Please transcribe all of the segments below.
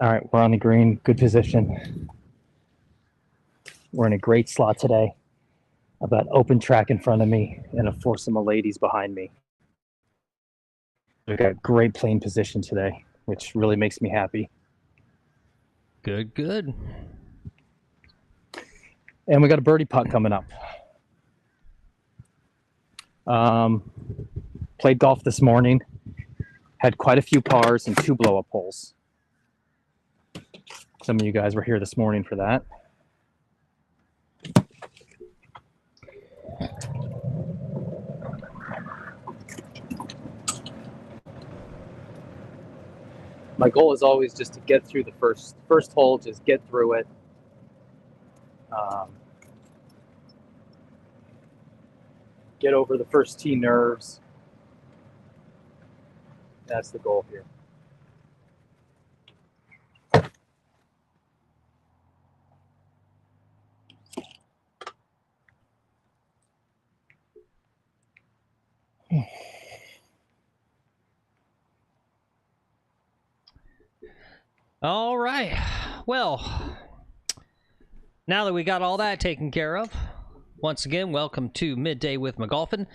All right, we're on the green, good position. We're in a great slot today. I've got open track in front of me and a foursome of ladies behind me. We've got great playing position today, which really makes me happy. Good, good. And we got a birdie putt coming up. Played golf this morning. Had quite a few pars and 2 blow-up holes. Some of you guys were here this morning for that. My goal is always just to get through the first hole, just get through it. Get over the first tee nerves. That's the goal here. All right. Well, now that we got all that taken care of, once again, welcome to Midday with McGolfin.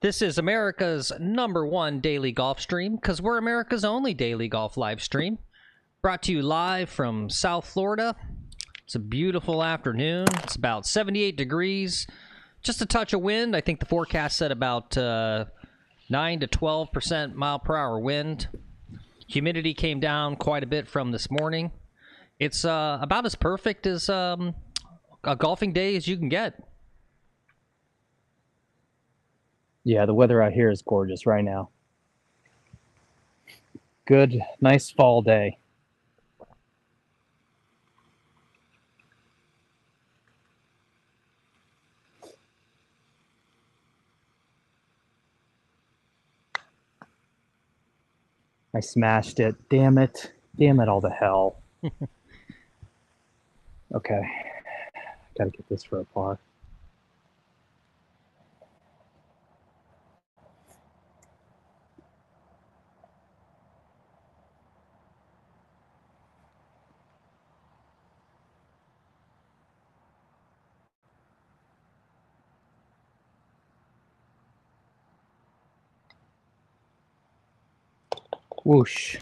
This is America's #1 daily golf stream, because we're America's only daily golf live stream. Brought to you live from South Florida. It's a beautiful afternoon. It's about 78 degrees. Just a touch of wind. I think the forecast said about 9 to 12% mile per hour wind. Humidity came down quite a bit from this morning. It's about as perfect as a golfing day as you can get. Yeah, the weather out here is gorgeous right now. Good, nice fall day. I smashed it. Damn it. Damn it all to hell. Okay. Gotta get this for a par. Whoosh.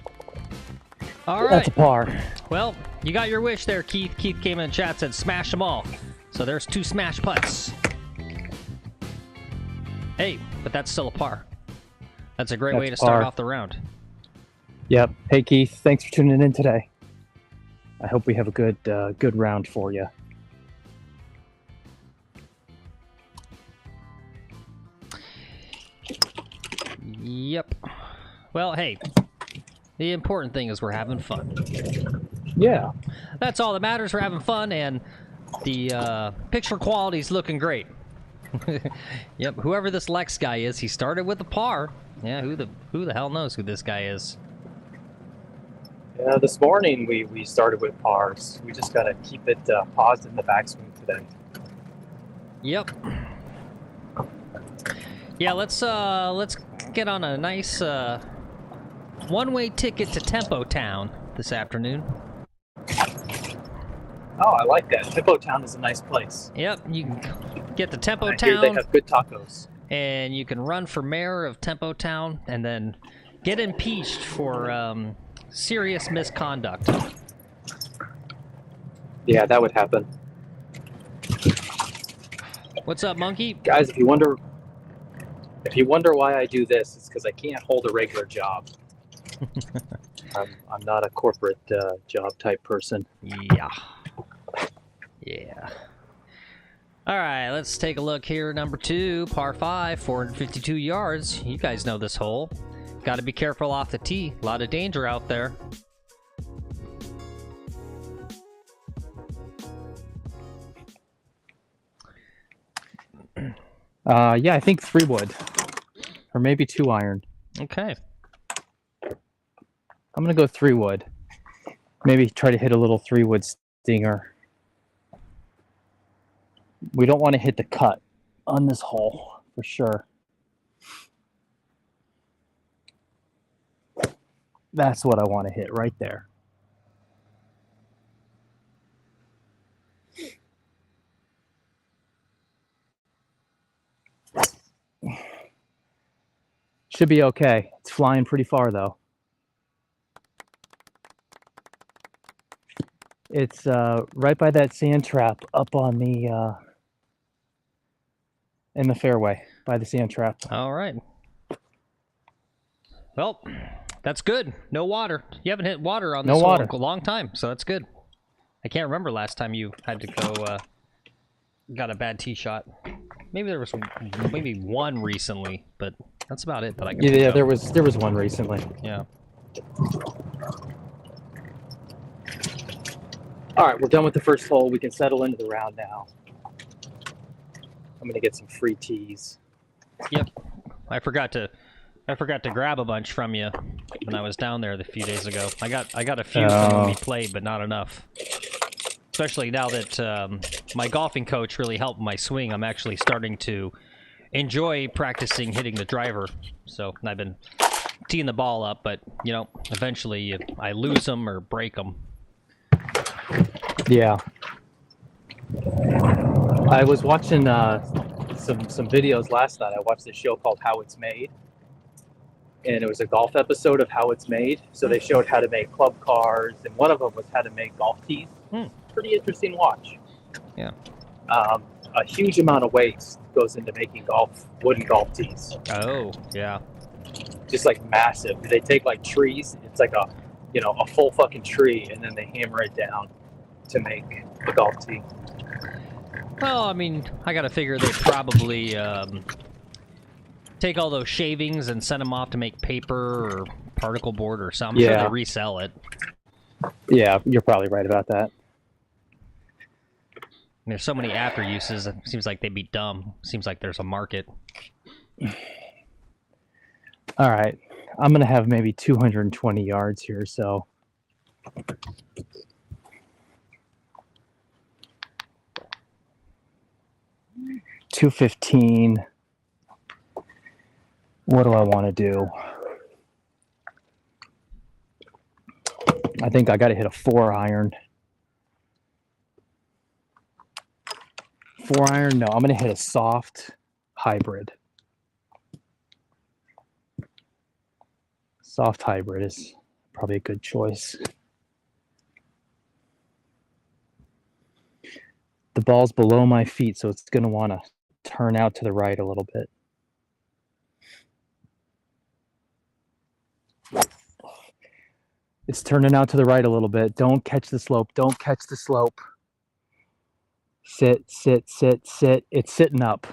All right. That's a par. Well, you got your wish there, Keith. Keith came in the chat, said smash them all. So there's 2 smash putts. Hey, but that's still a par. That's a great way to start off the round. Yep. Hey, Keith. Thanks for tuning in today. I hope we have a good round for you. Yep. Well, hey, the important thing is we're having fun. Yeah. That's all that matters. We're having fun, and the picture quality's looking great. Yep. Whoever this Lex guy is, he started with a par. Yeah. Who the hell knows who this guy is? Yeah. This morning we started with pars. We just gotta keep it paused in the backswing today. Yep. Yeah. Let's get on a nice one-way ticket to Tempo Town this afternoon. Oh, I like that. Tempo Town is a nice place. Yep, you can get to Tempo Town. Here they have good tacos. And you can run for mayor of Tempo Town and then get impeached for serious misconduct. Yeah, that would happen. What's up, Monkey? Guys, if you wonder why I do this, it's because I can't hold a regular job. I'm not a corporate job type person. Yeah. Yeah. All right, let's take a look here. Number 2, par 5, 452 yards. You guys know this hole. Got to be careful off the tee. A lot of danger out there. Yeah, I think 3 wood. Or maybe 2 iron. Okay. I'm going to go 3 wood. Maybe try to hit a little 3 wood stinger. We don't want to hit the cut on this hole, for sure. That's what I want to hit right there. Should be okay. It's flying pretty far though. It's right by that sand trap up on the in the fairway by the sand trap. All right. Well, that's good. No water. You haven't hit water on this hole in a long time, so that's good. I can't remember last time you had to go got a bad tee shot. Maybe there was maybe one recently, but that's about it that I can think of. there was one recently. Yeah. All right, we're done with the first hole. We can settle into the round now. I'm gonna get some free tees. Yep. I forgot to grab a bunch from you when I was down there a few days ago. I got a few from when we played, but not enough. Especially now that my golfing coach really helped my swing. I'm actually starting to enjoy practicing hitting the driver. So I've been teeing the ball up, but you know, eventually I lose them or break them. Yeah. I was watching some videos last night. I watched this show called How It's Made. And it was a golf episode of How It's Made. So they showed how to make club cars, and one of them was how to make golf tees. Pretty interesting watch. Yeah. A huge amount of waste goes into making wooden golf tees. Oh, yeah. Just like massive. They take like trees. It's like a full fucking tree, and then they hammer it down to make a golf tee. Well, I mean, I gotta figure they probably take all those shavings and send them off to make paper or particle board or something. I'm sure they resell it. Yeah, you're probably right about that. There's so many after uses, it seems like they'd be dumb. Seems like there's a market. All right. I'm going to have maybe 220 yards here, so. $215. What do I want to do? I think I got to hit a 4-iron. 4-iron? No, I'm going to hit a soft hybrid. Soft hybrid is probably a good choice. The ball's below my feet, so it's going to want to turn out to the right a little bit. It's turning out to the right a little bit. Don't catch the slope. Don't catch the slope. Sit, sit, sit, sit. It's sitting up.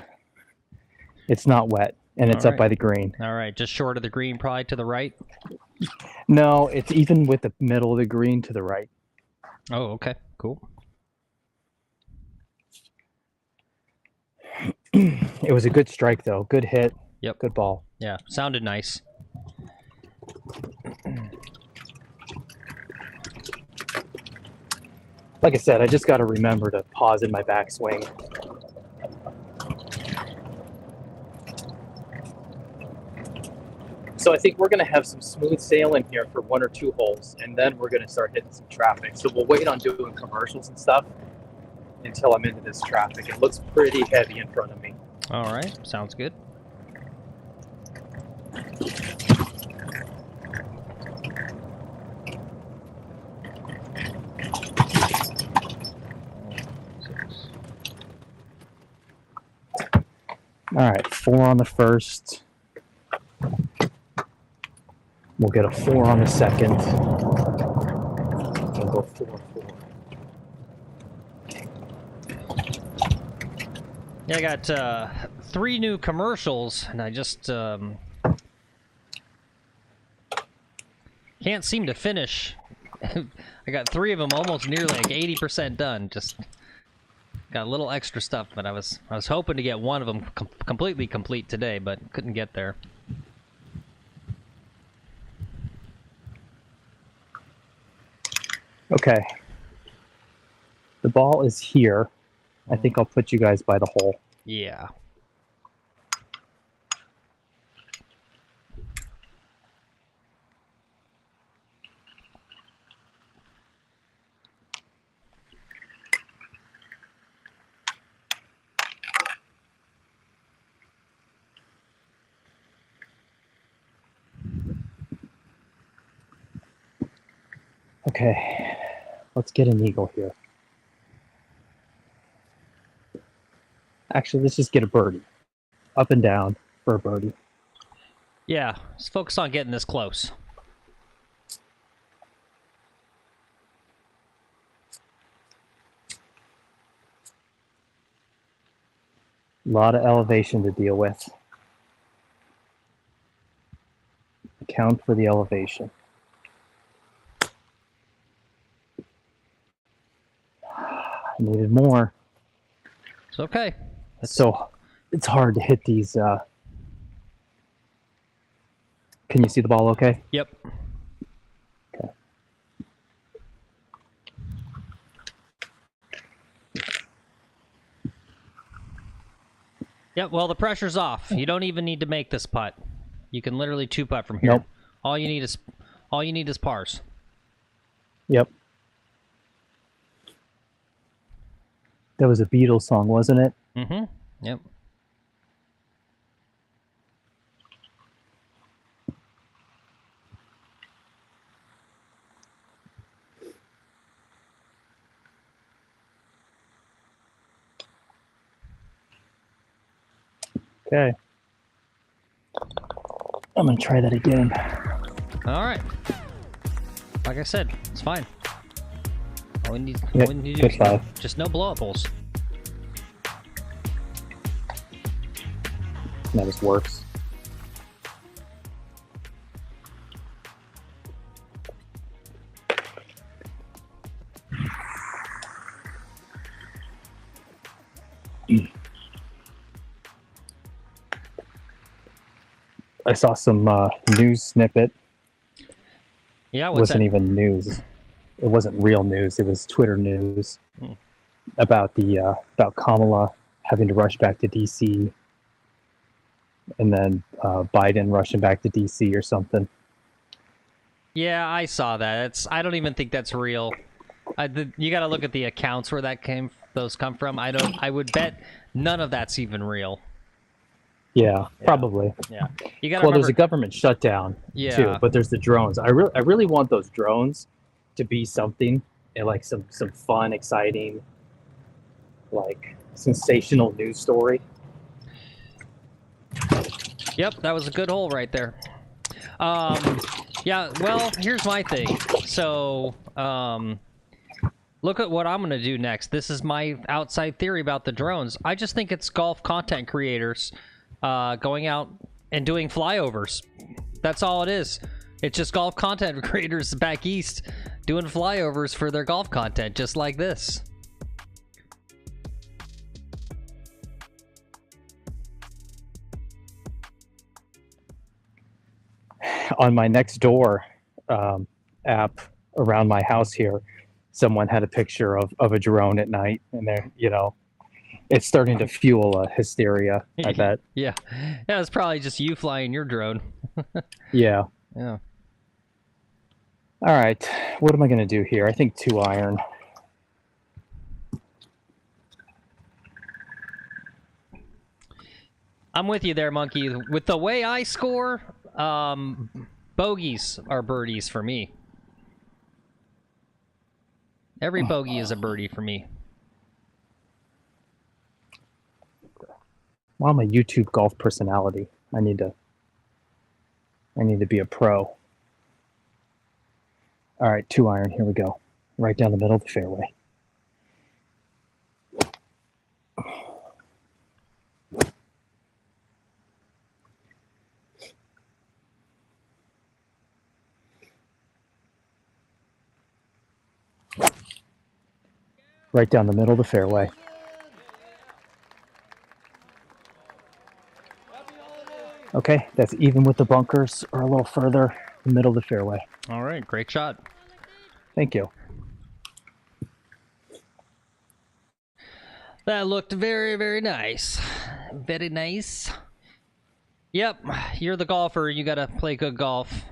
It's not wet, and it's up by the green. All right, just short of the green, probably to the right? No, it's even with the middle of the green to the right. Oh, okay. Cool. It was a good strike, though. Good hit. Yep. Good ball. Yeah, sounded nice. Like I said, I just got to remember to pause in my backswing. So I think we're going to have some smooth sailing here for 1 or 2 holes, and then we're going to start hitting some traffic. So we'll wait on doing commercials and stuff until I'm into this traffic. It looks pretty heavy in front of me. All right, sounds good. All right, 4 on the first. We'll get a 4 on the second. We'll go 4-4. Yeah, I got 3 new commercials, and I just can't seem to finish. I got 3 of them almost nearly like 80% done. Just got a little extra stuff, but I was hoping to get one of them completely complete today, but couldn't get there. Okay. The ball is here. I think I'll put you guys by the hole. Yeah. Okay, let's get an eagle here. Actually, let's just get a birdie. Up and down for a birdie. Yeah, let's focus on getting this close. A lot of elevation to deal with. Account for the elevation. I needed more. It's okay. So it's hard to hit these. Can you see the ball okay? Yep. Okay. Yep, well, the pressure's off. You don't even need to make this putt. You can literally two putt from here. Nope. All you need is pars. Yep. That was a Beatles song, wasn't it? Mm-hmm. Yep. Okay. I'm gonna try that again. All right. Like I said, it's fine. All we need, Yep, all we need to good do five. is just no blow-up holes. That just works. I saw some news snippet. Yeah, It what's wasn't that? even news. It wasn't real news. It was Twitter news about the about Kamala having to rush back to DC, and then Biden rushing back to DC or something. Yeah, I saw that. I don't even think that's real. You got to look at the accounts where those come from. I would bet none of that's even real. Yeah, probably. Yeah, you got to Well, remember. there's a government shutdown too, but there's the drones. I really want those drones to be something, and like some fun, exciting, like sensational news story. Yep, that was a good hole right there. Yeah, well, here's my thing. So, look at what I'm going to do next. This is my outside theory about the drones. I just think it's golf content creators going out and doing flyovers. That's all it is. It's just golf content creators back east doing flyovers for their golf content, just like this. On my next door app around my house here, someone had a picture of a drone at night, and they're, it's starting to fuel a hysteria, I bet. Yeah, it's probably just you flying your drone. Yeah. Yeah. All right, what am I going to do here? I think 2-iron. I'm with you there, Monkey. With the way I score, bogeys are birdies for me. Every bogey is a birdie for me. Well, I'm a YouTube golf personality. I need to be a pro. All right, 2-iron. Here we go. Right down the middle of the fairway. Right down the middle of the fairway. Okay, that's even with the bunkers, or a little further in the middle of the fairway. All right, great shot. Thank you. That looked very, very nice. Very nice. Yep, you're the golfer. You gotta play good golf.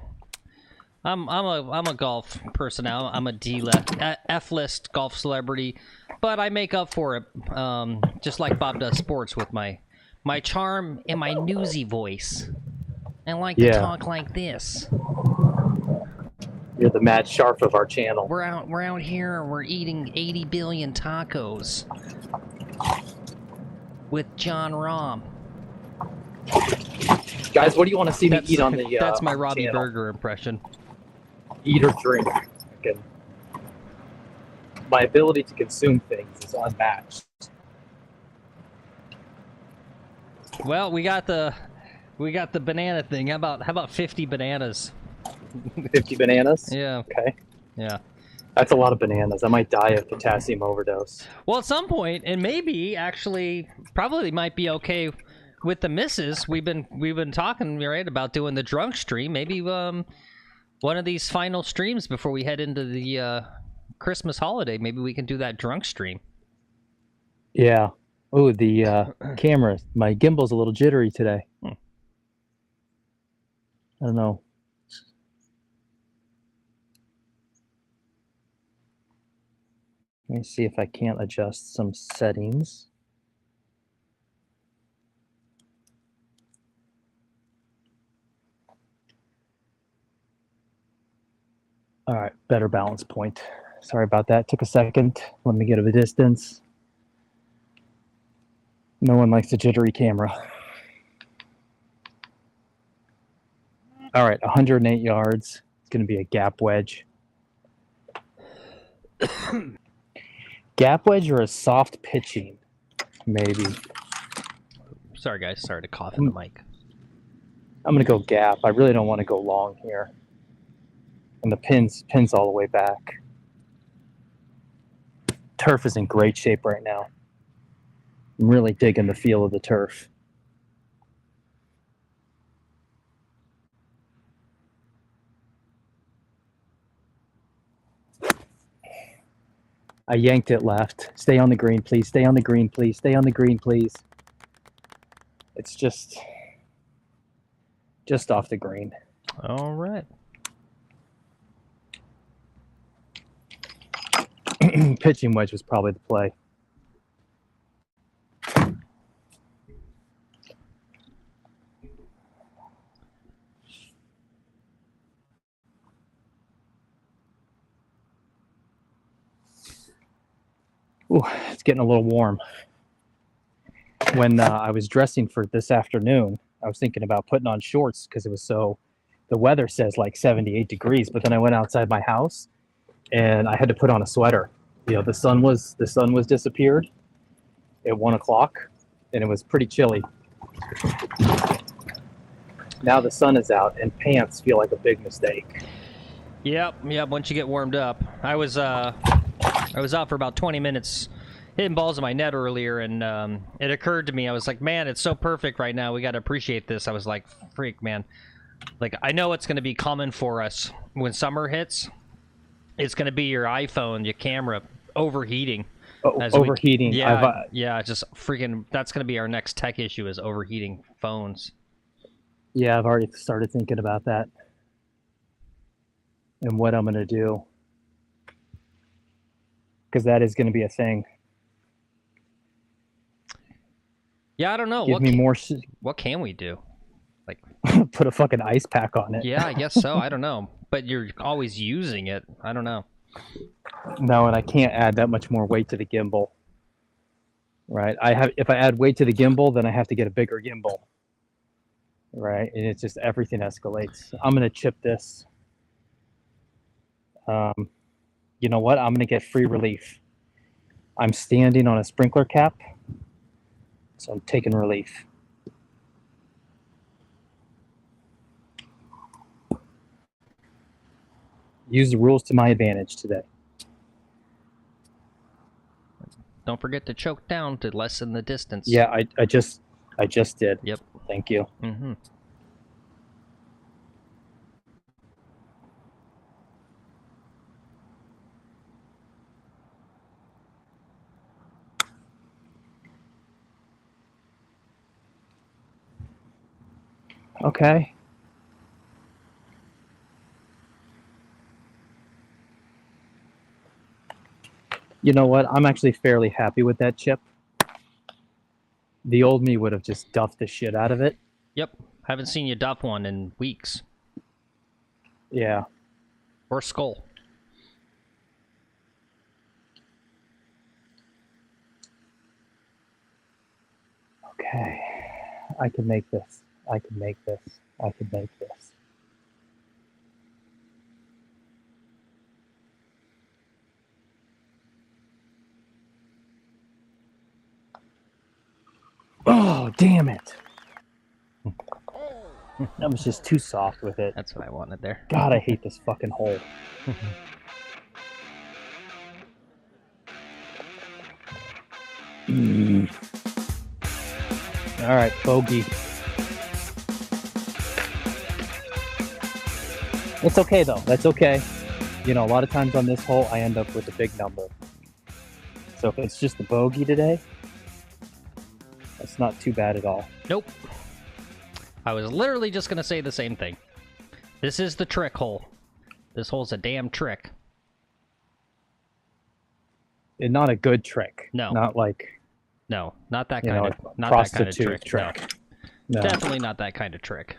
I'm a golf person now. I'm a F-list golf celebrity, but I make up for it, just like Bob does sports with my charm and my newsy voice. I like to talk like this. You're the Mad Shark of our channel. We're out here. We're eating 80 billion tacos with John Rahm. Guys, what do you want to see me eat on the That's my on the Robbie channel? Burger impression. Eat or drink. Okay. My ability to consume things is unmatched. Well, we got the banana thing. How about 50 bananas? 50 bananas? Yeah. Okay. Yeah. That's a lot of bananas. I might die of potassium overdose. Well, at some point, and maybe actually, probably might be okay with the missus. We've been talking, right, about doing the drunk stream. Maybe one of these final streams before we head into the Christmas holiday. Maybe we can do that drunk stream. Yeah. Oh, the camera. My gimbal's a little jittery today. I don't know. Let me see if I can't adjust some settings. All right, better balance point. Sorry about that. Took a second. Let me get a distance. No one likes a jittery camera. All right, 108 yards. It's going to be a gap wedge. Gap wedge or a soft pitching, maybe. Sorry, guys. Sorry to cough in the mic. I'm going to go gap. I really don't want to go long here. And the pin's all the way back. Turf is in great shape right now. I'm really digging the feel of the turf. I yanked it left. Stay on the green, please. Stay on the green, please. Stay on the green, please. It's just off the green. All right. Pitching wedge was probably the play. Ooh, it's getting a little warm. When I was dressing for this afternoon, I was thinking about putting on shorts because it was the weather says like 78 degrees, but then I went outside my house and I had to put on a sweater. You know, the sun was disappeared at 1 o'clock and it was pretty chilly. Now the sun is out and pants feel like a big mistake. Yep. Once you get warmed up, I was out for about 20 minutes, hitting balls in my net earlier, and it occurred to me, I was like, man, it's so perfect right now. We got to appreciate this. I was like, freak, man. Like, I know it's going to be common for us when summer hits. It's going to be your iPhone, your camera overheating. Overheating. Yeah, just freaking. That's going to be our next tech issue is overheating phones. Yeah, I've already started thinking about that and what I'm going to do. Because that is going to be a thing. Yeah, I don't know. What can we do? Like put a fucking ice pack on it. Yeah, I guess so. I don't know. But you're always using it. I don't know. No, and I can't add that much more weight to the gimbal. Right? If I add weight to the gimbal, then I have to get a bigger gimbal. Right? And it's just everything escalates. I'm going to chip this. You know what? I'm going to get free relief. I'm standing on a sprinkler cap, so I'm taking relief. Use the rules to my advantage today. Don't forget to choke down to lessen the distance. Yeah, I just did. Yep. Thank you. Mm-hmm. Okay. You know what? I'm actually fairly happy with that chip. The old me would have just duffed the shit out of it. Yep. Haven't seen you duff one in weeks. Yeah. Or skull. Okay. I can make this. I can make this. I can make this. Oh, damn it. That was just too soft with it. That's what I wanted there. God, I hate this fucking hole. All right, bogey. It's okay, though. That's okay. You know, a lot of times on this hole, I end up with a big number. So if it's just a bogey today, that's not too bad at all. Nope. I was literally just going to say the same thing. This is the trick hole. This hole's a damn trick. And not a good trick. No. Not like... No, not that kind of not prostitute that kind of trick. No. No. Definitely not that kind of trick.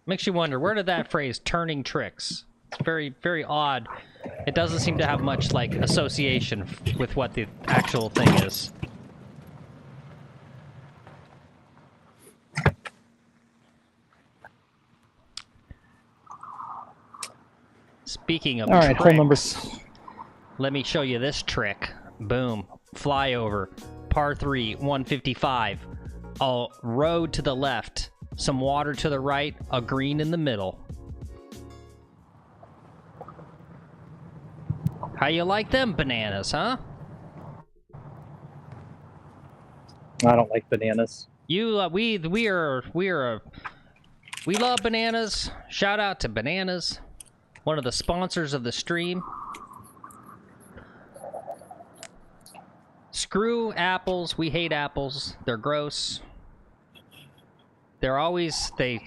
Makes you wonder, where did that phrase turning tricks? It's very, very odd. It doesn't seem to have much like association with what the actual thing is. Speaking of tricks, hole number... let me show you this trick. Boom. Flyover. Par 3, 155. A road to the left. Some water to the right. A green in the middle. How you like them bananas, huh? I don't like bananas. We love bananas. Shout out to Bananas, one of the sponsors of the stream. Screw apples. We hate apples. They're gross. They're always if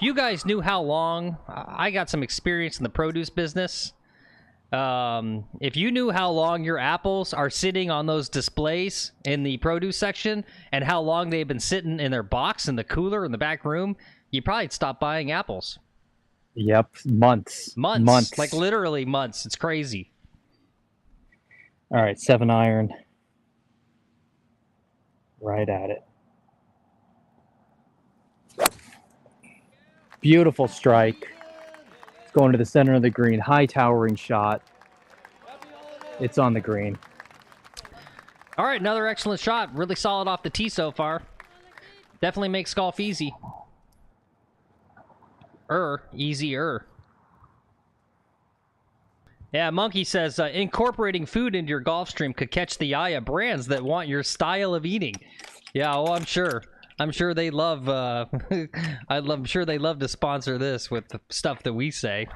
you guys knew how long I got some experience in the produce business. If you knew how long your apples are sitting on those displays in the produce section and how long they've been sitting in their box in the cooler in the back room, you probably stop buying apples. Yep, months. Months. Like literally months. It's crazy. All right, 7-iron. Right at it. Beautiful strike. It's going to the center of the green. High towering shot. It's on the green. All right, another excellent shot. Really solid off the tee so far. Definitely makes golf easy. Easier. Yeah, Monkey says, incorporating food into your golf stream could catch the eye of brands that want your style of eating. Yeah, well, I'm sure. I'm sure they love, I'm sure they love to sponsor this with the stuff that we say.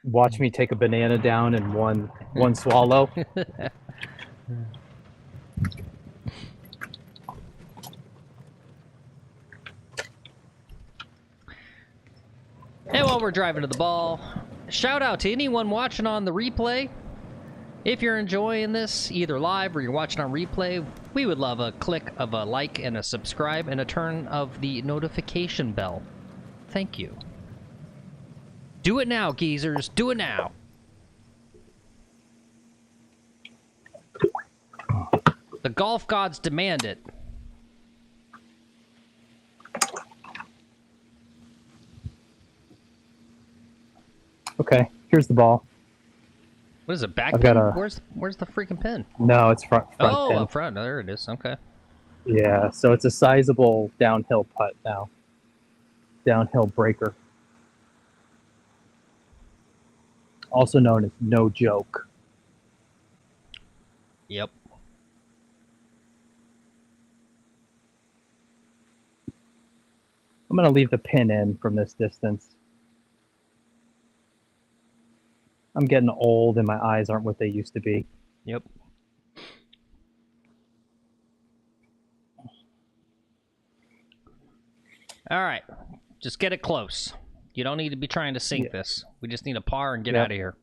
Watch me take a banana down in one swallow. And while we're driving to the ball, shout out to anyone watching on the replay. If you're enjoying this, either live or you're watching on replay, we would love a click of a like and a subscribe and a turn of the notification bell. Thank you. Do it now, geezers. Do it now. The golf gods demand it. Okay, here's the ball. What is it, back I've pin? got Where's the freaking pin? No, it's front Oh, pin. up front. Oh, there it is. Okay. Yeah, so it's a sizable downhill putt now. Downhill breaker. Also known as no joke. Yep. I'm going to leave the pin in from this distance. I'm getting old and my eyes aren't what they used to be. Yep. All right. Just get it close. You don't need to be trying to sink this. We just need a par and get out of here.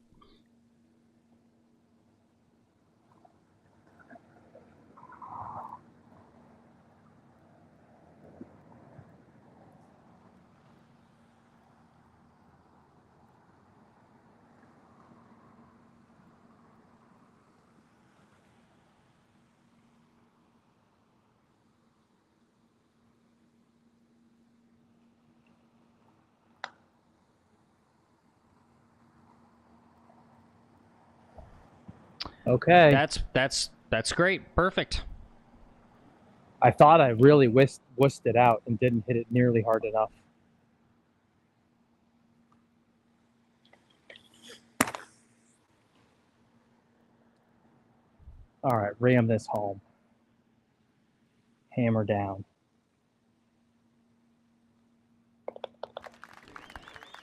Okay. That's great. Perfect. I thought I really wussed it out and didn't hit it nearly hard enough. All right, ram this home. Hammer down.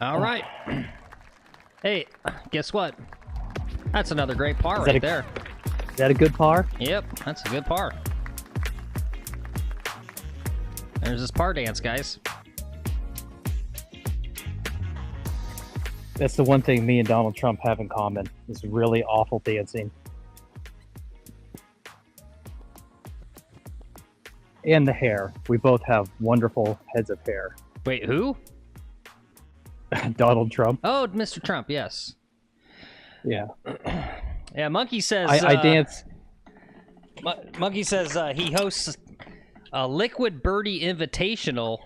All right. Hey, guess what? That's another great par right there. Is that a good par? Yep, that's a good par. There's this par dance, guys. That's the one thing me and Donald Trump have in common, is really awful dancing. And the hair. We both have wonderful heads of hair. Wait, who? Donald Trump. Oh, Mr. Trump, yes. Yeah. Yeah, Monkey says... I dance... Monkey says he hosts a Liquid Birdie Invitational,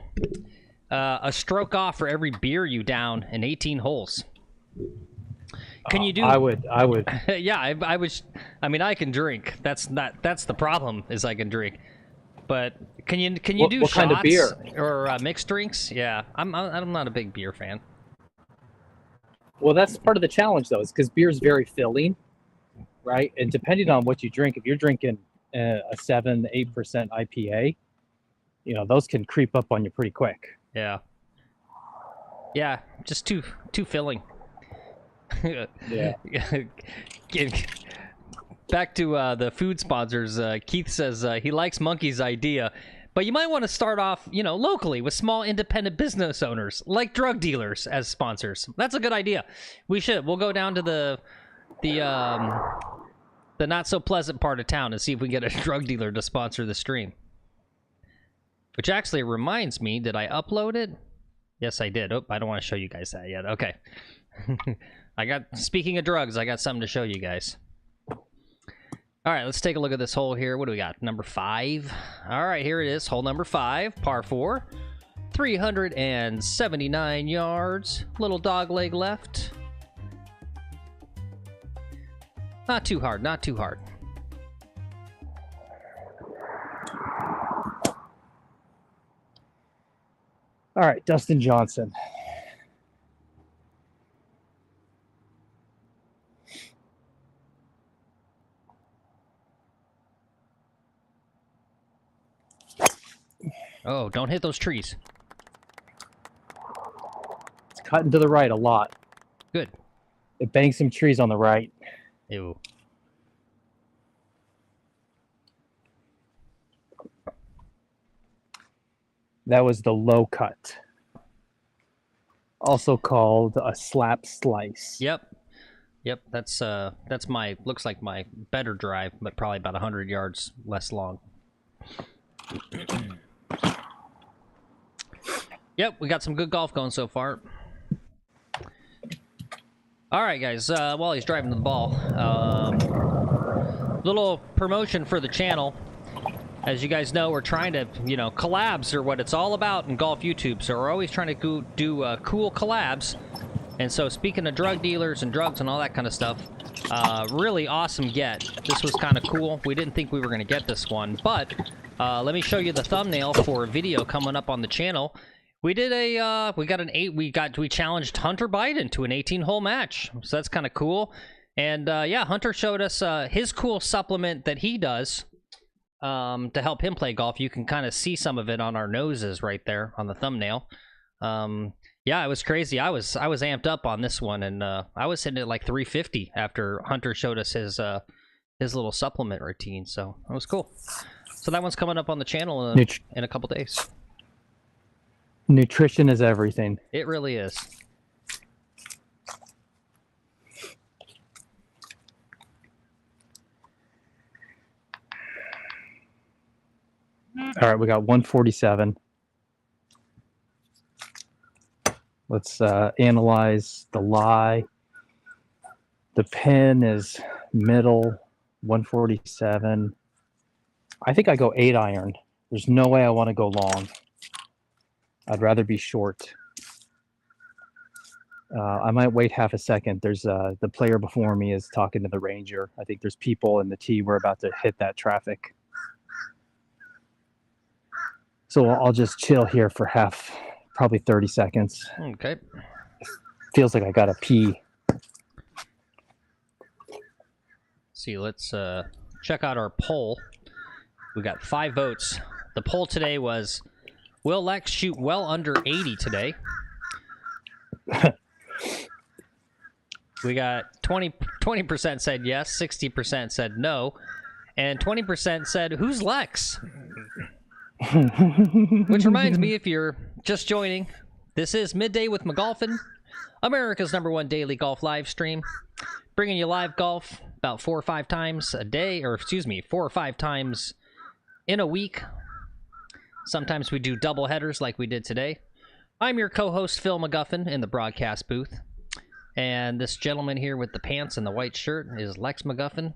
a stroke off for every beer you down in 18 holes. Can you do... I would. Yeah, I was... I mean, I can drink. That's the problem, is I can drink. But can you do what shots kind of beer? Or mixed drinks? Yeah, I'm not a big beer fan. Well, that's part of the challenge, though, is because beer is very filling, right? And depending on what you drink, if you're drinking a 7-8% IPA, you know, those can creep up on you pretty quick. Yeah. Yeah, just too filling. Yeah. Back to the food sponsors. Keith says he likes Monkey's idea, but you might want to start off, you know, locally with small independent business owners like drug dealers as sponsors. That's a good idea. We should. We'll go down to the not so pleasant part of town and see if we can get a drug dealer to sponsor the stream. Which actually reminds me, did I upload it? Yes, I did. Oh, I don't want to show you guys that yet. Okay. Speaking of drugs, I got something to show you guys. All right, let's take a look at this hole here. What do we got? Number 5. All right, here it is. Hole number 5, par 4. 379 yards. Little dog leg left. Not too hard, not too hard. All right, Dustin Johnson. Oh, don't hit those trees. It's cutting to the right a lot. Good. It bangs some trees on the right. Ew. That was the low cut. Also called a slap slice. Yep. Yep, that's my, looks like my better drive, but probably about 100 yards less long. Yep, we got some good golf going so far. All right, guys, while he's driving the ball, little promotion for the channel. As you guys know, we're trying to, you know, collabs are what it's all about in golf YouTube. So we're always trying to do cool collabs. And so speaking of drug dealers and drugs and all that kind of stuff, really awesome get. This was kind of cool. We didn't think we were going to get this one, but let me show you the thumbnail for a video coming up on the channel. We did a we challenged Hunter Biden to an 18-hole match. So that's kind of cool. And yeah, Hunter showed us his cool supplement that he does to help him play golf. You can kind of see some of it on our noses right there on the thumbnail. Yeah, it was crazy. I was amped up on this one, and I was hitting it like 350 after Hunter showed us his little supplement routine. So it was cool. So that one's coming up on the channel in a couple days. Nutrition is everything. It really is. All right, we got 147. Let's analyze the lie. The pin is middle, 147. I think I go 8-iron. There's no way I want to go long. I'd rather be short. I might wait half a second. There's the player before me is talking to the ranger. I think there's people in the tee. We're about to hit that traffic. So I'll just chill here for probably 30 seconds. Okay. Feels like I gotta pee. See, let's check out our poll. We got 5 votes. The poll today was, will Lex shoot well under 80 today? We got 20% said yes, 60% said no, and 20% said, who's Lex? Which reminds me, if you're just joining, this is Midday with McGolfin, America's #1 daily golf live stream, bringing you live golf about 4 or 5 times a day, or excuse me, 4 or 5 times in a week. Sometimes we do double headers like we did today. I'm your co-host, Phil McGuffin, in the broadcast booth. And this gentleman here with the pants and the white shirt is Lex McGuffin.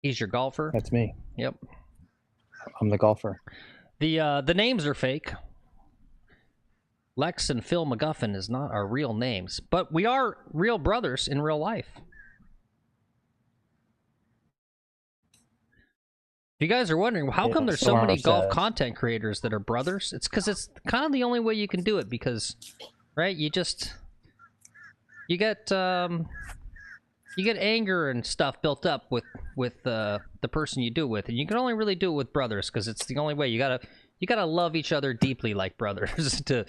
He's your golfer. That's me. Yep. I'm the golfer. The names are fake. Lex and Phil McGuffin is not our real names, but we are real brothers in real life. If you guys are wondering, how come there's so many golf content creators that are brothers? It's because it's kind of the only way you can do it, because, right, you get anger and stuff built up with the person you do it with, and you can only really do it with brothers, because it's the only way. You gotta love each other deeply like brothers to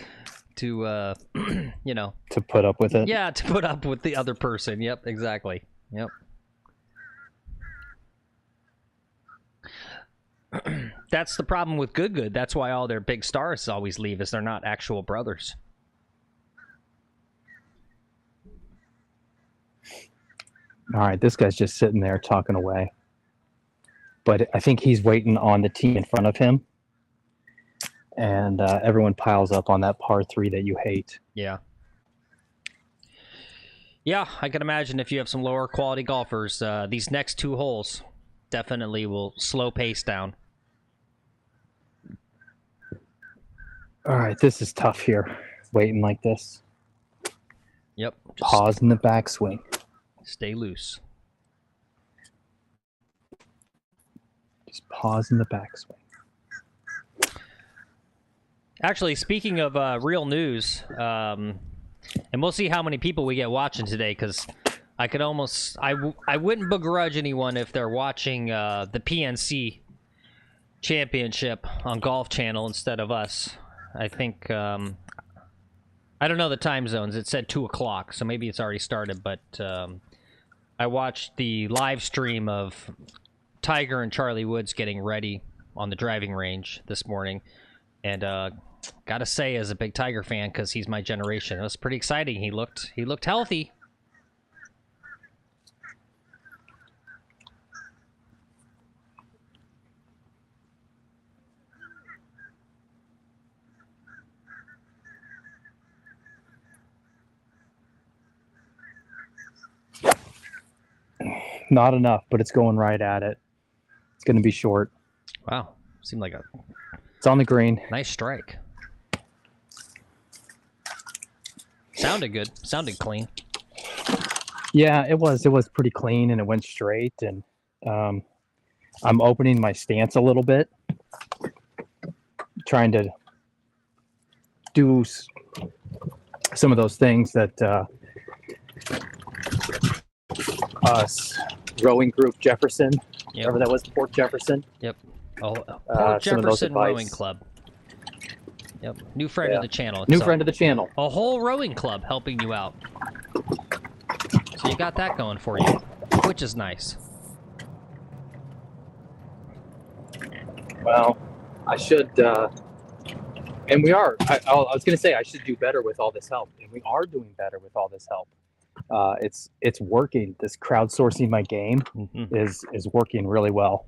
you know, to put up with it. Yeah, to put up with the other person. Yep, exactly. Yep. That's the problem with Good. That's why all their big stars always leave, is they're not actual brothers. All right, this guy's just sitting there talking away. But I think he's waiting on the team in front of him. And everyone piles up on that par 3 that you hate. Yeah. Yeah, I can imagine if you have some lower quality golfers, these next 2 holes definitely will slow pace down. All right, this is tough here, waiting like this. Yep. Pause in the backswing. Stay loose. Just pause in the backswing. Actually, speaking of real news, and we'll see how many people we get watching today, because I could almost, I wouldn't begrudge anyone if they're watching the PNC Championship on Golf Channel instead of us. I think, I don't know the time zones. It said 2 o'clock, so maybe it's already started, but I watched the live stream of Tiger and Charlie Woods getting ready on the driving range this morning, and gotta say, as a big Tiger fan, because he's my generation, it was pretty exciting. He looked healthy. Not enough, but it's going right at it. It's going to be short. Wow, seemed like a It's on the green. nice strike. Sounded good. Sounded clean. Yeah, it was pretty clean, and it went straight. And I'm opening my stance a little bit, trying to do some of those things that us rowing group Jefferson, Yep. whatever that was, Port Jefferson. Yep. Oh, some of Port those Jefferson advice. Rowing Club. Yep. New friend Yeah. of the channel. New It's friend of the channel. a whole rowing club helping you out. So you got that going for you, which is nice. Well, I should, and we are. I was going to say I should do better with all this help, and we are doing better with all this help. It's working. This crowdsourcing my game Mm-hmm. is working really well.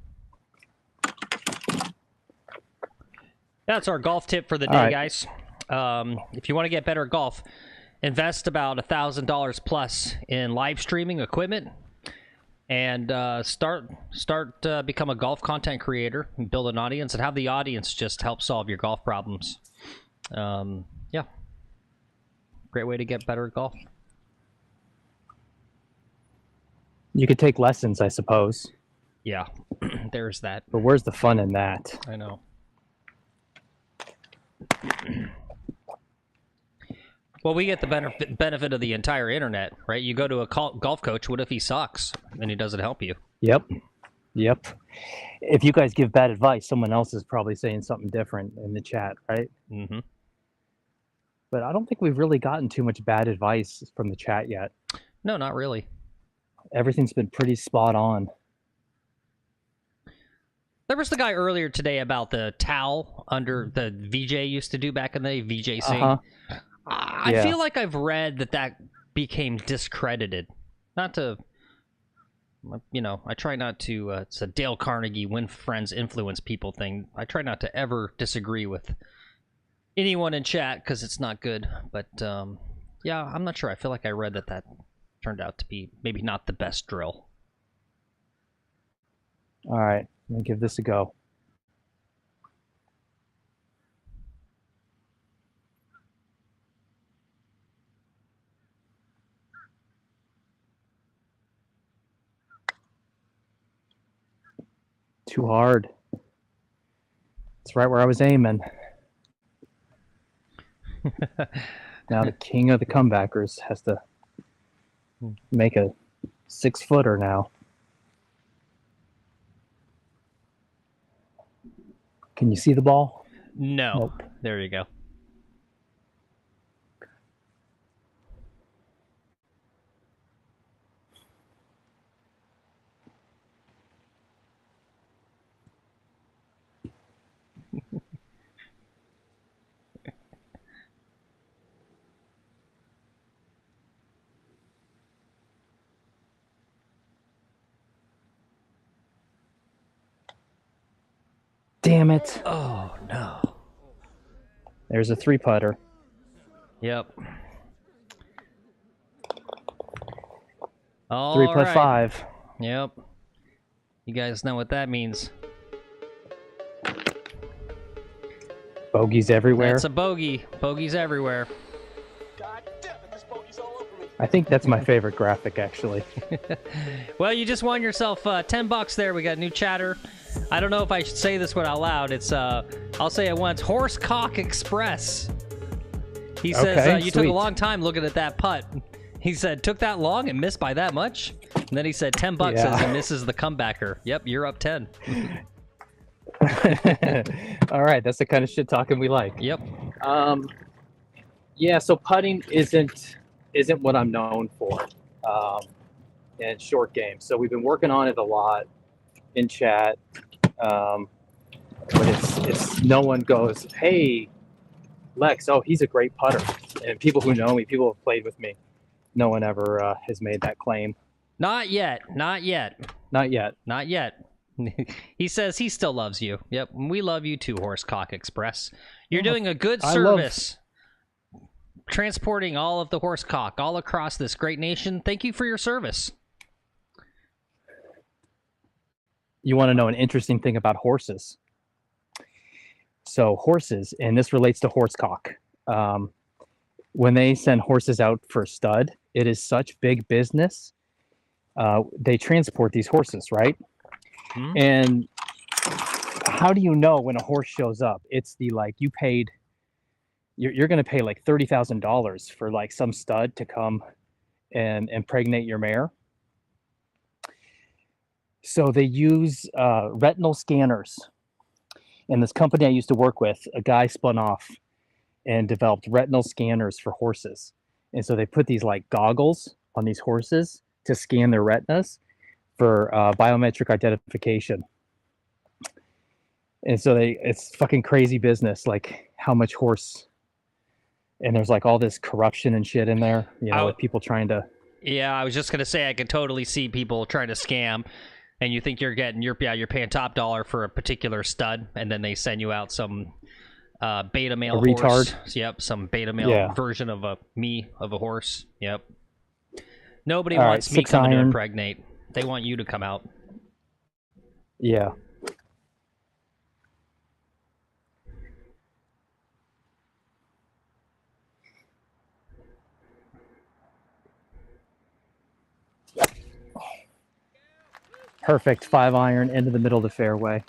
That's our golf tip for the day, All right. guys. If you want to get better at golf, invest about $1,000 plus in live streaming equipment, and start become a golf content creator and build an audience, and have the audience just help solve your golf problems. Yeah. Great way to get better at golf. You could take lessons, I suppose. Yeah, there's that. But where's the fun in that? I know. Well, we get the benefit of the entire internet, right? You go to a golf coach. What if he sucks and he doesn't help you? Yep. If you guys give bad advice, someone else is probably saying something different in the chat, right? Mm-hmm. But I don't think we've really gotten too much bad advice from the chat yet. No, not really. Everything's been pretty spot on. There was the guy earlier today about the towel under the VJ used to do back in the day, VJC. I feel like I've read that became discredited. Not to, I try not to, it's a Dale Carnegie win friends, influence people thing. I try not to ever disagree with anyone in chat because it's not good. But, yeah, I'm not sure. I feel like I read that turned out to be maybe not the best drill. All right, let me give this a go. Too hard. It's right where I was aiming. Now the king of the comebackers has to make a 6-footer now. Can you see the ball? No. Nope. There you go. Damn it. Oh, no. There's a 3-putter. Yep. 3+5. Yep. You guys know what that means. Bogeys everywhere. That's a bogey. Bogeys everywhere. God damn it, this bogey's all over me. I think that's my favorite graphic, actually. Well, you just won yourself $10 there. We got new chatter. I don't know if I should say this one out loud. It's I'll say it once. Horsecock Express. He says Okay, you took a sweet. long time looking at that putt. He said took that long and missed by that much. And then he said $10 Yeah. as he misses the comebacker. Yep, you're up 10. All right, that's the kind of shit talking we like. Yep. Yeah, so putting isn't what I'm known for in short games. So we've been working on it a lot in chat, but it's no one goes, hey, Lex, oh, he's a great putter. And people who know me, people who have played with me, no one ever has made that claim. Not yet. Not yet. Not yet. Not yet. He says he still loves you. Yep, we love you too, Horsecock Express. You're doing a good service. Transporting all of the horsecock all across this great nation. Thank you for your service. You want to know an interesting thing about horses? So horses, and this relates to horsecock. When they send horses out for stud, it is such big business. They transport these horses, right? Hmm? And how do you know when a horse shows up? It's the you're going to pay like $30,000 for like some stud to come and impregnate your mare. So they use retinal scanners. And this company I used to work with, a guy spun off and developed retinal scanners for horses. And so they put these like goggles on these horses to scan their retinas for biometric identification. And so it's fucking crazy business, like how much horse, and there's like all this corruption and shit in there, with people trying to. Yeah, I was just gonna say I could totally see people trying to scam, and you think you're paying top dollar for a particular stud, and then they send you out some beta male horse. Retard. Yep, some beta male version of a horse. Yep. Nobody All wants right, me coming to iron. impregnate. They want you to come out. Yeah. Perfect 5-iron into the middle of the fairway.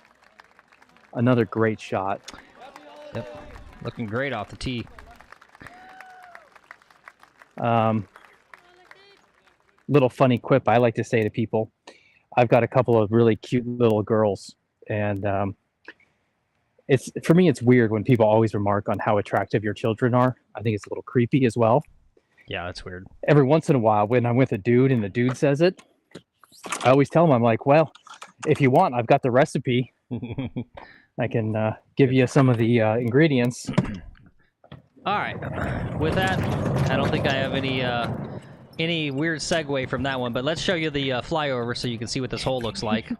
Another great shot. Yep. Looking great off the tee. Little funny quip I like to say to people. I've got a couple of really cute little girls, and it's for me it's weird when people always remark on how attractive your children are. I think it's a little creepy as well. Yeah, that's weird. Every once in a while, when I'm with a dude and the dude says it, I always tell him, I'm like, well, if you want, I've got the recipe. I can give you some of the ingredients. All right. With that, I don't think I have any weird segue from that one, but let's show you the flyover so you can see what this hole looks like.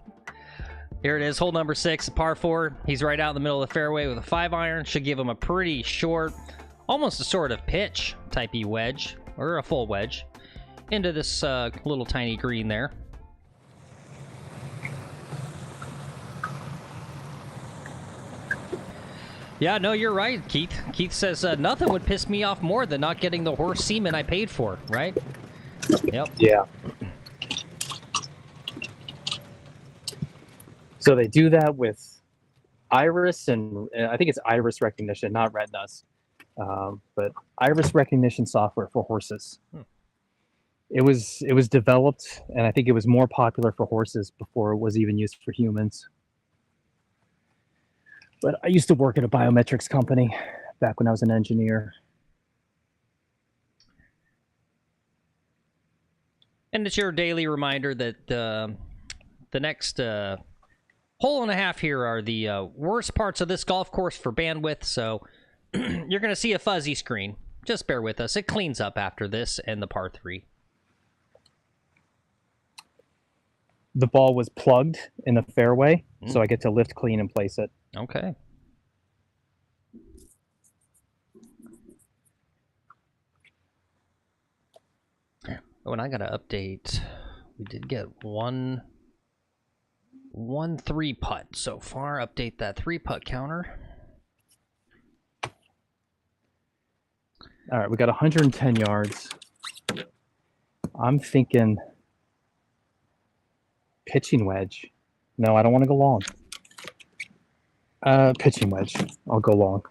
Here it is, hole number 6, par 4. He's right out in the middle of the fairway with a 5-iron. Should give him a pretty short, almost a sort of pitch typey wedge, or a full wedge, into this little tiny green there. Yeah, no, you're right, Keith. Keith says nothing would piss me off more than not getting the horse semen I paid for, right? Yep. Yeah. So they do that with iris, and I think it's iris recognition, not retinas, but iris recognition software for horses. It was developed, and I think it was more popular for horses before it was even used for humans. But I used to work at a biometrics company back when I was an engineer. And it's your daily reminder that the next hole and a half here are the worst parts of this golf course for bandwidth, so you're going to see a fuzzy screen. Just bear with us. It cleans up after this and the par 3. The ball was plugged in the fairway, so I get to lift clean and place it. Okay. Oh, and I got to update. We did get one 3-putt so far. Update that 3-putt counter. All right, we got 110 yards. I'm thinking pitching wedge. No, I don't want to go long. Pitching wedge. I'll go long.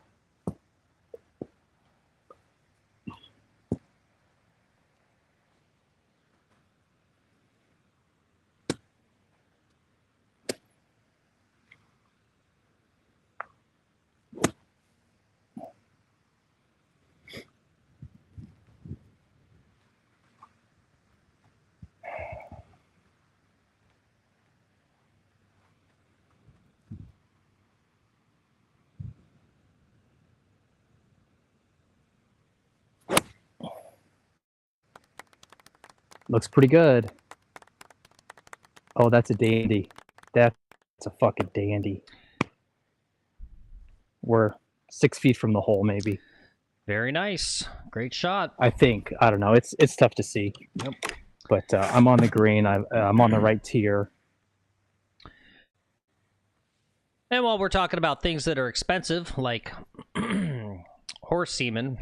Looks pretty good. Oh, that's a dandy. That's a fucking dandy. We're 6 feet from the hole, maybe. Very nice. Great shot. I think. I don't know. It's tough to see. Yep. But I'm on the green. I'm on the right tier. And while we're talking about things that are expensive, like horse semen,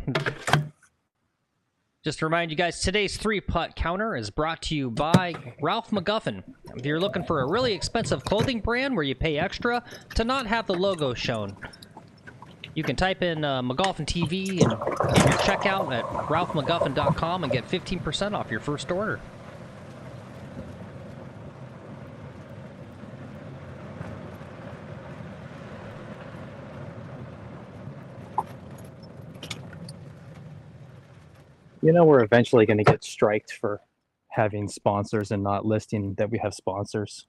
just to remind you guys, today's 3-putt counter is brought to you by Ralph McGuffin. If you're looking for a really expensive clothing brand where you pay extra to not have the logo shown, you can type in McGolfinTV and get your checkout at ralphmcguffin.com and get 15% off your first order. You know, we're eventually going to get striked for having sponsors and not listing that we have sponsors.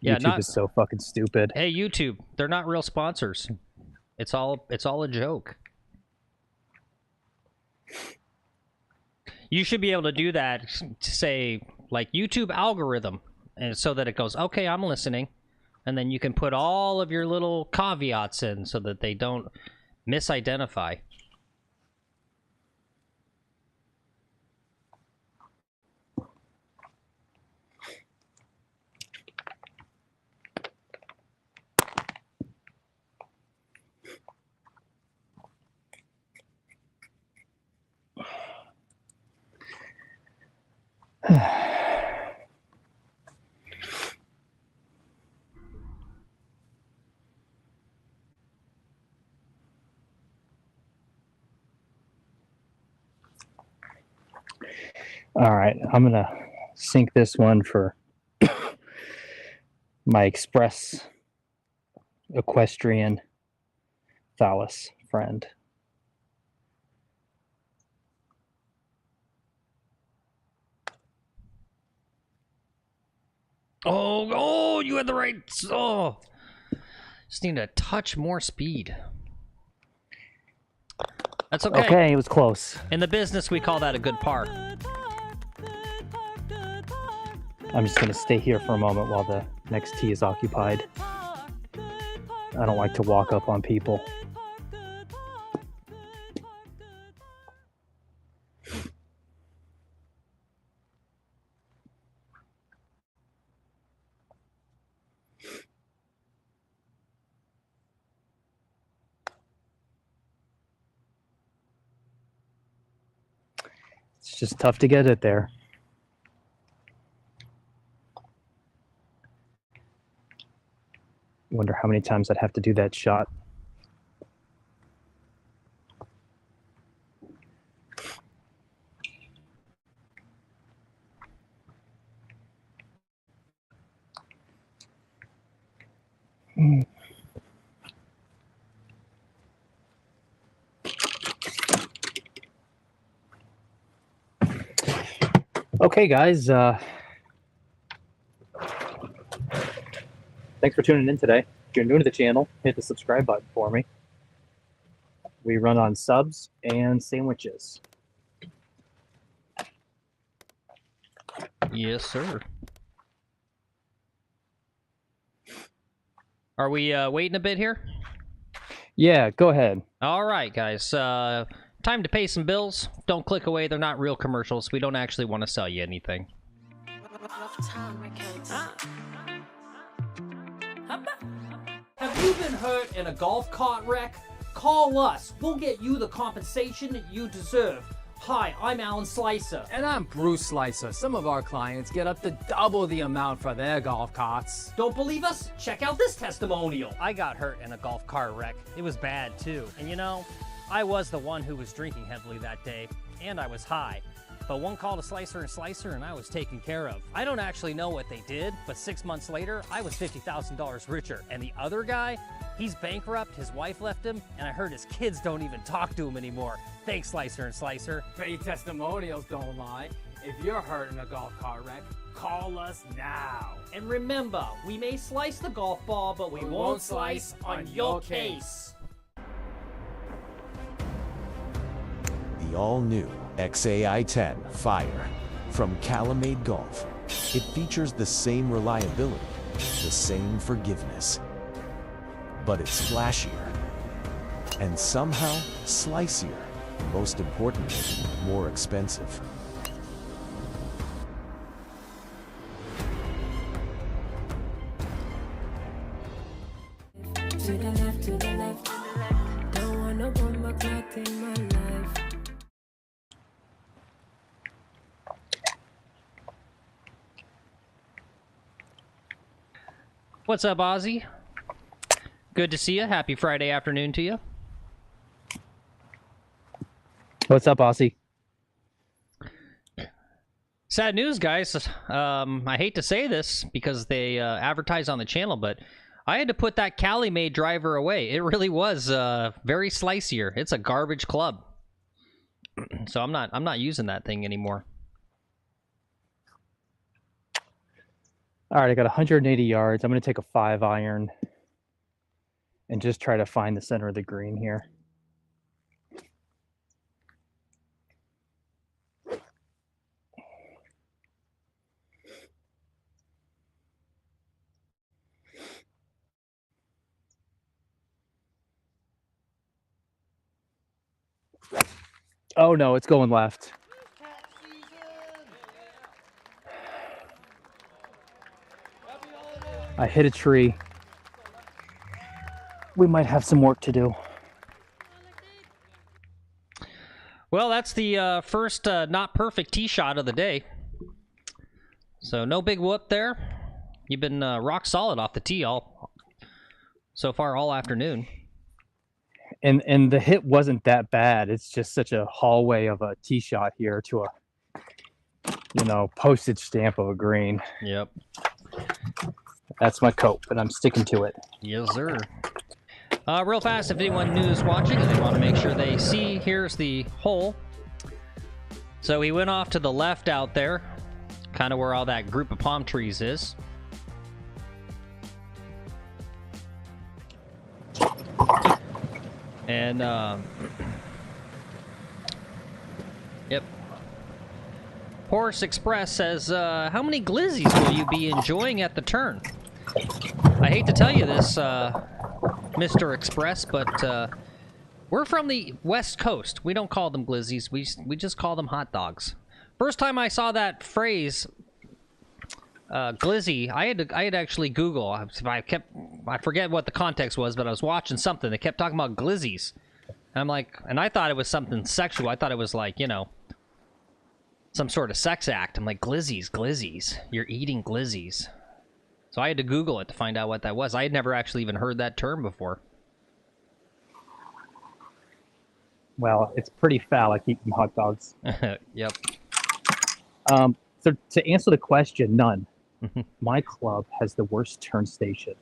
Yeah, YouTube is so fucking stupid. Hey, YouTube, they're not real sponsors. It's all a joke. You should be able to do that to say, like, YouTube algorithm, and so that it goes, okay, I'm listening. And then you can put all of your little caveats in so that they don't misidentify. All right, I'm gonna sink this one for my express equestrian phallus friend. Oh, you had the right. Oh, just need a touch more speed. That's okay. Okay, it was close. In the business, we call that a good par. I'm just gonna stay here for a moment while the next tee is occupied. I don't like to walk up on people. It's just tough to get it there. Wonder how many times I'd have to do that shot. Okay, guys. Thanks for tuning in today. If you're new to the channel, hit the subscribe button for me. We run on subs and sandwiches. Yes, sir. Are we waiting a bit here? Yeah, go ahead. All right, guys. Time to pay some bills. Don't click away. They're not real commercials. We don't actually want to sell you anything. Have you been hurt in a golf cart wreck? Call us. We'll get you the compensation that you deserve. Hi, I'm Alan Slicer. And I'm Bruce Slicer. Some of our clients get up to double the amount for their golf carts. Don't believe us? Check out this testimonial. I got hurt in a golf cart wreck. It was bad, too. And you know, I was the one who was drinking heavily that day, and I was high. But one call to Slicer and I was taken care of. I don't actually know what they did, but 6 months later, I was $50,000 richer. And the other guy, he's bankrupt, his wife left him, and I heard his kids don't even talk to him anymore. Thanks, Slicer. Paid testimonials don't lie. If you're hurt in a golf cart wreck, call us now. And remember, we may slice the golf ball, but we won't slice on your case. The all-new XAI-10 Fire from Calamade Golf. It features the same reliability, the same forgiveness, but it's flashier and somehow slicier. Most importantly, more expensive. To the left. Don't want no bomber clock in my life. What's up, Ozzy? Good to see you. Happy Friday afternoon to you. What's up, Aussie? Sad news, guys. I hate to say this because they advertise on the channel, but I had to put that Cali-made driver away. It really was very slicier. It's a garbage club, so I'm not using that thing anymore. All right, I got 180 yards. I'm going to take a 5-iron and just try to find the center of the green here. Oh no, it's going left. I hit a tree. We might have some work to do. Well, that's the first not perfect tee shot of the day. So no big whoop there. You've been rock solid off the tee so far all afternoon. And the hit wasn't that bad. It's just such a hallway of a tee shot here to you know, postage stamp of a green. Yep. That's my cope, and I'm sticking to it. Yes, sir. Real fast, if anyone new is watching and they want to make sure they see, here's the hole. So he went off to the left out there, kind of where all that group of palm trees is. And, yep. Horse Express says, how many glizzies will you be enjoying at the turn? I hate to tell you this, Mr. Express, but we're from the West Coast. We don't call them glizzies. We just call them hot dogs. First time I saw that phrase, glizzy, I had to actually Google. I forget what the context was, but I was watching something. They kept talking about glizzies. And I'm like, and I thought it was something sexual. I thought it was like, you know, some sort of sex act. I'm like, glizzies. You're eating glizzies. So I had to Google it to find out what that was. I had never actually even heard that term before. Well, it's pretty phallic eating hot dogs. Yep. So to answer the question, none. My club has the worst turn station.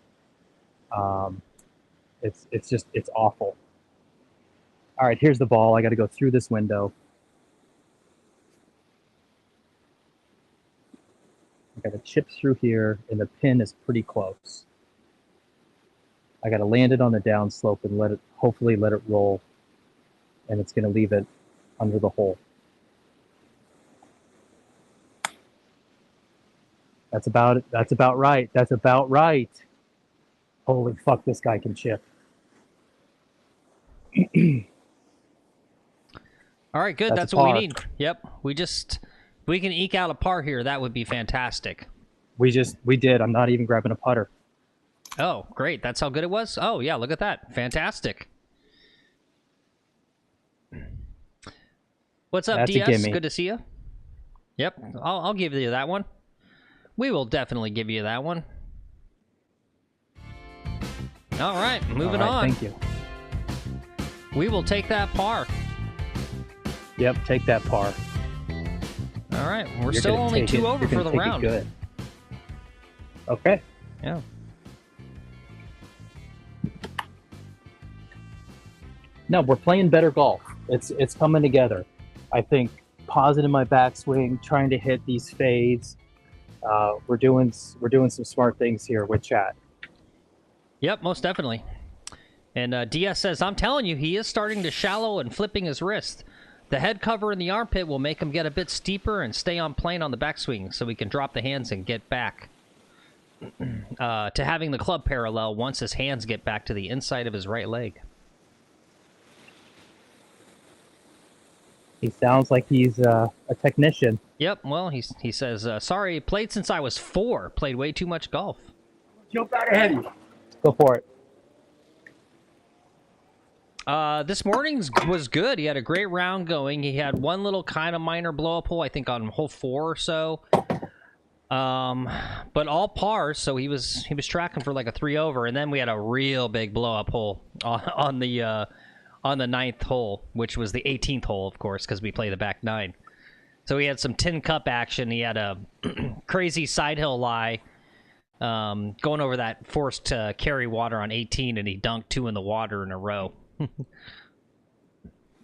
It's awful. All right, here's the ball. I got to go through this window. I got to chip through here, and the pin is pretty close. I got to land it on the downslope and hopefully let it roll, and it's going to leave it under the hole. That's about it. That's about right. That's about right. Holy fuck, this guy can chip. All right, good. That's what we need. Yep. We can eke out a par here. That would be fantastic. We did. I'm not even grabbing a putter. Oh, great. That's how good it was? Oh, yeah, look at that. Fantastic. What's up, That's DS? Good to see you. Yep, I'll give you that one. We will definitely give you that one. All right, moving on. Thank you. We will take that par. Yep, take that par. All right, we're still only 2 over for the round. Good. Okay. Yeah. No, we're playing better golf. It's coming together. I think positive my backswing, trying to hit these fades. We're doing some smart things here with chat. Yep, most definitely. And DS says, I'm telling you, he is starting to shallow and flipping his wrist. The head cover in the armpit will make him get a bit steeper and stay on plane on the backswing so he can drop the hands and get back to having the club parallel once his hands get back to the inside of his right leg. He sounds like he's a technician. Yep, well, he says, sorry, played since I was 4. Played way too much golf. Jump out ahead of you. Go for it. This morning's was good. He had a great round going. He had one little kind of minor blow-up hole, I think on hole 4 or so. But all pars, so he was tracking for like a 3 over, and then we had a real big blow-up hole on the 9th hole, which was the 18th hole, of course, because we played the back 9. So he had some tin cup action. He had a crazy side hill lie, going over that forced carry water on 18, and he dunked 2 in the water in a row.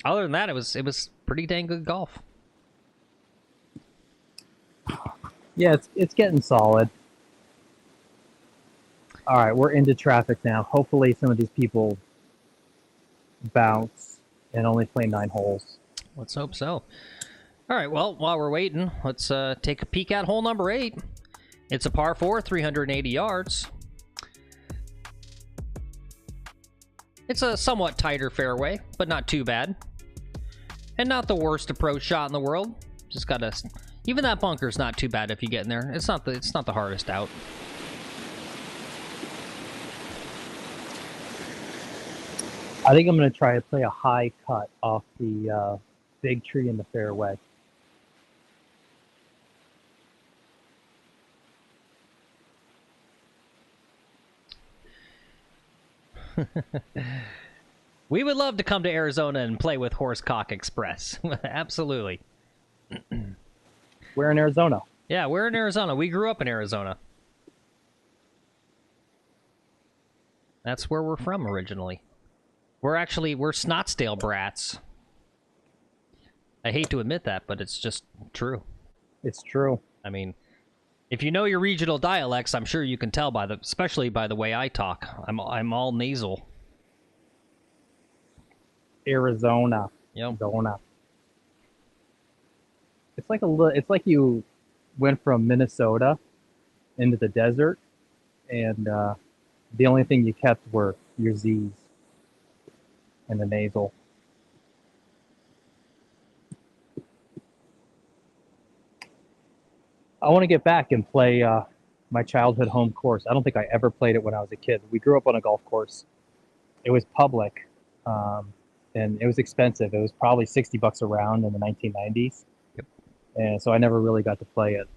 Other than that, it was pretty dang good golf. Yeah, it's getting solid. All right, we're into traffic now. Hopefully some of these people bounce and only play 9 holes. Let's hope so. All right, well, while we're waiting, let's take a peek at hole number 8. It's a par 4, 380 yards. It's a somewhat tighter fairway, but not too bad. And not the worst approach shot in the world. Just gotta... Even that bunker's not too bad if you get in there. It's not the hardest out. I think I'm going to try to play a high cut off the big tree in the fairway. We would love to come to Arizona and play with Horsecock Express. Absolutely. We're in Arizona. Yeah, we're in Arizona. We grew up in Arizona. That's where we're from originally. We're Scottsdale brats. I hate to admit that, but it's just true. It's true. I mean, if you know your regional dialects, I'm sure you can tell especially by the way I talk. I'm all nasal. Arizona. Yep. Arizona. It's like you went from Minnesota into the desert, and the only thing you kept were your Z's and the nasal. I want to get back and play my childhood home course. I don't think I ever played it when I was a kid. We grew up on a golf course. It was public, and it was expensive. It was probably $60 a round in the 1990s. Yep. And so I never really got to play it.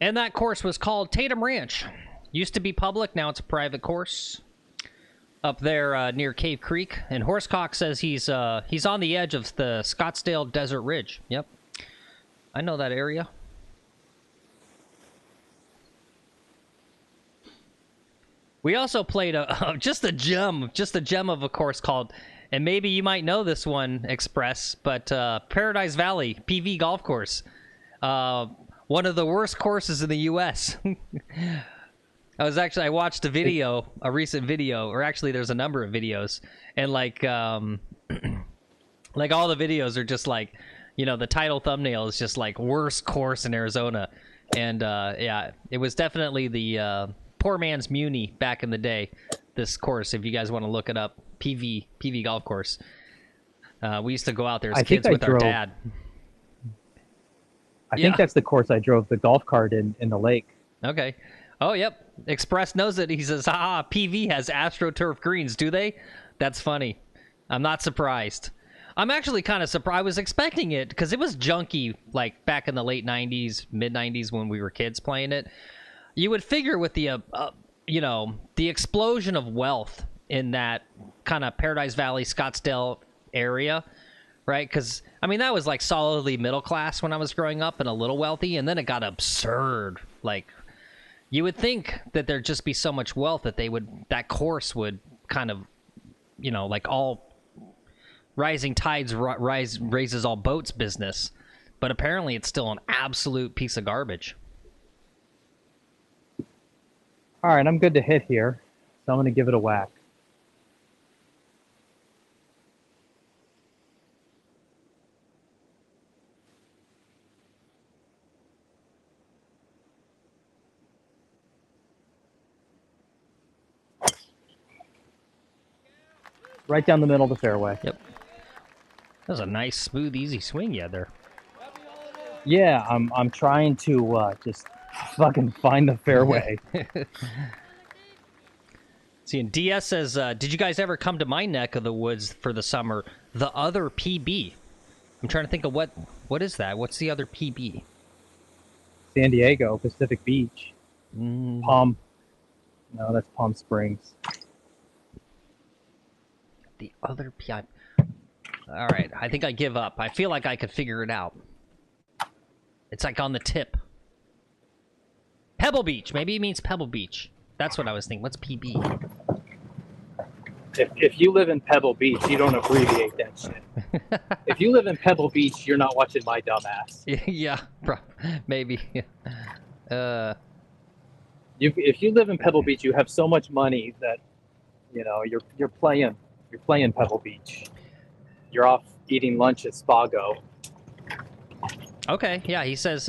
And that course was called Tatum Ranch. Used to be public, now it's a private course. Up there near Cave Creek. And Horsecock says he's on the edge of the Scottsdale Desert Ridge. Yep. I know that area. We also played just a gem of a course called, and maybe you might know this one, Express, but Paradise Valley PV golf course. One of the worst courses in the U.S. I watched a recent video, or actually there's a number of videos, and like all the videos are just like, you know, the title thumbnail is just like worst course in Arizona. And yeah, it was definitely the poor man's Muni back in the day, this course, if you guys want to look it up. PV golf course. We used to go out there as kids with our dad. I think that's the course I drove the golf cart in the lake. Okay. Oh, yep. Express knows it. He says, PV has AstroTurf greens, do they? That's funny. I'm not surprised. I'm actually kind of surprised. I was expecting it because it was junky, like back in the late 90s, mid 90s when we were kids playing it. You would figure with the, the explosion of wealth in that kind of Paradise Valley, Scottsdale area, right? Because, I mean, that was like solidly middle class when I was growing up and a little wealthy, and then it got absurd. Like, you would think that there'd just be so much wealth that that course would kind of, like all rising tides raises all boats business. But apparently it's still an absolute piece of garbage. All right, I'm good to hit here, so I'm going to give it a whack. Right down the middle of the fairway. Yep. That was a nice, smooth, easy swing you had there. Yeah, I'm trying to just fucking find the fairway. See, and DS says, did you guys ever come to my neck of the woods for the summer? The other PB. I'm trying to think of what is that? What's the other PB? San Diego, Pacific Beach. Palm. No, that's Palm Springs. The other PB. All right, I think I give up. I feel like I could figure it out. It's like on the tip. Pebble Beach. Maybe it means Pebble Beach. That's what I was thinking. What's PB? If you live in Pebble Beach, you don't abbreviate that shit. If you live in Pebble Beach, you're not watching my dumbass. Yeah, maybe. If you live in Pebble Beach, you have so much money that you're playing Pebble Beach. You're off eating lunch at Spago. Okay, yeah, he says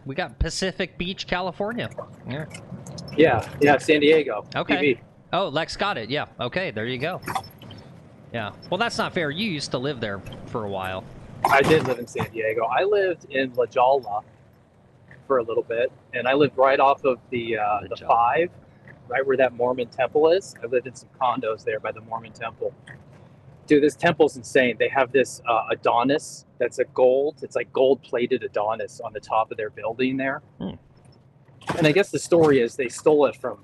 we got Pacific Beach, California. Yeah, San Diego. Okay. TV. Oh, Lex got it. Yeah. Okay, there you go. Yeah. Well, that's not fair. You used to live there for a while. I did live in San Diego. I lived in La Jolla for a little bit, and I lived right off of the 5, right where that Mormon temple is. I lived in some condos there by the Mormon temple. Dude, this temple's insane. They have this Adonis that's it's like gold-plated Adonis on the top of their building there. And I guess the story is they stole it from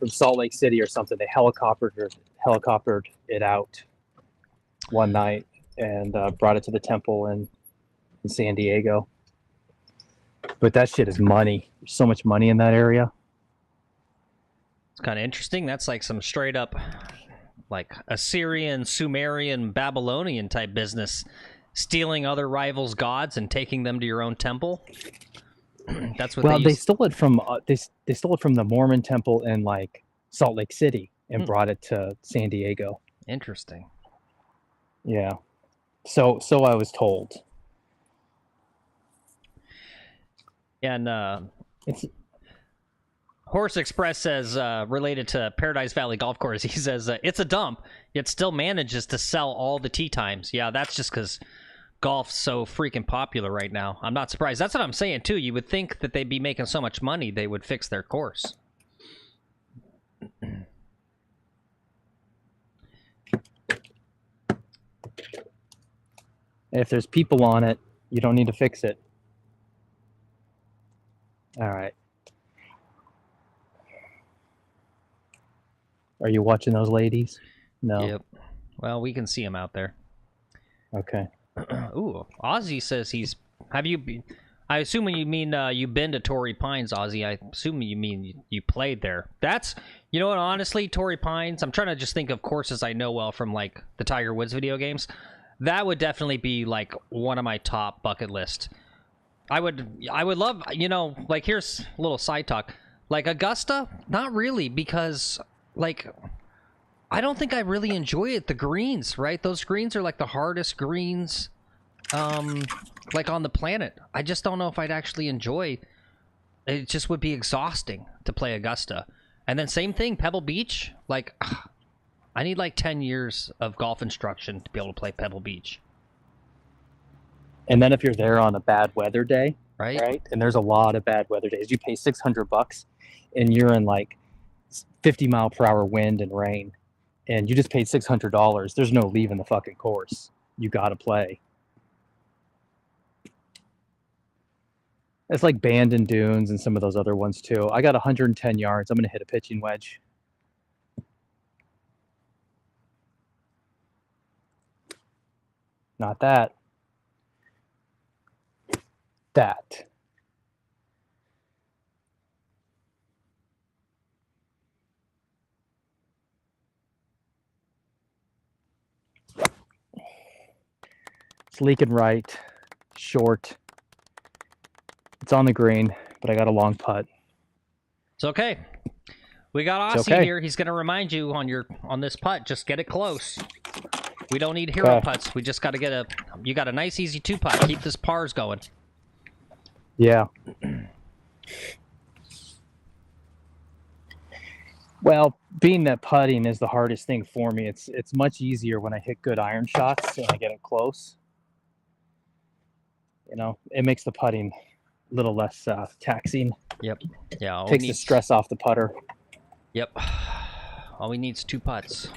Salt Lake City or something. They helicoptered it out one night and brought it to the temple in in San Diego. But that shit is money. There's so much money in that area. It's kind of interesting. That's like some straight up, like Assyrian, Sumerian, Babylonian type business, stealing other rivals' gods and taking them to your own temple. That's what. Well, they they stole it from they stole it from the Mormon temple in like Salt Lake City and brought it to San Diego. Interesting. Yeah. So I was told. And It's Horse Express says, related to Paradise Valley Golf Course, he says, it's a dump, yet still manages to sell all the tee times. Yeah, that's just because golf's so freaking popular right now. I'm not surprised. That's what I'm saying, too. You would think that they'd be making so much money, they would fix their course. if there's people on it, you don't need to fix it. All right. Are you watching those ladies? No. Yep. Well, we can see them out there. Okay. Ooh, Ozzy says he's... Have you been... I assume when you mean you've been to Torrey Pines, Ozzy, I assume you mean you played there. That's... You know what, honestly, Torrey Pines, I'm trying to just think of courses I know well from, like, the Tiger Woods video games. That would definitely be, like, one of my top bucket list. I would love, you know, like, here's a little side talk. Like, Augusta? Not really, because, like... I don't think I really enjoy it. The greens, right? Those greens are like the hardest greens, like on the planet. I just don't know if I'd actually enjoy. It just would be exhausting to play Augusta. And then same thing, Pebble Beach. Like, I need like 10 years of golf instruction to be able to play Pebble Beach. And then if you're there on a bad weather day, right? And there's a lot of bad weather days. You pay $600 and you're in like 50-mile-per-hour wind and rain. And you just paid $600. There's no leaving the fucking course. You got to play. It's like Bandon Dunes and some of those other ones too. I got 110 yards. I'm going to hit a pitching wedge. Not that. That. It's leaking right, short. It's on the green, but I got a long putt. It's okay. We got It's Aussie okay. here. He's going to remind you on this putt, just get it close. We don't need hero putts. We just got to get you got a nice easy 2-putt. Keep this pars going. Yeah. Well, being that putting is the hardest thing for me, it's much easier when I hit good iron shots and I get it close. You know, it makes the putting a little less taxing. Yep. Yeah. Takes the stress off the putter. Yep. All we need is 2 putts.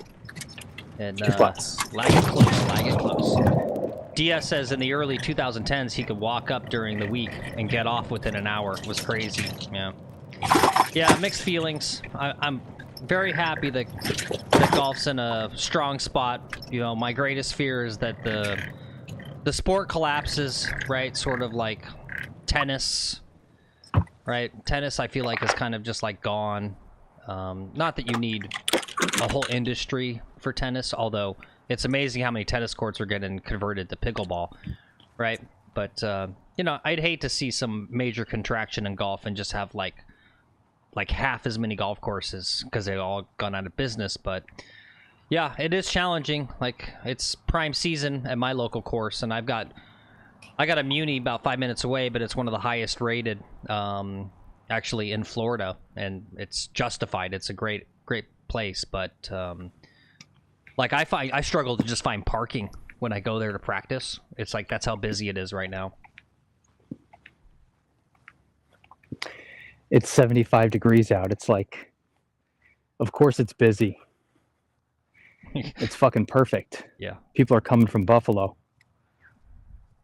And 2 putts. Lag it close. Lag it close. DS says in the early 2010s he could walk up during the week and get off within an hour. It was crazy. Yeah. Yeah. Mixed feelings. I'm very happy that golf's in a strong spot. You know, my greatest fear is that the sport collapses, right? Sort of like tennis, right? Tennis, I feel like, is kind of just like gone. Not that you need a whole industry for tennis, although it's amazing how many tennis courts are getting converted to pickleball, right? But, you know, I'd hate to see some major contraction in golf and just have like half as many golf courses because they've all gone out of business. But yeah, it is challenging. Like, it's prime season at my local course, and I got a Muni about 5 minutes away, but it's one of the highest rated, actually, in Florida, and it's justified. It's a great place, but like I struggle to just find parking when I go there to practice. It's like that's how busy it is right now. It's 75 degrees out. It's like, of course it's busy. It's fucking perfect. Yeah. People are coming from Buffalo.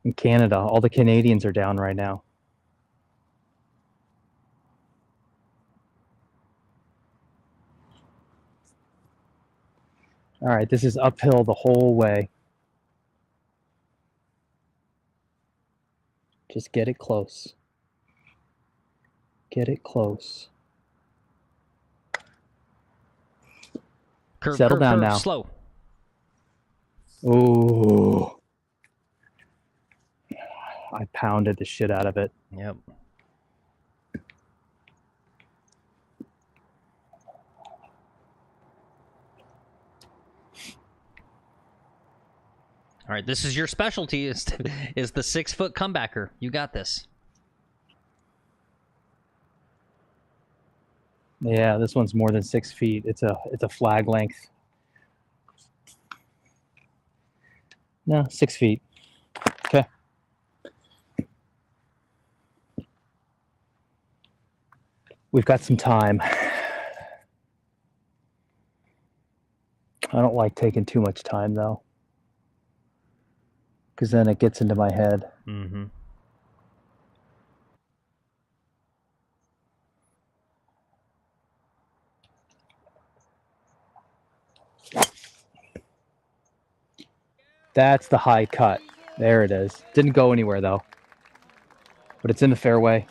In Canada, all the Canadians are down right now. All right, this is uphill the whole way. Just get it close. Get it close. Curve, Settle curve, down curve, now. slow. Ooh. I pounded the shit out of it. Yep. All right, this is your specialty, is the 6-foot comebacker. You got this. Yeah, this one's more than 6 feet. It's a flag length. No, 6 feet. Okay. We've got some time. I don't like taking too much time though, because then it gets into my head. Mm-hmm. That's the high cut. There it is. Didn't go anywhere though, but it's in the fairway.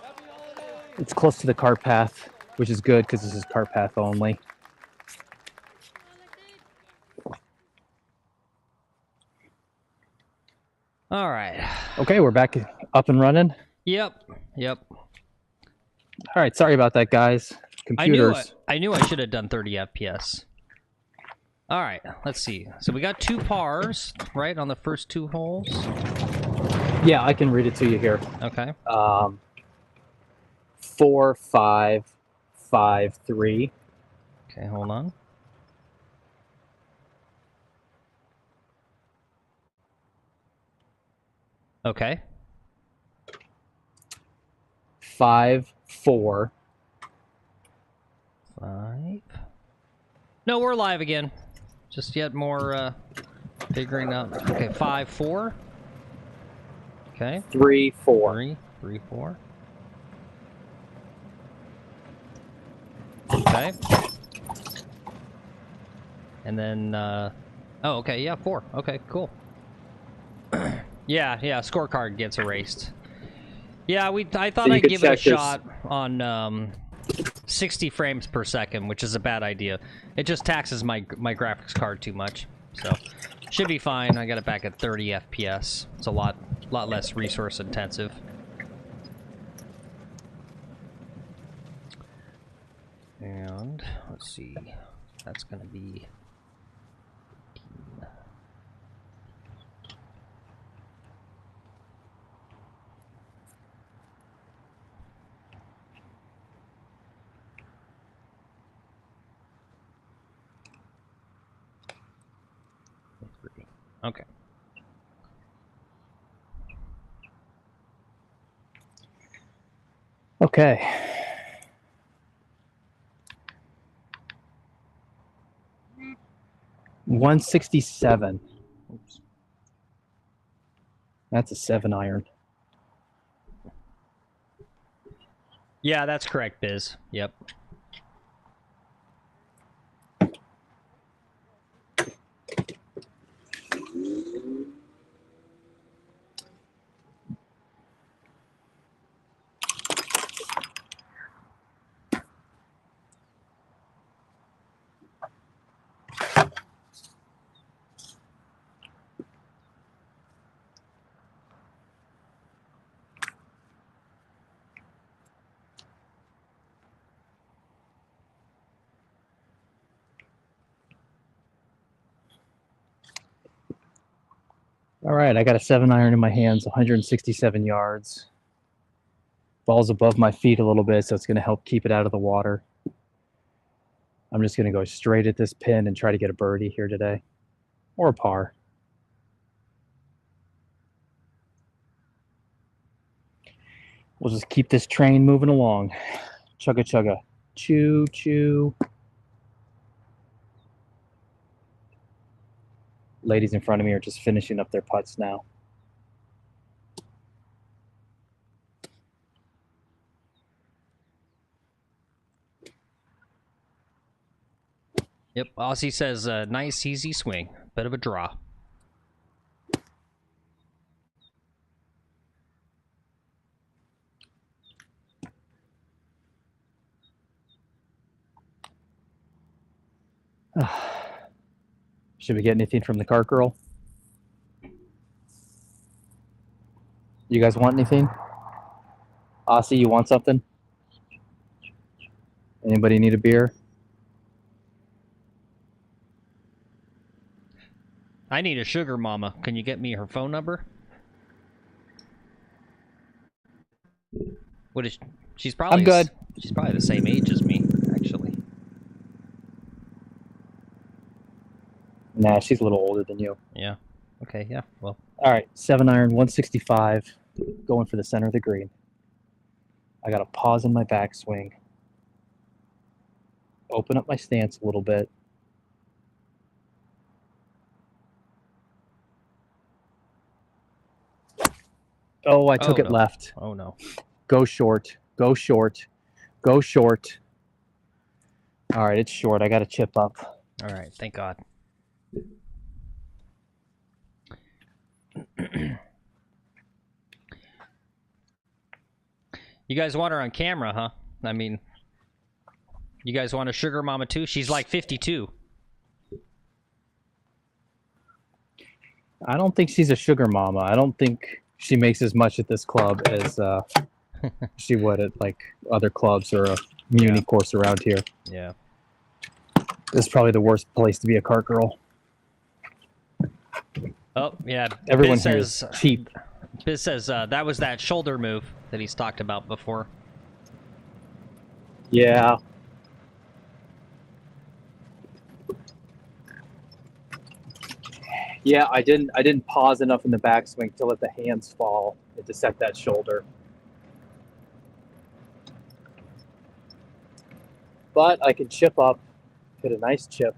It's close to the cart path, which is good because this is cart path only. All right. Okay, we're back up and running. Yep. Yep. All right, sorry about that, guys. Computers. I knew I should have done 30 FPS. All right, let's see. So we got 2 pars, right, on the first 2 holes? Yeah, I can read it to you here. Okay. 4, 5, 5, 3. Okay, hold on. Okay. 5, 4. 5. No, we're live again. Just yet more figuring out. Okay, 5, 4. Okay. 3, 4. 3, 3, 4. Okay. And then, oh, okay, yeah, 4. Okay, cool. yeah, scorecard gets erased. Yeah, I thought I'd give it a shot on 60 frames per second, which is a bad idea. It just taxes my graphics card too much. So, should be fine. I got it back at 30 FPS. It's a lot less resource intensive. And let's see, that's gonna be 18. Okay. Okay. $167. Oops. That's a 7-iron. Yeah, that's correct, Biz. Yep. All right, I got a 7-iron in my hands, 167 yards. Ball's above my feet a little bit, so it's going to help keep it out of the water. I'm just going to go straight at this pin and try to get a birdie here today, or a par. We'll just keep this train moving along. Chugga chugga. Choo choo. Ladies in front of me are just finishing up their putts now. Yep, Aussie says, nice, easy swing. Bit of a draw. Should we get anything from the cart girl? You guys want anything? Aussie, you want something? Anybody need a beer? I need a sugar mama. Can you get me her phone number? What is she's probably I'm good. She's probably the same age as me, actually. Nah, she's a little older than you. Yeah. Okay, yeah. Well. All right, 7-iron, 165, going for the center of the green. I got a pause in my backswing. Open up my stance a little bit. Oh, I took it left. Oh, no. Go short. Go short. Go short. All right, it's short. I got to chip up. All right, thank God. You guys want her on camera, huh? I mean, you guys want a sugar mama too? She's like 52. I don't think she's a sugar mama. I don't think she makes as much at this club as she would at like other clubs or a muni course around here. Yeah. This is probably the worst place to be a cart girl. Oh, yeah. Everyone Biz here says, is cheap. Biz says that was that shoulder move that he's talked about before. Yeah. Yeah, I didn't pause enough in the backswing to let the hands fall and to set that shoulder. But I can chip up, hit a nice chip.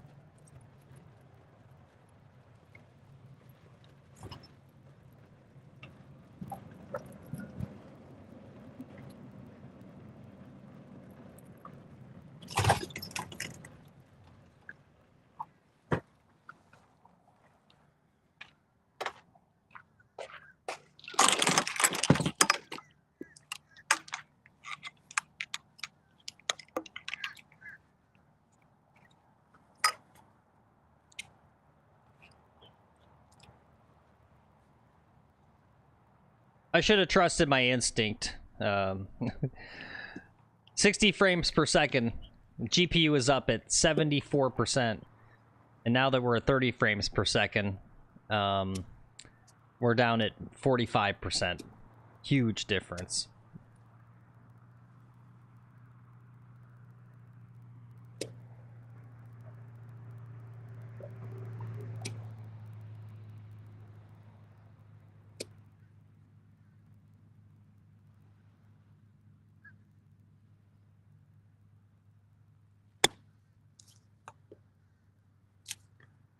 I should have trusted my instinct. 60 frames per second. GPU is up at 74%. And now that we're at 30 frames per second, we're down at 45%. Huge difference.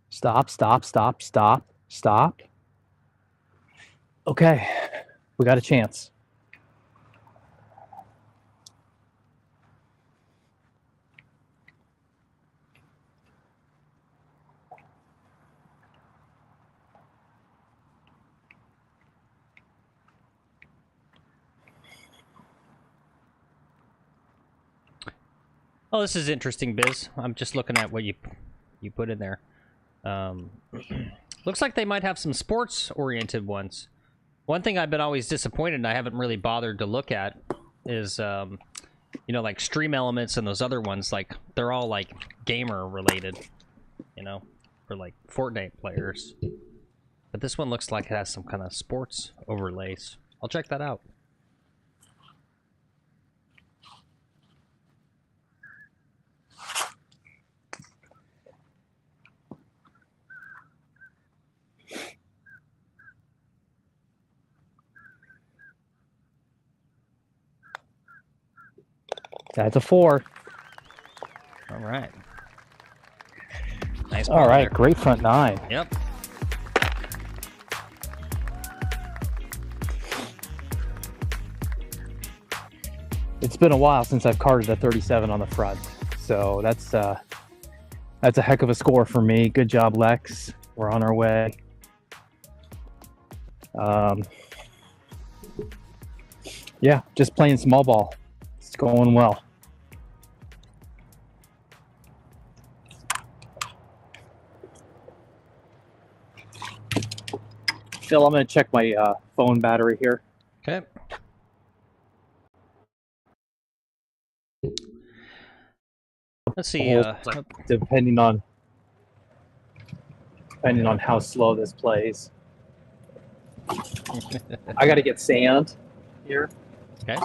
Stop, stop, stop, stop, stop. Okay, we got a chance. Oh, this is interesting, Biz. I'm just looking at what you put in there. Looks like they might have some sports-oriented ones. One thing I've been always disappointed and I haven't really bothered to look at is, you know, like Stream Elements and those other ones, like, they're all, like, gamer-related, you know, for, like, Fortnite players. But this one looks like it has some kind of sports overlays. I'll check that out. That's a 4. All right. Nice. All right, there. great front 9. Yep. It's been a while since I've carded a 37 on the front, so that's a heck of a score for me. Good job, Lex. We're on our way. Yeah, just playing small ball. It's going well. Phil, I'm going to check my phone battery here. Okay. Let's see. Depending on how slow this plays. I got to get sand here. Okay.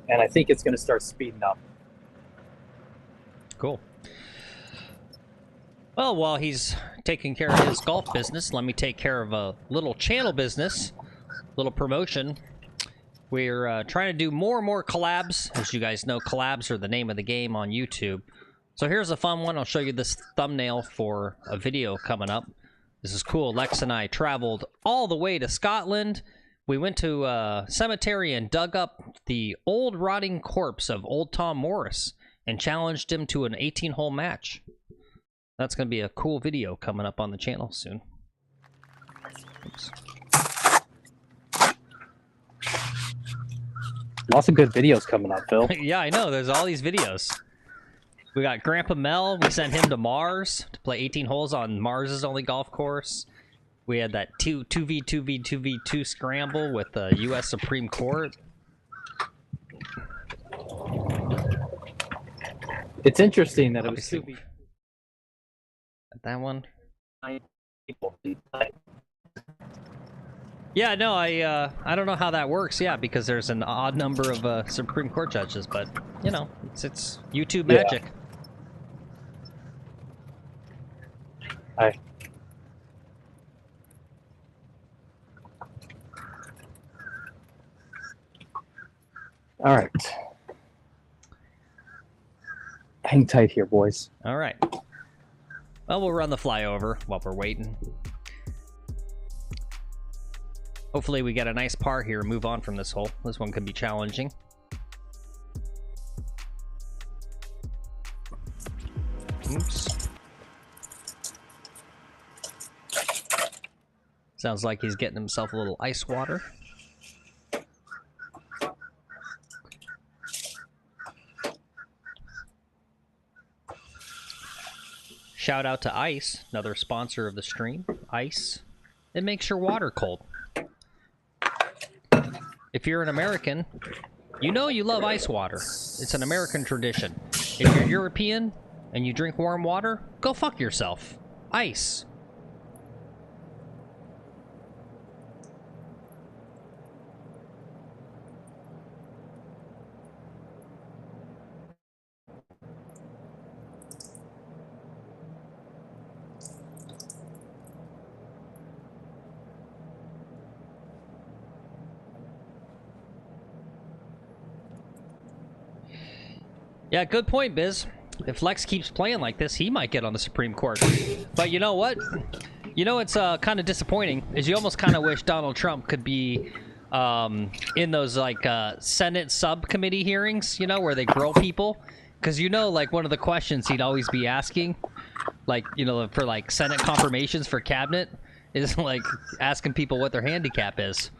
And I think it's going to start speeding up. Cool. Well, while he's taking care of his golf business, let me take care of a little channel business, little promotion. We're trying to do more and more collabs. As you guys know, collabs are the name of the game on YouTube. So here's a fun one. I'll show you this thumbnail for a video coming up. This is cool. Lex and I traveled all the way to Scotland. We went to a cemetery and dug up the old rotting corpse of old Tom Morris and challenged him to an 18-hole match. That's going to be a cool video coming up on the channel soon. Oops. Lots of good videos coming up, Phil. Yeah, I know. There's all these videos. We got Grandpa Mel. We sent him to Mars to play 18 holes on Mars's only golf course. We had that 2v2v2v2 scramble with the U.S. Supreme Court. It's interesting that it was Obviously. That one. Yeah, no, I don't know how that works. Yeah, because there's an odd number of Supreme Court judges, but you know, it's YouTube magic. Hi. All right. Hang tight here, boys. All right. Well, we'll run the flyover while we're waiting. Hopefully we get a nice par here and move on from this hole. This one could be challenging. Oops. Sounds like he's getting himself a little ice water. Shout out to Ice, another sponsor of the stream. Ice, it makes your water cold. If you're an American, you know you love ice water. It's an American tradition. If you're European and you drink warm water, go fuck yourself. Ice. Yeah, good point, Biz. If Lex keeps playing like this, he might get on the Supreme Court. But you know what? You know what's kind of disappointing is you almost kind of wish Donald Trump could be in those like Senate subcommittee hearings, you know, where they grill people. Because you know, like one of the questions he'd always be asking, like, you know, for like Senate confirmations for cabinet, is like asking people what their handicap is.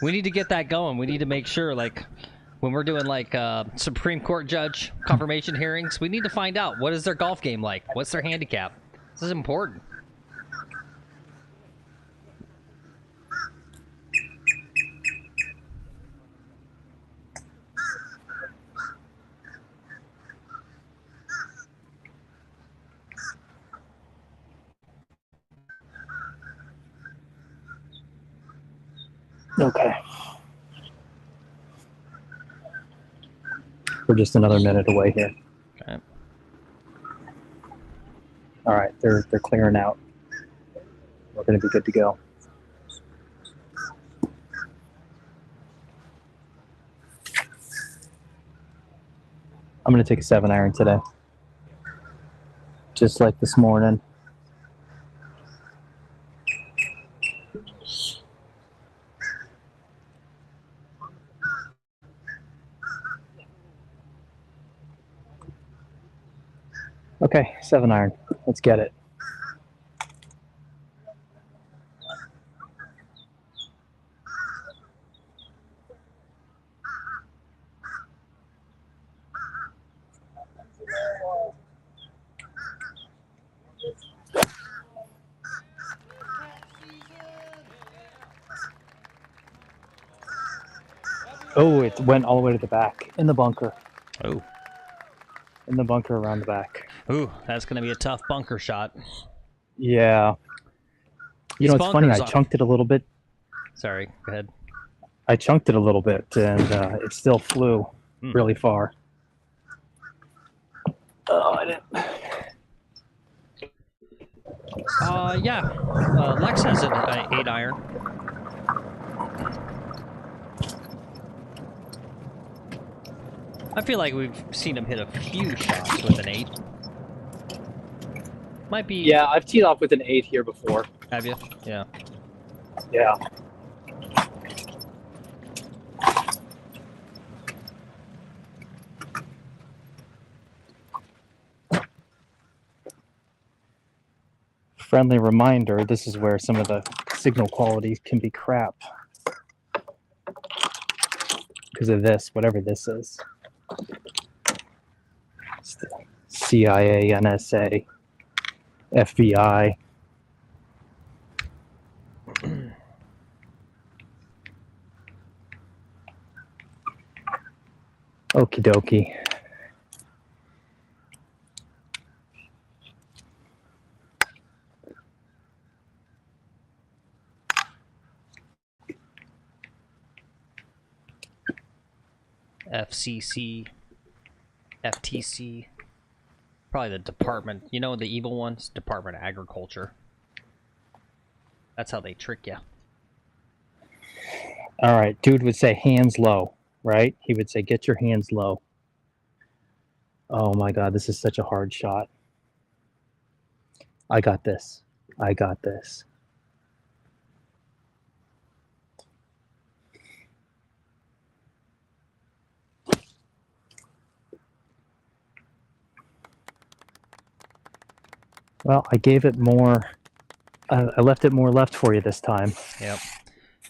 We need to get that going. We need to make sure, like, when we're doing like Supreme Court judge confirmation hearings, we need to find out what is their golf game like, what's their handicap. This is important. Okay. We're just another minute away here. Okay. All right, they're clearing out. We're going to be good to go. I'm going to take a 7-iron today, just like this morning. Okay, 7-iron. Let's get it. Oh, it went all the way to the back. In the bunker. Oh. In the bunker around the back. Ooh, that's going to be a tough bunker shot. Yeah. You know, it's funny, I bunker's chunked it a little bit. Sorry, go ahead. I chunked it a little bit, and it still flew really far. Oh, I didn't... Yeah. Lex has an 8-iron. I feel like we've seen him hit a few shots with an 8. Might be... Yeah, I've teed off with an 8 here before. Have you? Yeah. Yeah. Friendly reminder, this is where some of the signal quality can be crap. Because of this, whatever this is. It's the CIA, NSA, FBI. Okie dokie. FCC, FTC, probably the department. You know the evil ones? Department of Agriculture. That's how they trick you. All right, dude would say hands low, right? He would say, get your hands low. Oh my God, this is such a hard shot. I got this. I got this. Well, I gave it more. I left it more left for you this time. Yep.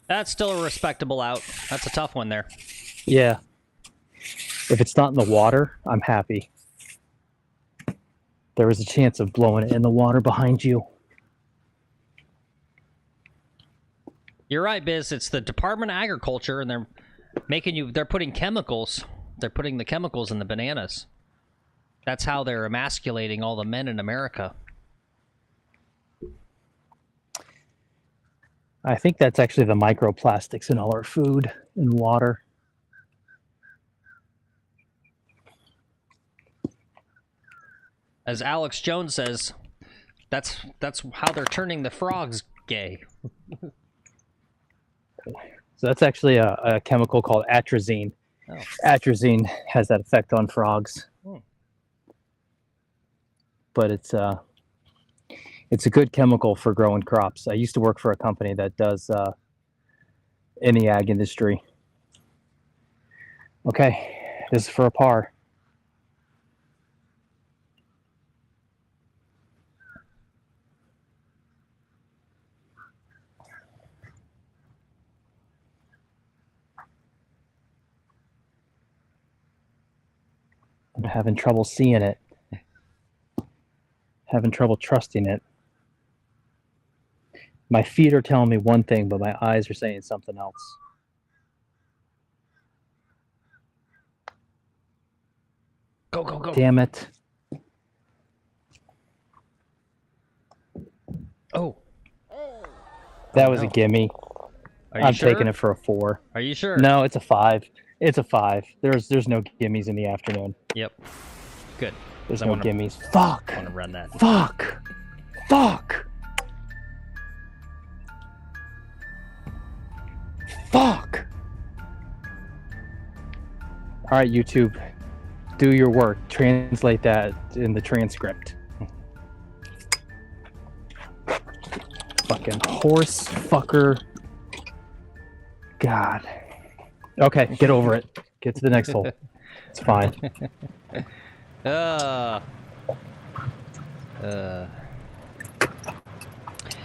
That's still a respectable out. That's a tough one there. Yeah. If it's not in the water, I'm happy. There was a chance of blowing it in the water behind you. You're right, Biz. It's the Department of Agriculture, and they're making you. They're putting chemicals. They're putting the chemicals in the bananas. That's how they're emasculating all the men in America. I think that's actually the microplastics in all our food and water. As Alex Jones says, that's how they're turning the frogs gay. So that's actually a chemical called atrazine. Oh. Atrazine has that effect on frogs. But it's a good chemical for growing crops. I used to work for a company that does in the ag industry. Okay, this is for a par. I'm having trouble seeing it. Having trouble trusting it. My feet are telling me one thing, but my eyes are saying something else. Go, go, go. Damn it. Oh. That was a gimme. Are you I'm sure? taking it for a 4. Are you sure? No, it's a 5. It's a 5. There's no gimmies in the afternoon. Yep. Good. There's I no wanna- gimmies. Fuck. I want to run that. Fuck. Fuck. Fuck. All right, YouTube. Do your work. Translate that in the transcript. Fucking horse fucker. God. Okay, get over it. Get to the next hole. It's fine.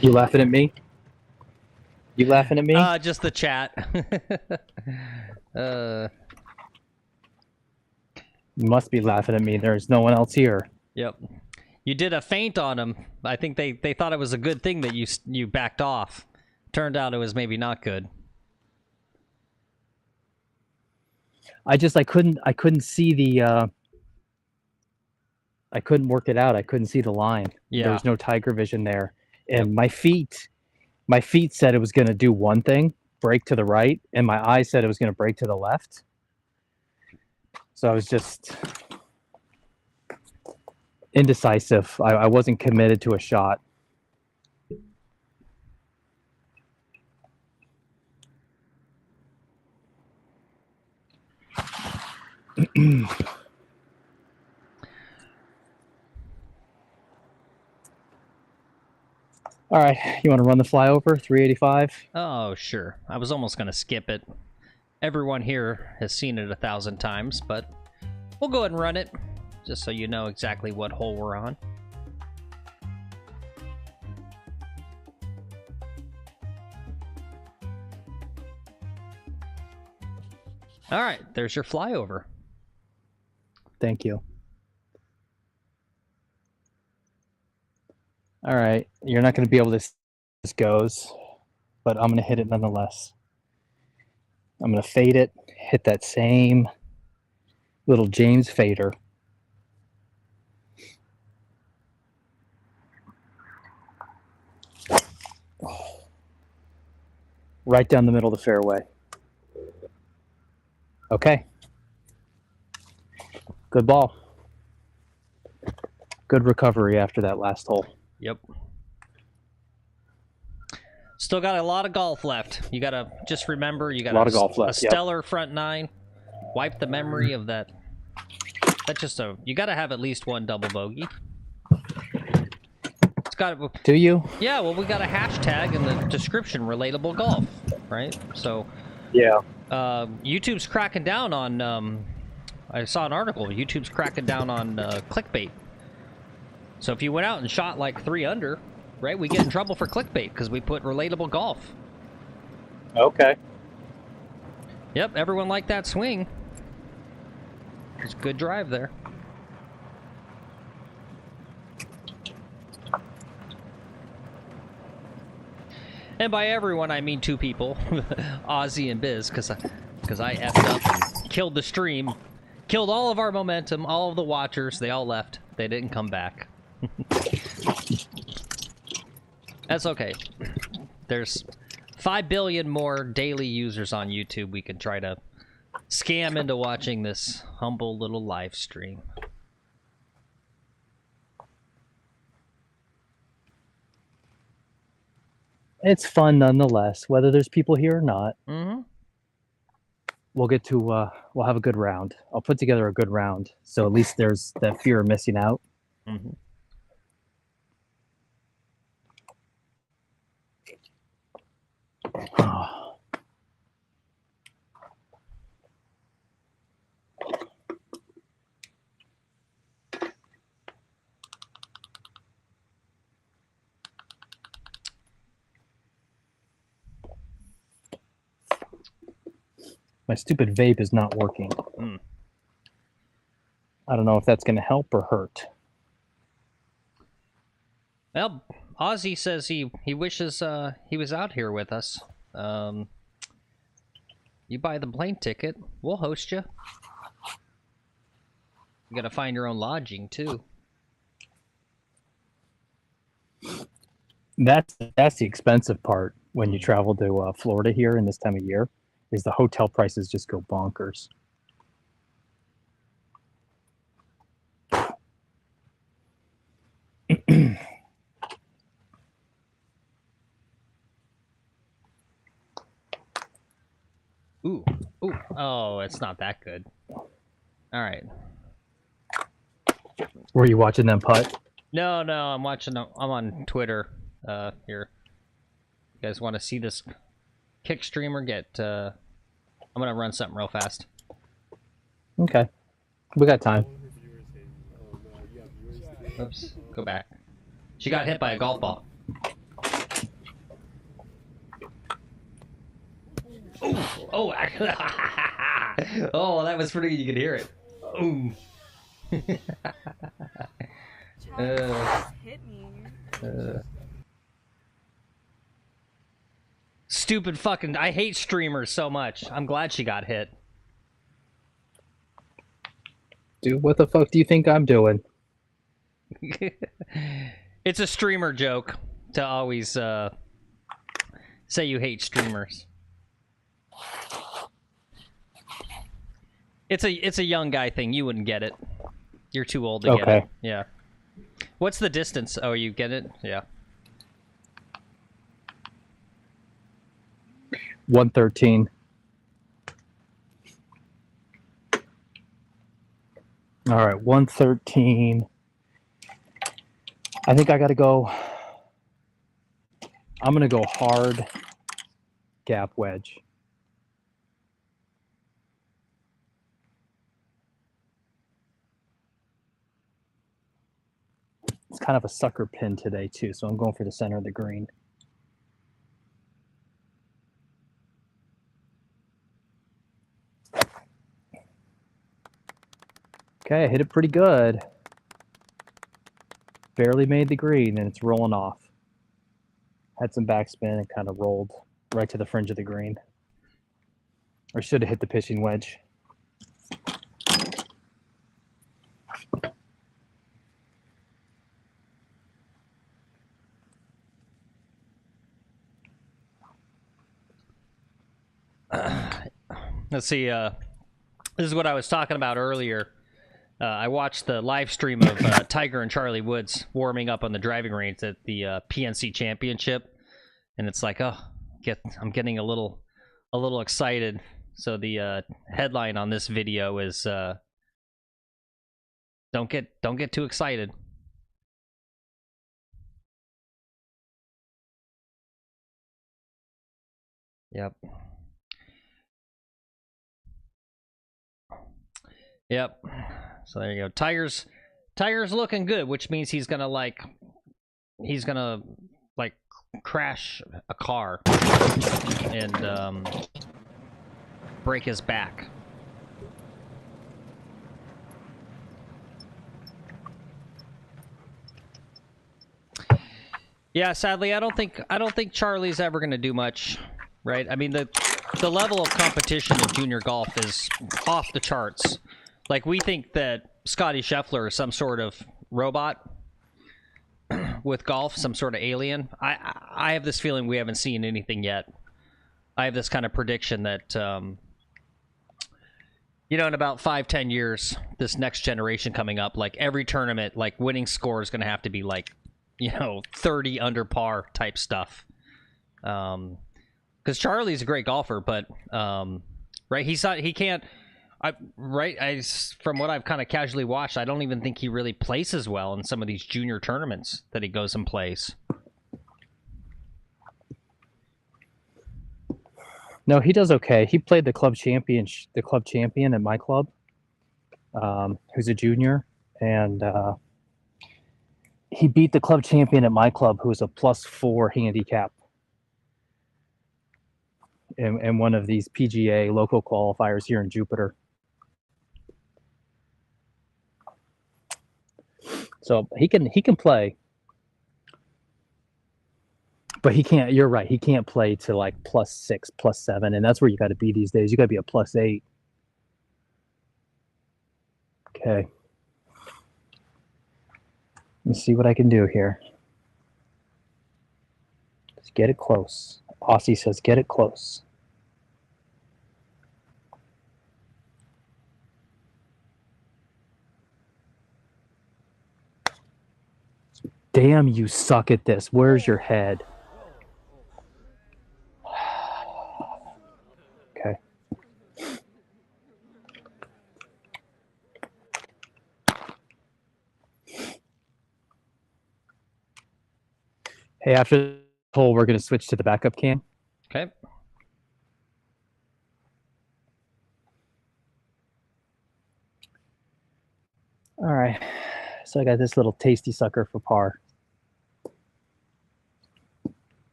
You laughing at me? You laughing at me? Just the chat. You must be laughing at me. There's no one else here. Yep. You did a feint on him. I think they thought it was a good thing that you backed off. Turned out it was maybe not good. I couldn't see the I couldn't work it out. I couldn't see the line. Yeah. There was no tiger vision there. And my feet said it was going to do one thing, brake to the right, and my eyes said it was going to brake to the left. So I was just indecisive. I wasn't committed to a shot. All right, you want to run the flyover, 385? Oh, sure. I was almost going to skip it. Everyone here has seen it 1,000 times, but we'll go ahead and run it, just so you know exactly what hole we're on. All right, there's your flyover. Thank you. All right, you're not going to be able to see how this goes, but I'm going to hit it nonetheless. I'm going to fade it, hit that same little James fader. Right down the middle of the fairway. Okay. Good ball. Good recovery after that last hole. Yep. Still got a lot of golf left. You gotta just remember, you got a lot of golf left. A stellar front nine. Wipe the memory of that. That's just a. You gotta have at least one double bogey. It's got. Do you? Yeah. Well, we got a hashtag in the description. Relatable golf, right? So. Yeah. YouTube's cracking down on. I saw an article. YouTube's cracking down on clickbait. So if you went out and shot like 3 under, right, we get in trouble for clickbait because we put relatable golf. Okay. Yep, everyone liked that swing. It's a good drive there. And by everyone, I mean 2 people, Ozzy and Biz, because I effed up and killed the stream, killed all of our momentum, all of the watchers. They all left. They didn't come back. That's okay. There's 5 billion more daily users on YouTube. We could try to scam into watching this humble little live stream. It's fun nonetheless, whether there's people here or not. Mm-hmm. We'll get to we'll have a good round. I'll put together a good round, so at least there's that fear of missing out. Mm-hmm. My stupid vape is not working. Mm. I don't know if that's going to help or hurt. Well, Ozzy says he wishes he was out here with us. You buy the plane ticket, we'll host you. You gotta find your own lodging too. That's the expensive part when you travel to Florida here in this time of year, is the hotel prices just go bonkers. Ooh, ooh. Oh, it's not that good. All right. Were you watching them putt? No, I'm watching. I'm on Twitter. Here. You guys want to see this kick streamer get? I'm gonna run something real fast. Okay, we got time. Oops. Go back. She got hit by a golf ball. Oh, oh, that was pretty good. You could hear it. Ooh. Hit me. Stupid fucking. I hate streamers so much. I'm glad she got hit. Dude, what the fuck do you think I'm doing? It's a streamer joke to always say you hate streamers. It's a young guy thing. You wouldn't get it. You're too old to get Okay. it. Yeah. What's the distance? Oh, you get it? Yeah. 113. All right, 113. I think I got to go. I'm going to go hard gap wedge. It's kind of a sucker pin today, too, so I'm going for the center of the green. Okay, I hit it pretty good. Barely made the green, and it's rolling off. Had some backspin and kind of rolled right to the fringe of the green. Or should have hit the pitching wedge. Let's see. This is what I was talking about earlier. I watched the live stream of Tiger and Charlie Woods warming up on the driving range at the PNC Championship, and it's like, oh, I'm getting a little excited. So the headline on this video is don't get too excited. Yep. Yep. So there you go. Tiger's looking good, which means he's gonna crash a car and break his back. Yeah, sadly, I don't think Charlie's ever gonna do much, right? I mean, the level of competition in junior golf is off the charts. Like, we think that Scotty Scheffler is some sort of robot with golf, some sort of alien. I have this feeling we haven't seen anything yet. I have this kind of prediction that, in about 5-10 years, this next generation coming up, like, every tournament, like, winning score is going to have to be, like, 30 under par type stuff. Because Charlie's a great golfer, but, right, he can't... from what I've kind of casually watched, I don't even think he really places well in some of these junior tournaments that he goes and plays. No, he does okay. He played the club champion at my club, who's a junior, and he beat the club champion at my club, who was a +4 handicap in one of these PGA local qualifiers here in Jupiter. So he can play, but he can't. You're right. He can't play to like +6, +7, and that's where you got to be these days. You got to be a +8. Okay. Let me see what I can do here. Just get it close. Aussie says, get it close. Damn, you suck at this. Where's your head? Okay. Hey, after the hole, we're going to switch to the backup cam. Okay. All right. So I got this little tasty sucker for par.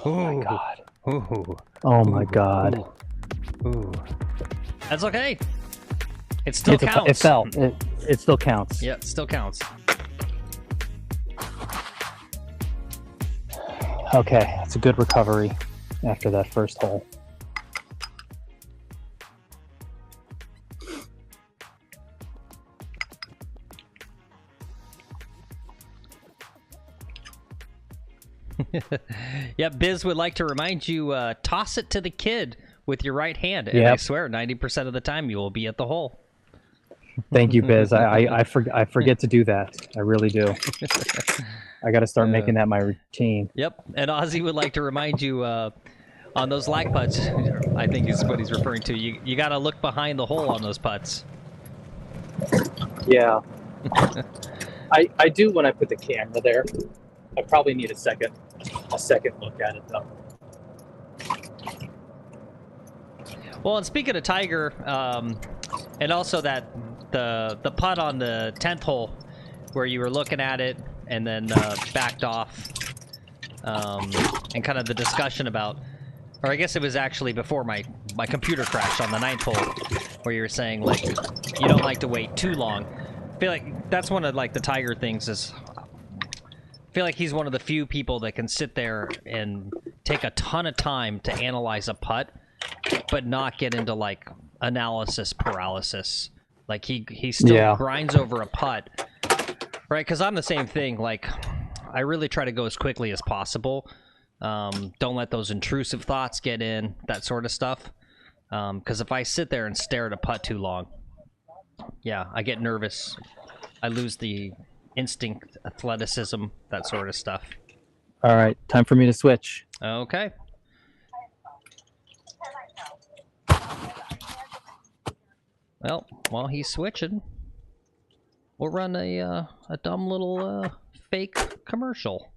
Oh my god. Ooh. Oh my god. Ooh. That's okay. It still counts. It fell. It still counts. Yeah, it still counts. Okay, that's a good recovery after that first hole. Yeah, Biz would like to remind you, toss it to the kid with your right hand. And I swear, 90% of the time you will be at the hole. Thank you, Biz. I forget to do that. I really do. I got to start making that my routine. Yep. And Ozzy would like to remind you, on those lag putts, I think is what he's referring to. You got to look behind the hole on those putts. Yeah. I do when I put the camera there. I probably need a second look at it though. Well, and speaking of Tiger, and also that the putt on the 10th hole where you were looking at it and then backed off, and kind of the discussion about, or I guess it was actually before my computer crashed on the 9th hole, where you were saying like you don't like to wait too long. I feel like that's one of like the Tiger things is. I feel like he's one of the few people that can sit there and take a ton of time to analyze a putt, but not get into like analysis paralysis. Like he still grinds over a putt, right? Because I'm the same thing. Like I really try to go as quickly as possible. Don't let those intrusive thoughts get in, that sort of stuff. Because if I sit there and stare at a putt too long, yeah, I get nervous. I lose the instinct, athleticism, that sort of stuff. All right, time for me to switch. Okay. Well, while he's switching, we'll run a dumb little fake commercial.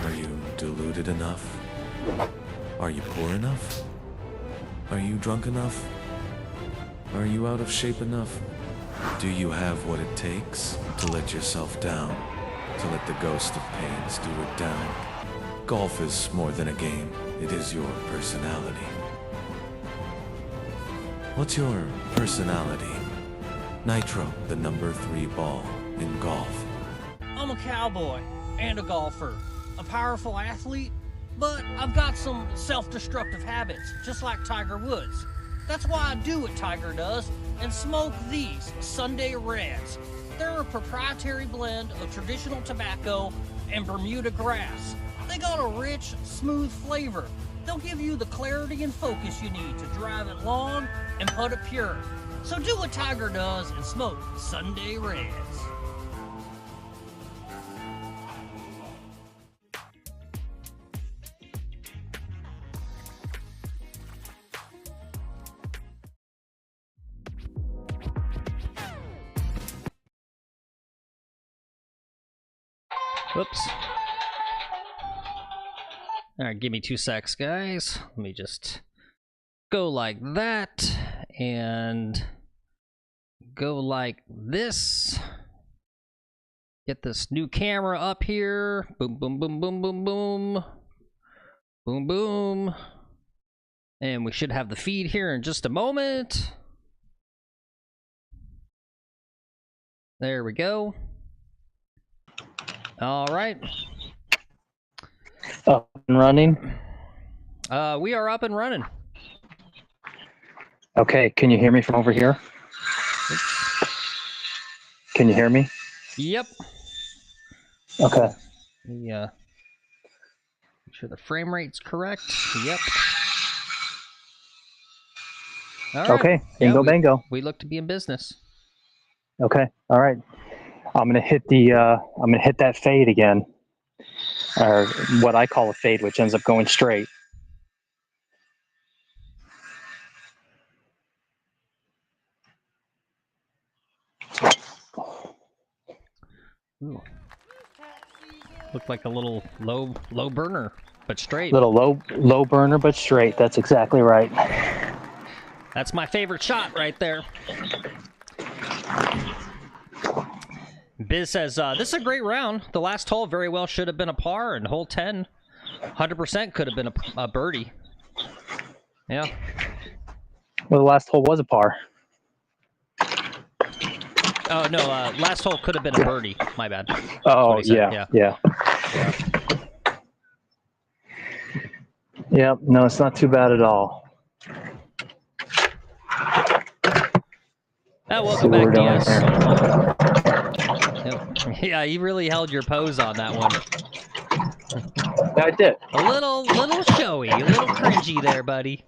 Are you deluded enough? Are you poor enough? Are you drunk enough? Are you out of shape enough? Do you have what it takes to let yourself down? To let the ghost of pain stew it down? Golf is more than a game. It is your personality. What's your personality? Nitro, the number 3 ball in golf. I'm a cowboy and a golfer, a powerful athlete, but I've got some self-destructive habits, just like Tiger Woods. That's why I do what Tiger does and smoke these Sunday Reds. They're a proprietary blend of traditional tobacco and Bermuda grass. They got a rich, smooth flavor. They'll give you the clarity and focus you need to drive it long and putt it pure. So do what Tiger does and smoke Sunday Reds. Whoops. Alright, give me 2 secs, guys. Let me just go like that, and go like this. Get this new camera up here. Boom, boom, boom, boom, boom, boom. Boom, boom. And we should have the feed here in just a moment. There we go. All right. Up and running. We are up and running. Okay, can you hear me from over here? Can you hear me? Yep. Okay. Yeah. Make sure the frame rate's correct. Yep. All right. Okay. Bingo, bango. We look to be in business. Okay. All right. I'm gonna hit that fade again, or what I call a fade, which ends up going straight. Ooh. Looked like a little low burner, but straight. Little low burner, but straight. That's exactly right. That's my favorite shot right there. Biz says, this is a great round. The last hole very well should have been a par, and hole 10, 100% could have been a birdie. Yeah. Well, the last hole was a par. Oh, no, last hole could have been a birdie. My bad. Oh, Yeah. yeah. Yep, no, it's not too bad at all. Welcome back, DS. Yep. Yeah, you really held your pose on that one. I did. A little showy, a little cringy there, buddy.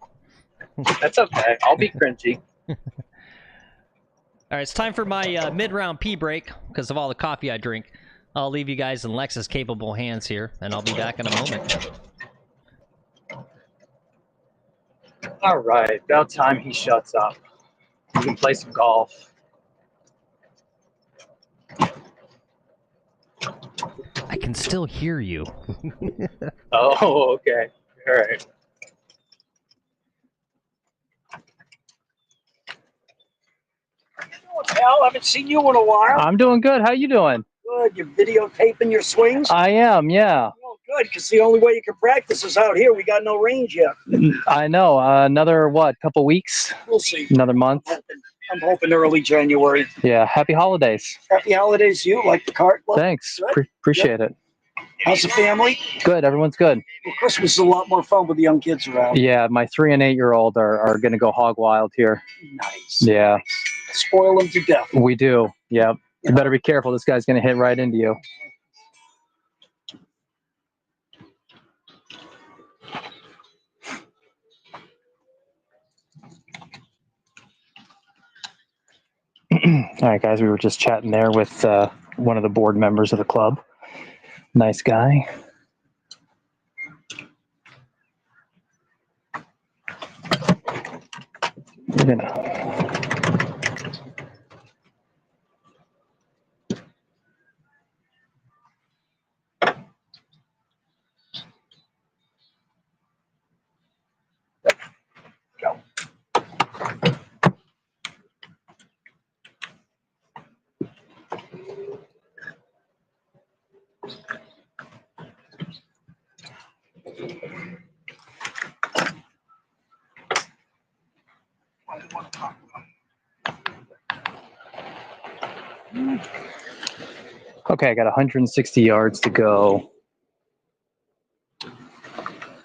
That's okay. I'll be cringy. All right, it's time for my mid-round pee break because of all the coffee I drink. I'll leave you guys in Lex's capable hands here, and I'll be back in a moment. All right, about time he shuts up. We can play some golf. I can still hear you. Oh, okay. All right. Pal, haven't seen you in a while. I'm doing good. How you doing? Good. You're videotaping your swings? I am, yeah. Well, good, because the only way you can practice is out here. We got no range yet. I know. Another, couple weeks? We'll see. Another month? I'm hoping early January. Yeah, happy holidays. Happy holidays to you. Like the cart? Well, Thanks. good. Appreciate it. How's the family? Good. Everyone's good. Well, Christmas is a lot more fun with the young kids around. Yeah, my 3 and 8-year-old are going to go hog wild here. Nice. Yeah, Spoil them to death. we do. Yep. You better be careful. This guy's going to hit right into you. All right, guys, we were just chatting there with one of the board members of the club. Nice guy. We're gonna... Go. Okay, I got 160 yards to go.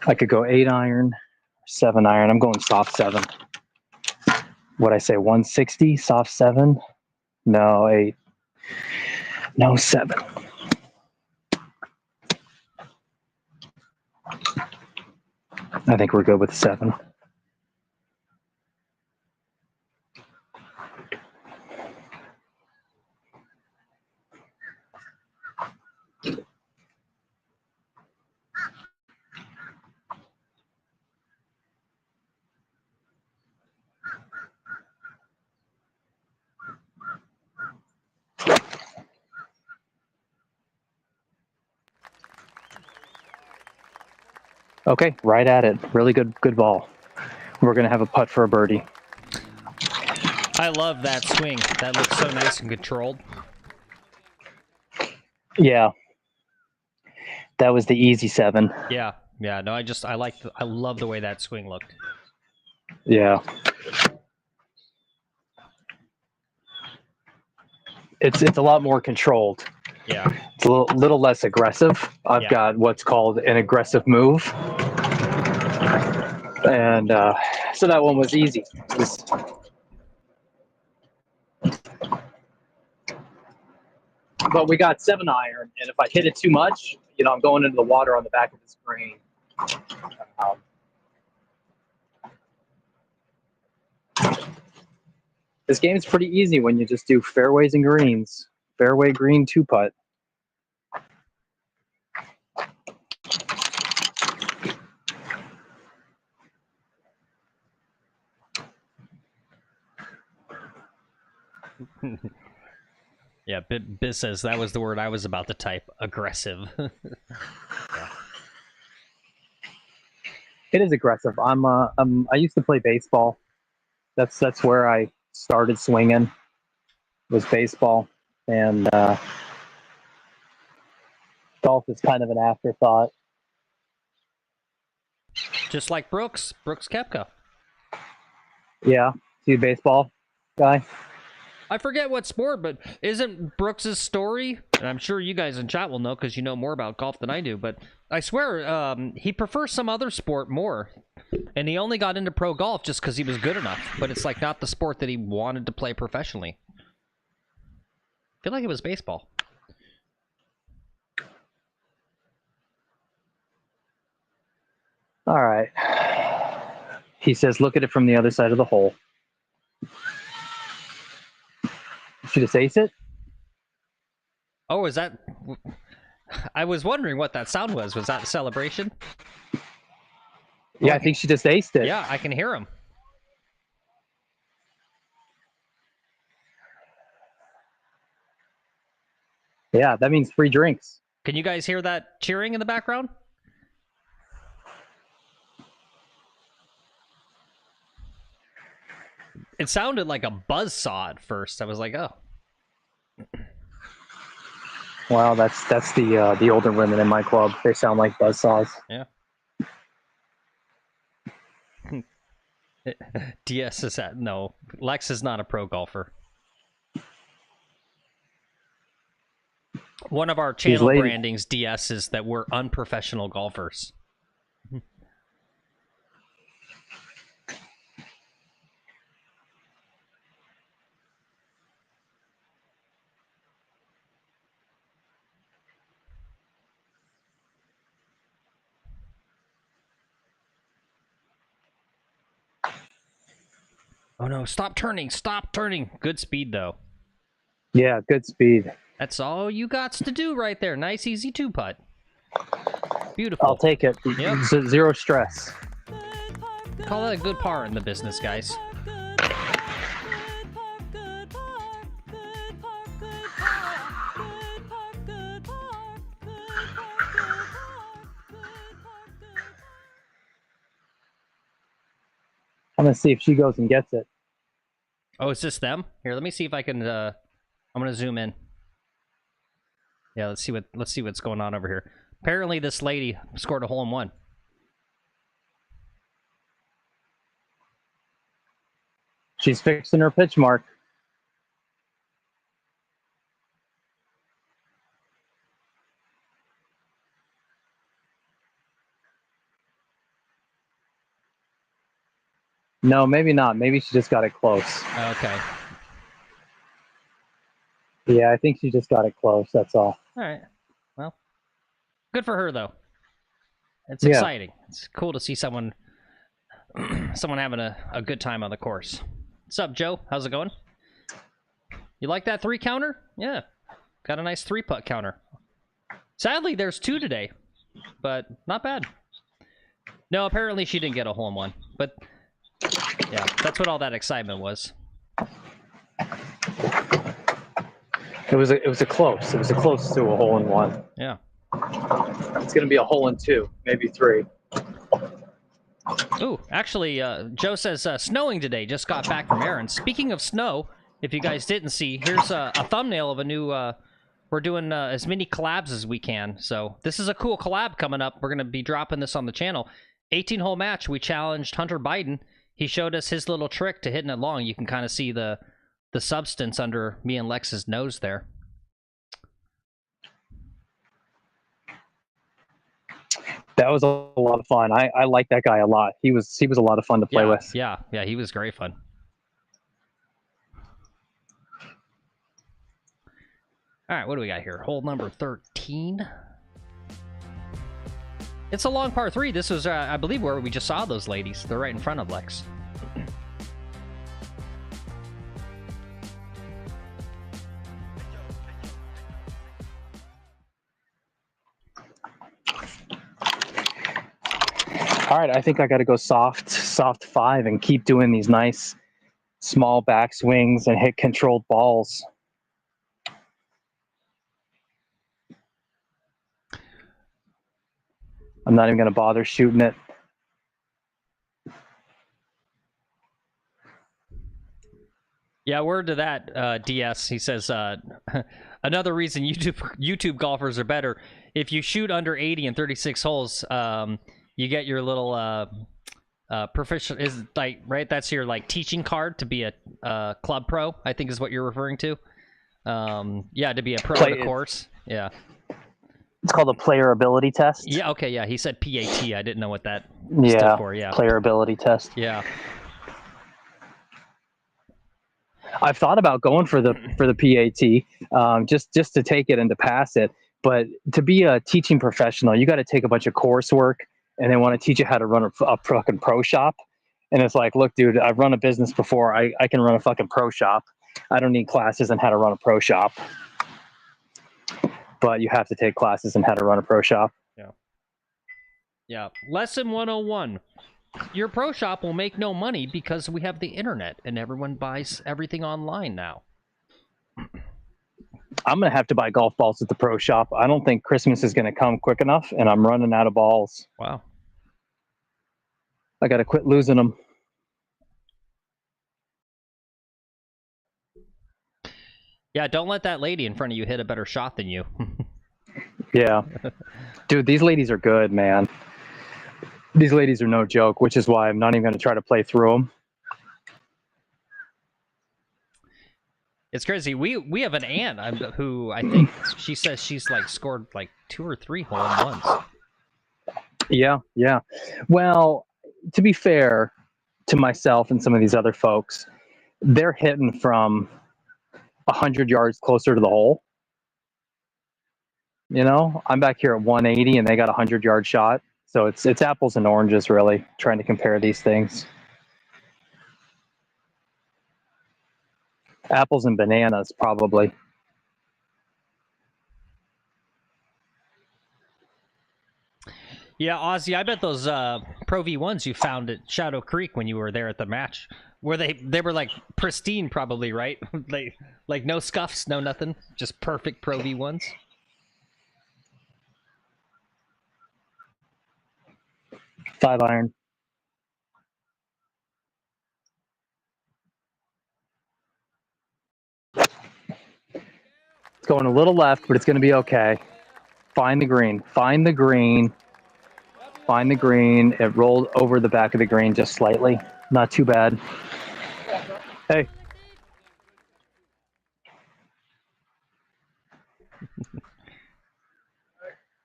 I could go 8-iron, 7-iron. I'm going soft 7. What'd I say, 160, soft 7? No, 8. No, 7. I think we're good with 7. Okay, right at it. Really good ball. We're gonna have a putt for a birdie. I love that swing. That looks so nice and controlled. Yeah, that was the easy 7. Yeah. No, I love the way that swing looked. Yeah. It's a lot more controlled. Yeah. It's a little less aggressive. I've got what's called an aggressive move. And so that one was easy. But we got 7-iron, and if I hit it too much, I'm going into the water on the back of the screen. This game is pretty easy when you just do fairways and greens. Fairway green 2-putt. Yeah, Biz says that was the word I was about to type. Aggressive. Yeah. It is aggressive. I used to play baseball. That's where I started swinging. was baseball, and golf is kind of an afterthought. Just like Brooks Koepka. Yeah, see the baseball guy? I forget what sport, but isn't Brooks's story, and I'm sure you guys in chat will know because you know more about golf than I do, but I swear he prefers some other sport more, and he only got into pro golf just because he was good enough, but it's like not the sport that he wanted to play professionally. I feel like it was baseball. All right. He says, look at it from the other side of the hole. Should just ace it? Oh, is that... I was wondering what that sound was. Was that a celebration? Yeah, I think she just aced it. Yeah, I can hear him. Yeah, that means free drinks. Can you guys hear that cheering in the background? It sounded like a buzzsaw at first. I was like, oh. Wow, that's the older women in my club. They sound like buzzsaws. Yeah. DS is that? No, Lex is not a pro golfer. One of our channel brandings, DS, is that we're unprofessional golfers. Oh no, stop turning, stop turning. Good speed, though. Yeah, good speed. That's all you got to do right there. Nice, easy two-putt. Beautiful. I'll take it. Yep. Zero stress. Call that a good par in the business, guys. I'm going to see if she goes and gets it. Oh, is this them? Here, let me see if I can, I'm going to zoom in. Yeah, let's see what's going on over here. Apparently this lady scored a hole-in-one. She's fixing her pitch mark. No, maybe not. Maybe she just got it close. Okay. Yeah, I think she just got it close. That's all. All right. Well, good for her, though. It's exciting. It's cool to see someone having a good time on the course. What's up, Joe? How's it going? You like that 3 counter? Yeah. Got a nice 3-putt counter. Sadly, there's 2 today, but not bad. No, apparently she didn't get a hole-in-one, but yeah, that's what all that excitement was. It was a close. It was a close to a hole-in-one. Yeah. It's going to be a hole-in-2, maybe 3. Ooh, actually, Joe says snowing today. Just got back from errands. Speaking of snow, if you guys didn't see, here's a thumbnail of a new. We're doing as many collabs as we can. So this is a cool collab coming up. We're gonna be dropping this on the channel. 18-hole match. We challenged Hunter Biden. He showed us his little trick to hitting it long. You can kind of see the substance under me and Lex's nose there. That was a lot of fun. I like that guy a lot. He was a lot of fun to play with. Yeah, he was great fun. All right, what do we got here? Hole number 13. It's a long par 3. This was, I believe, where we just saw those ladies. They're right in front of Lex. All right, I think I got to go soft 5 and keep doing these nice small backswings and hit controlled balls. I'm not even going to bother shooting it. Yeah, word to that, DS. He says another reason YouTube golfers are better. If you shoot under 80 in 36 holes, you get your little proficient. Is like right? That's your like teaching card to be a club pro. I think is what you're referring to. Yeah, to be a pro at a course. Yeah. It's called a player ability test. Yeah. Okay. Yeah. He said PAT. I didn't know what that Yeah, stood for. Yeah. player ability test. Yeah. I've thought about going for the PAT, just to take it and to pass it. But to be a teaching professional, you got to take a bunch of coursework, and they want to teach you how to run a fucking pro shop. And it's like, look, dude, I've run a business before. I can run a fucking pro shop. I don't need classes on how to run a pro shop. But you have to take classes on how to run a pro shop. Yeah. Yeah. Lesson 101. Your pro shop will make no money because we have the internet and everyone buys everything online now. I'm going to have to buy golf balls at the pro shop. I don't think Christmas is going to come quick enough, and I'm running out of balls. Wow. I got to quit losing them. Yeah, don't let that lady in front of you hit a better shot than you. Yeah. Dude, these ladies are good, man. These ladies are no joke, which is why I'm not even going to try to play through them. It's crazy. We have an aunt who I think she says she's like scored like 2 or 3 hole-in-ones. Yeah, yeah. Well, to be fair to myself and some of these other folks, they're hitting from 100 yards closer to the hole. You know, I'm back here at 180 and they got a 100-yard shot. So it's apples and oranges, really, trying to compare these things. Apples and bananas, probably. Yeah, Ozzy, I bet those Pro V1s you found at Shadow Creek when you were there at the match, were they were like pristine, probably, right? like no scuffs, no nothing, just perfect Pro V1s. Five iron. It's going a little left, but it's going to be okay. Find the green. Find the green. Find the green. It rolled over the back of the green just slightly. Not too bad. Hey.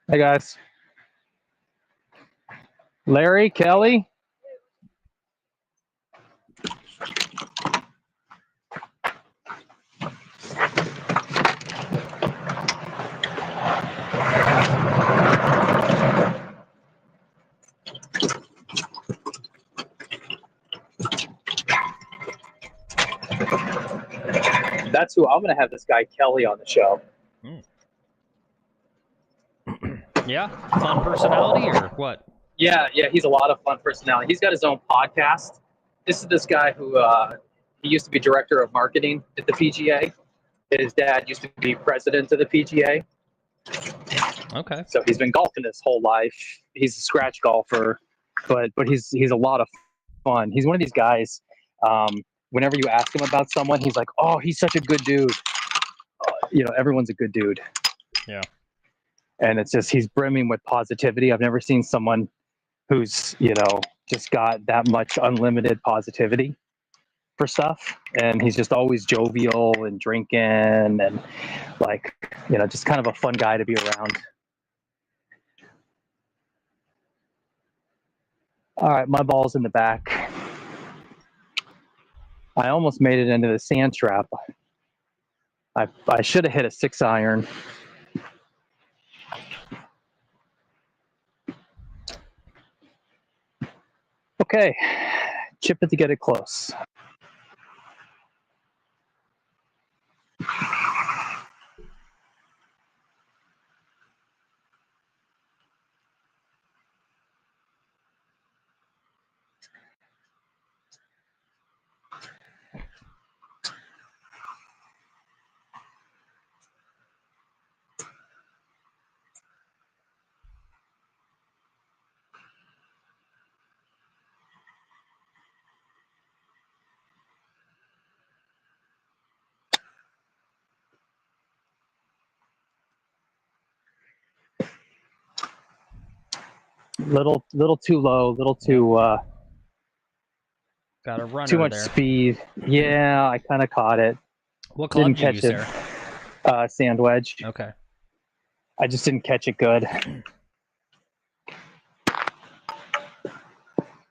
Hey, guys. Larry, Kelly. That's who I'm going to have this guy Kelly on the show. Yeah, fun personality or what? Yeah, he's a lot of fun personality. He's got his own podcast. This is this guy who he used to be director of marketing at the PGA. His dad used to be president of the PGA. Okay. So he's been golfing his whole life. He's a scratch golfer, but he's a lot of fun. He's one of these guys. Whenever you ask him about someone, he's like, "Oh, he's such a good dude." You know, everyone's a good dude. Yeah. And it's just he's brimming with positivity. I've never seen someone who's, you know, just got that much unlimited positivity for stuff. And he's just always jovial and drinking and like, you know, just kind of a fun guy to be around. All right, my ball's in the back. I almost made it into the sand trap. I should have hit a 6 iron. Okay, chip it to get it close. Little too low, little too Got a runner too much there. speed. Yeah, I kind of caught it. What club Didn't did you catch use it. there? Sand wedge. Okay. I just didn't catch it good.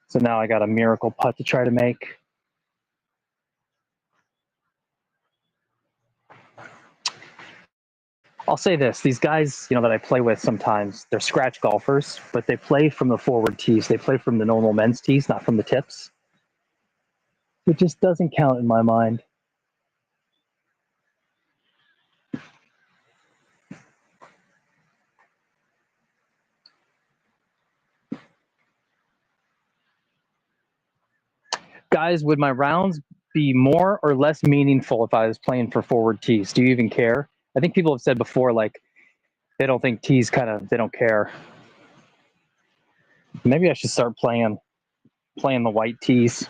So now I got a miracle putt to try to make. I'll say this, these guys, that I play with sometimes, they're scratch golfers, but they play from the forward tees. They play from the normal men's tees, not from the tips. It just doesn't count in my mind. Guys, would my rounds be more or less meaningful if I was playing for forward tees? Do you even care? I think people have said before, like, they don't think tees they don't care. Maybe I should start playing the white tees.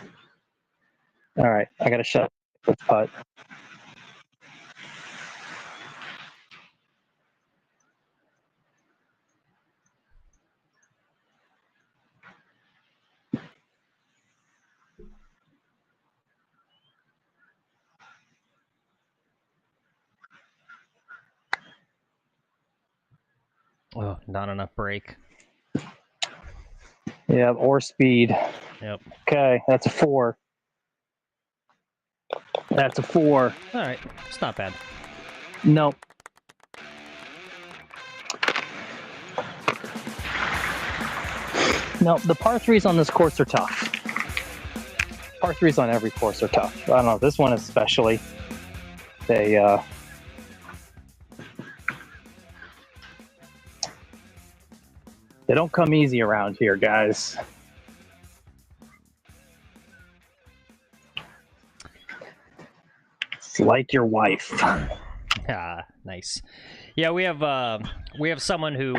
All right, I got to shut this putt. Oh, not enough break. Yeah, or speed. Yep. Okay, that's a 4. That's a 4. All right, it's not bad. Nope. No, the par 3s on this course are tough. Par 3s on every course are tough. I don't know, this one especially. They don't come easy around here, guys. It's like your wife. Ah, nice. Yeah, we have someone who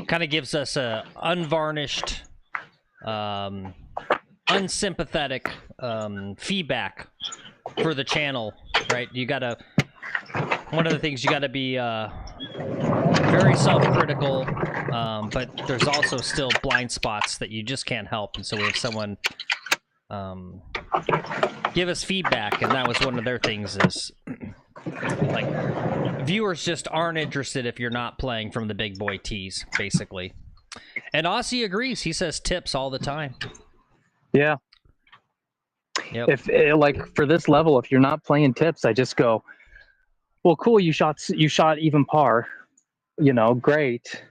kind of gives us a unvarnished, unsympathetic feedback for the channel, right? One of the things you gotta be very self-critical, but there's also still blind spots that you just can't help, and so we have someone give us feedback, and that was one of their things is like viewers just aren't interested if you're not playing from the big boy tees, basically. And Aussie agrees. He says tips all the time. Yeah. Yep. If like for this level, if you're not playing tips, I just go, well, cool, you shot even par, great,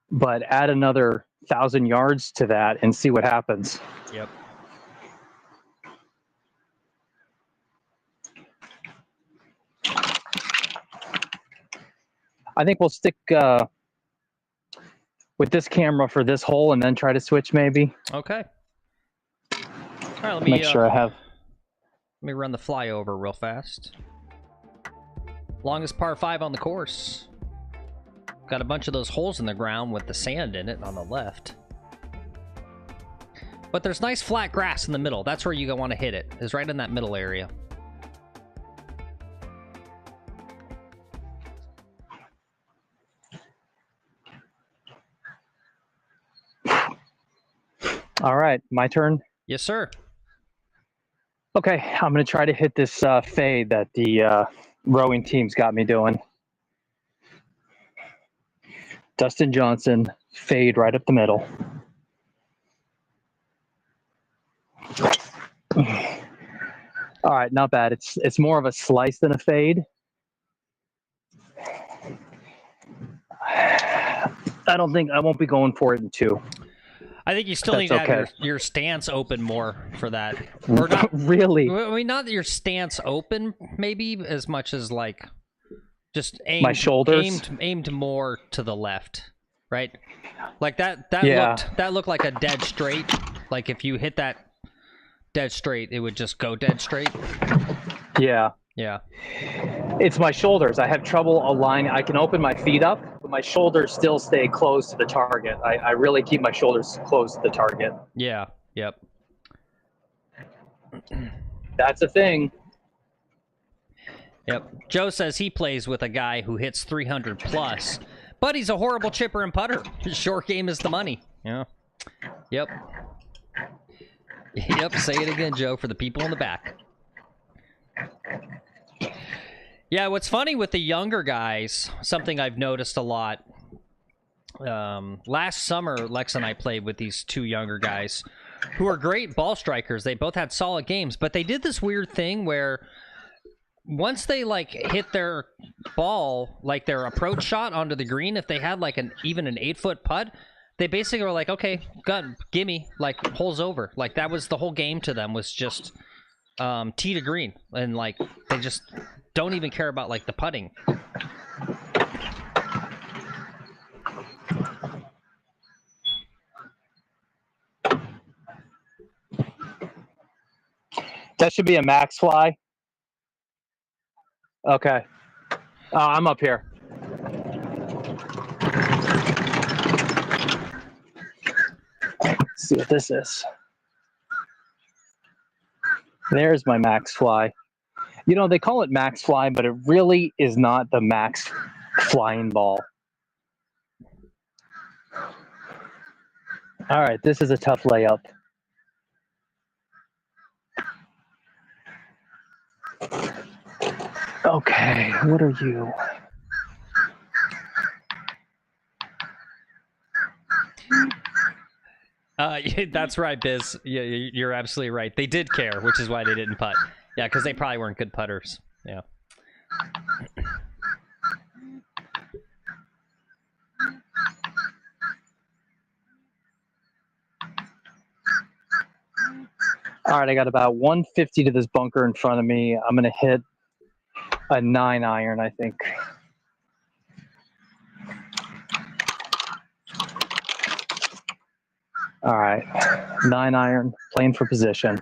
but add another 1,000 yards to that and see what happens. Yep. I think we'll stick with this camera for this hole and then try to switch maybe. Okay. All right, let me make sure I have. Let me run the flyover real fast. Longest par 5 on the course. Got a bunch of those holes in the ground with the sand in it on the left. But there's nice flat grass in the middle. That's where you want to hit it, is right in that middle area. All right, my turn. Yes, sir. Okay, I'm going to try to hit this fade that the rowing team's got me doing. Dustin Johnson, fade right up the middle. All right, not bad. It's more of a slice than a fade. I won't be going for it in 2. I think you still need to have your stance open more for that. Or not really. I mean, not your stance open, maybe as much as like just aimed, my shoulders aimed more to the left, right? Like that yeah. looked like a dead straight. Like if you hit that dead straight, it would just go dead straight. Yeah. Yeah. It's my shoulders. I have trouble aligning. I can open my feet up, but my shoulders still stay close to the target. I really keep my shoulders close to the target. Yeah. Yep. That's a thing. Yep. Joe says he plays with a guy who hits 300 plus, But he's a horrible chipper and putter. His short game is the money. Yeah. Yep. Yep, say it again, Joe, for the people in the back. Yeah, what's funny with the younger guys, something I've noticed a lot. Last summer, Lex and I played with these two younger guys who are great ball strikers. They both had solid games, but they did this weird thing where once they like hit their ball, like their approach shot onto the green, if they had like even an 8-foot putt, they basically were like, okay, gun, gimme, like hole's over. Like that was the whole game to them, was just tee to green, and like they just don't even care about like the putting. That should be a max fly. Okay. I'm up here. Let's see what this is. There's my max fly. You know, they call it max fly, but it really is not the max flying ball. All right, this is a tough layup. Okay, what are you? That's right, Biz. Yeah, you're absolutely right. They did care, which is why they didn't putt. Yeah, because they probably weren't good putters. Yeah. All right, I got about 150 to this bunker in front of me. I'm going to hit a 9-iron, I think. All right, 9-iron, playing for position.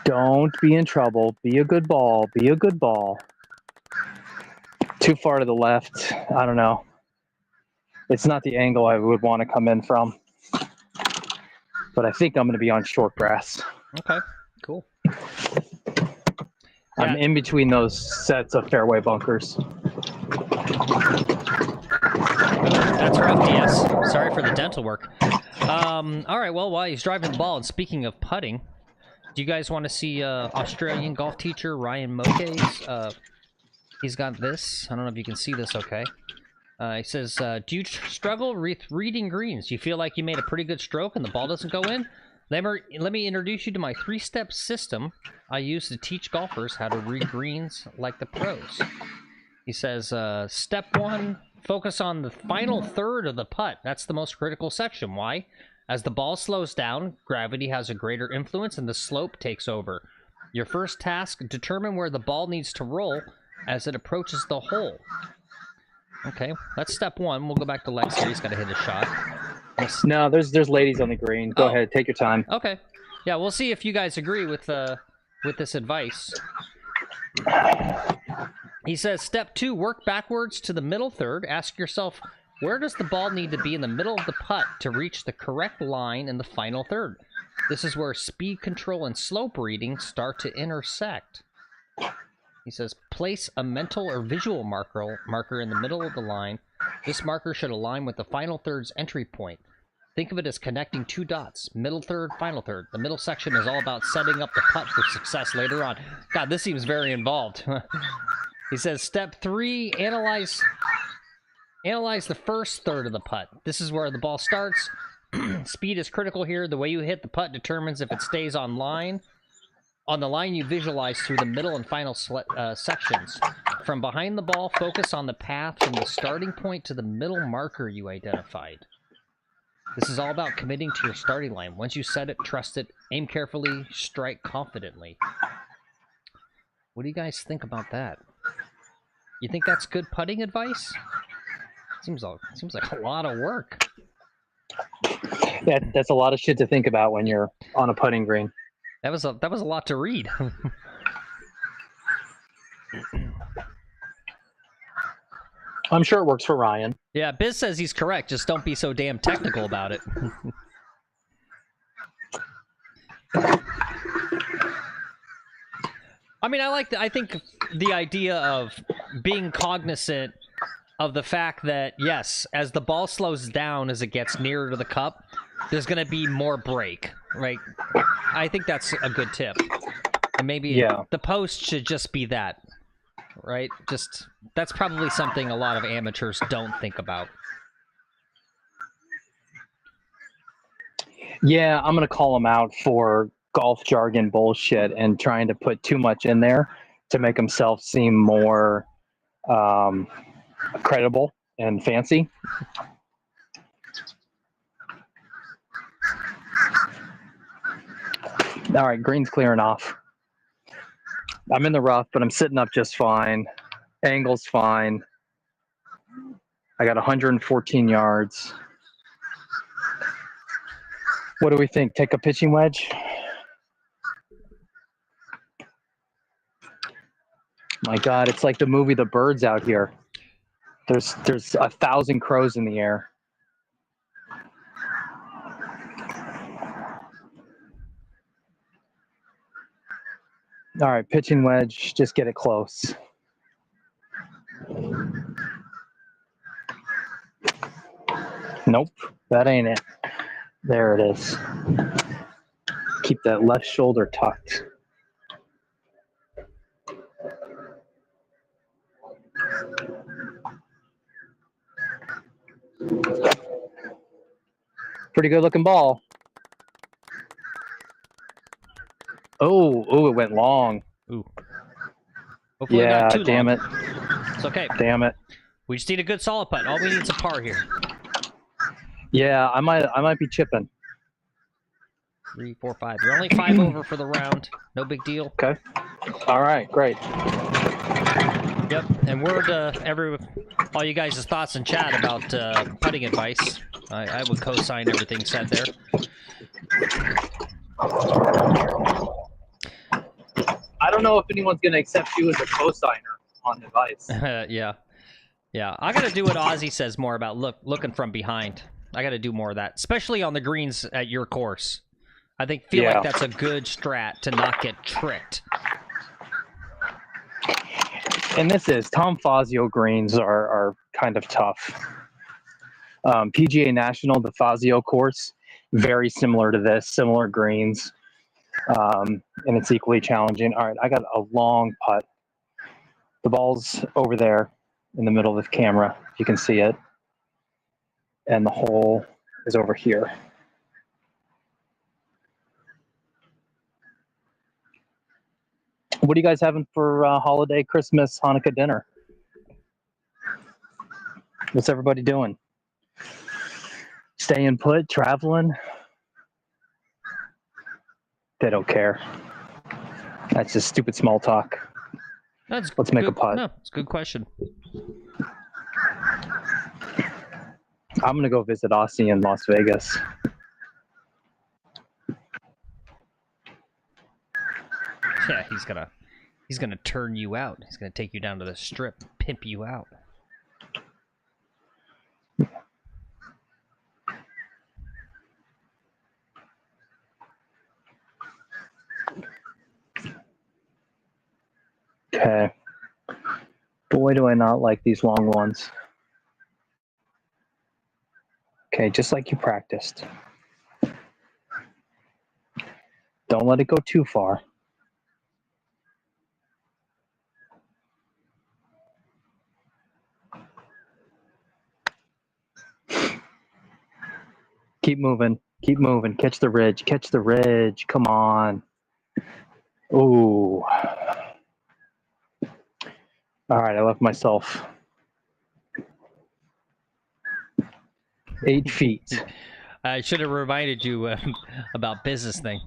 Don't be in trouble. Be a good ball. Be a good ball. Too far to the left. I don't know. It's not the angle I would want to come in from. But I think I'm going to be on short grass. Okay, cool. I'm in between those sets of fairway bunkers. That's rough, DS. Sorry for the dental work. All right, well, while he's driving the ball, and speaking of putting, do you guys want to see Australian golf teacher Ryan Moke's? He's got this. I don't know if you can see this okay. He says, do you struggle with reading greens? Do you feel like you made a pretty good stroke and the ball doesn't go in? Let me introduce you to my 3-step system I use to teach golfers how to read greens like the pros. He says, step 1, focus on the final third of the putt. That's the most critical section. Why? As the ball slows down, gravity has a greater influence and the slope takes over. Your first task, determine where the ball needs to roll as it approaches the hole. Okay, that's step 1. We'll go back to Lex here. He's got to hit a shot. No, there's ladies on the green. Go ahead, take your time. Okay. Yeah, we'll see if you guys agree with this advice. He says, step 2, work backwards to the middle third. Ask yourself, where does the ball need to be in the middle of the putt to reach the correct line in the final third? This is where speed control and slope reading start to intersect. He says, place a mental or visual marker in the middle of the line. This marker should align with the final third's entry point. Think of it as connecting 2 dots, middle third, final third. The middle section is all about setting up the putt for success later on. God, this seems very involved. He says, step 3, analyze the first third of the putt. This is where the ball starts. Speed is critical here. The way you hit the putt determines if it stays on line. On the line you visualize through the middle and final sections. From behind the ball, focus on the path from the starting point to the middle marker you identified. This is all about committing to your starting line. Once you set it, trust it, aim carefully, strike confidently. What do you guys think about that? You think that's good putting advice? Seems like a lot of work. Yeah, that's a lot of shit to think about when you're on a putting green. That was a lot to read. I'm sure it works for Ryan. Yeah, Biz says he's correct. Just don't be so damn technical about it. I mean, I think the idea of being cognizant of the fact that, yes, as the ball slows down as it gets nearer to the cup, there's going to be more break, right? I think that's a good tip. And maybe the post should just be that, right? Just, that's probably something a lot of amateurs don't think about. Yeah, I'm going to call him out for golf jargon bullshit and trying to put too much in there to make himself seem more credible and fancy. All right, green's clearing off. I'm in the rough, but I'm sitting up just fine. Angle's fine. I got 114 yards. What do we think? Take a pitching wedge? My God, it's like the movie The Birds out here. There's 1,000 crows in the air. All right, pitching wedge, just get it close. Nope, that ain't it. There it is. Keep that left shoulder tucked. Pretty good looking ball. Oh, it went long. Ooh. Hopefully not too damn long. it. It's okay. Damn it. We just need a good solid putt. All we need is a par here. Yeah, I might be chipping. 3, 4, 5. You're only 5 over for the round. No big deal. Okay. All right, great. Yep. And word to all you guys' thoughts in chat about putting advice. I would co-sign everything said there. I don't know if anyone's going to accept you as a co-signer on advice. Yeah. I got to do what Ozzy says more about looking from behind. I got to do more of that, especially on the greens at your course. I feel like that's a good strat to not get tricked. And Tom Fazio greens are kind of tough. PGA National, the Fazio course, very similar to this, similar greens. And it's equally challenging. All right, I got a long putt. The ball's over there in the middle of the camera, if you can see it. And the hole is over here. What are you guys having for holiday, Christmas, Hanukkah dinner? What's everybody doing? Staying put, traveling? They don't care. That's just stupid small talk. Let's make a putt. No, it's a good question. I'm gonna go visit Aussie in Las Vegas. Yeah, he's gonna turn you out. He's gonna take you down to the strip, pimp you out. Okay. Boy, do I not like these long ones. Okay, just like you practiced. Don't let it go too far. Keep moving. Keep moving. Catch the ridge. Catch the ridge. Come on. Ooh. All right, I left myself 8 feet. I should have reminded you about business thing.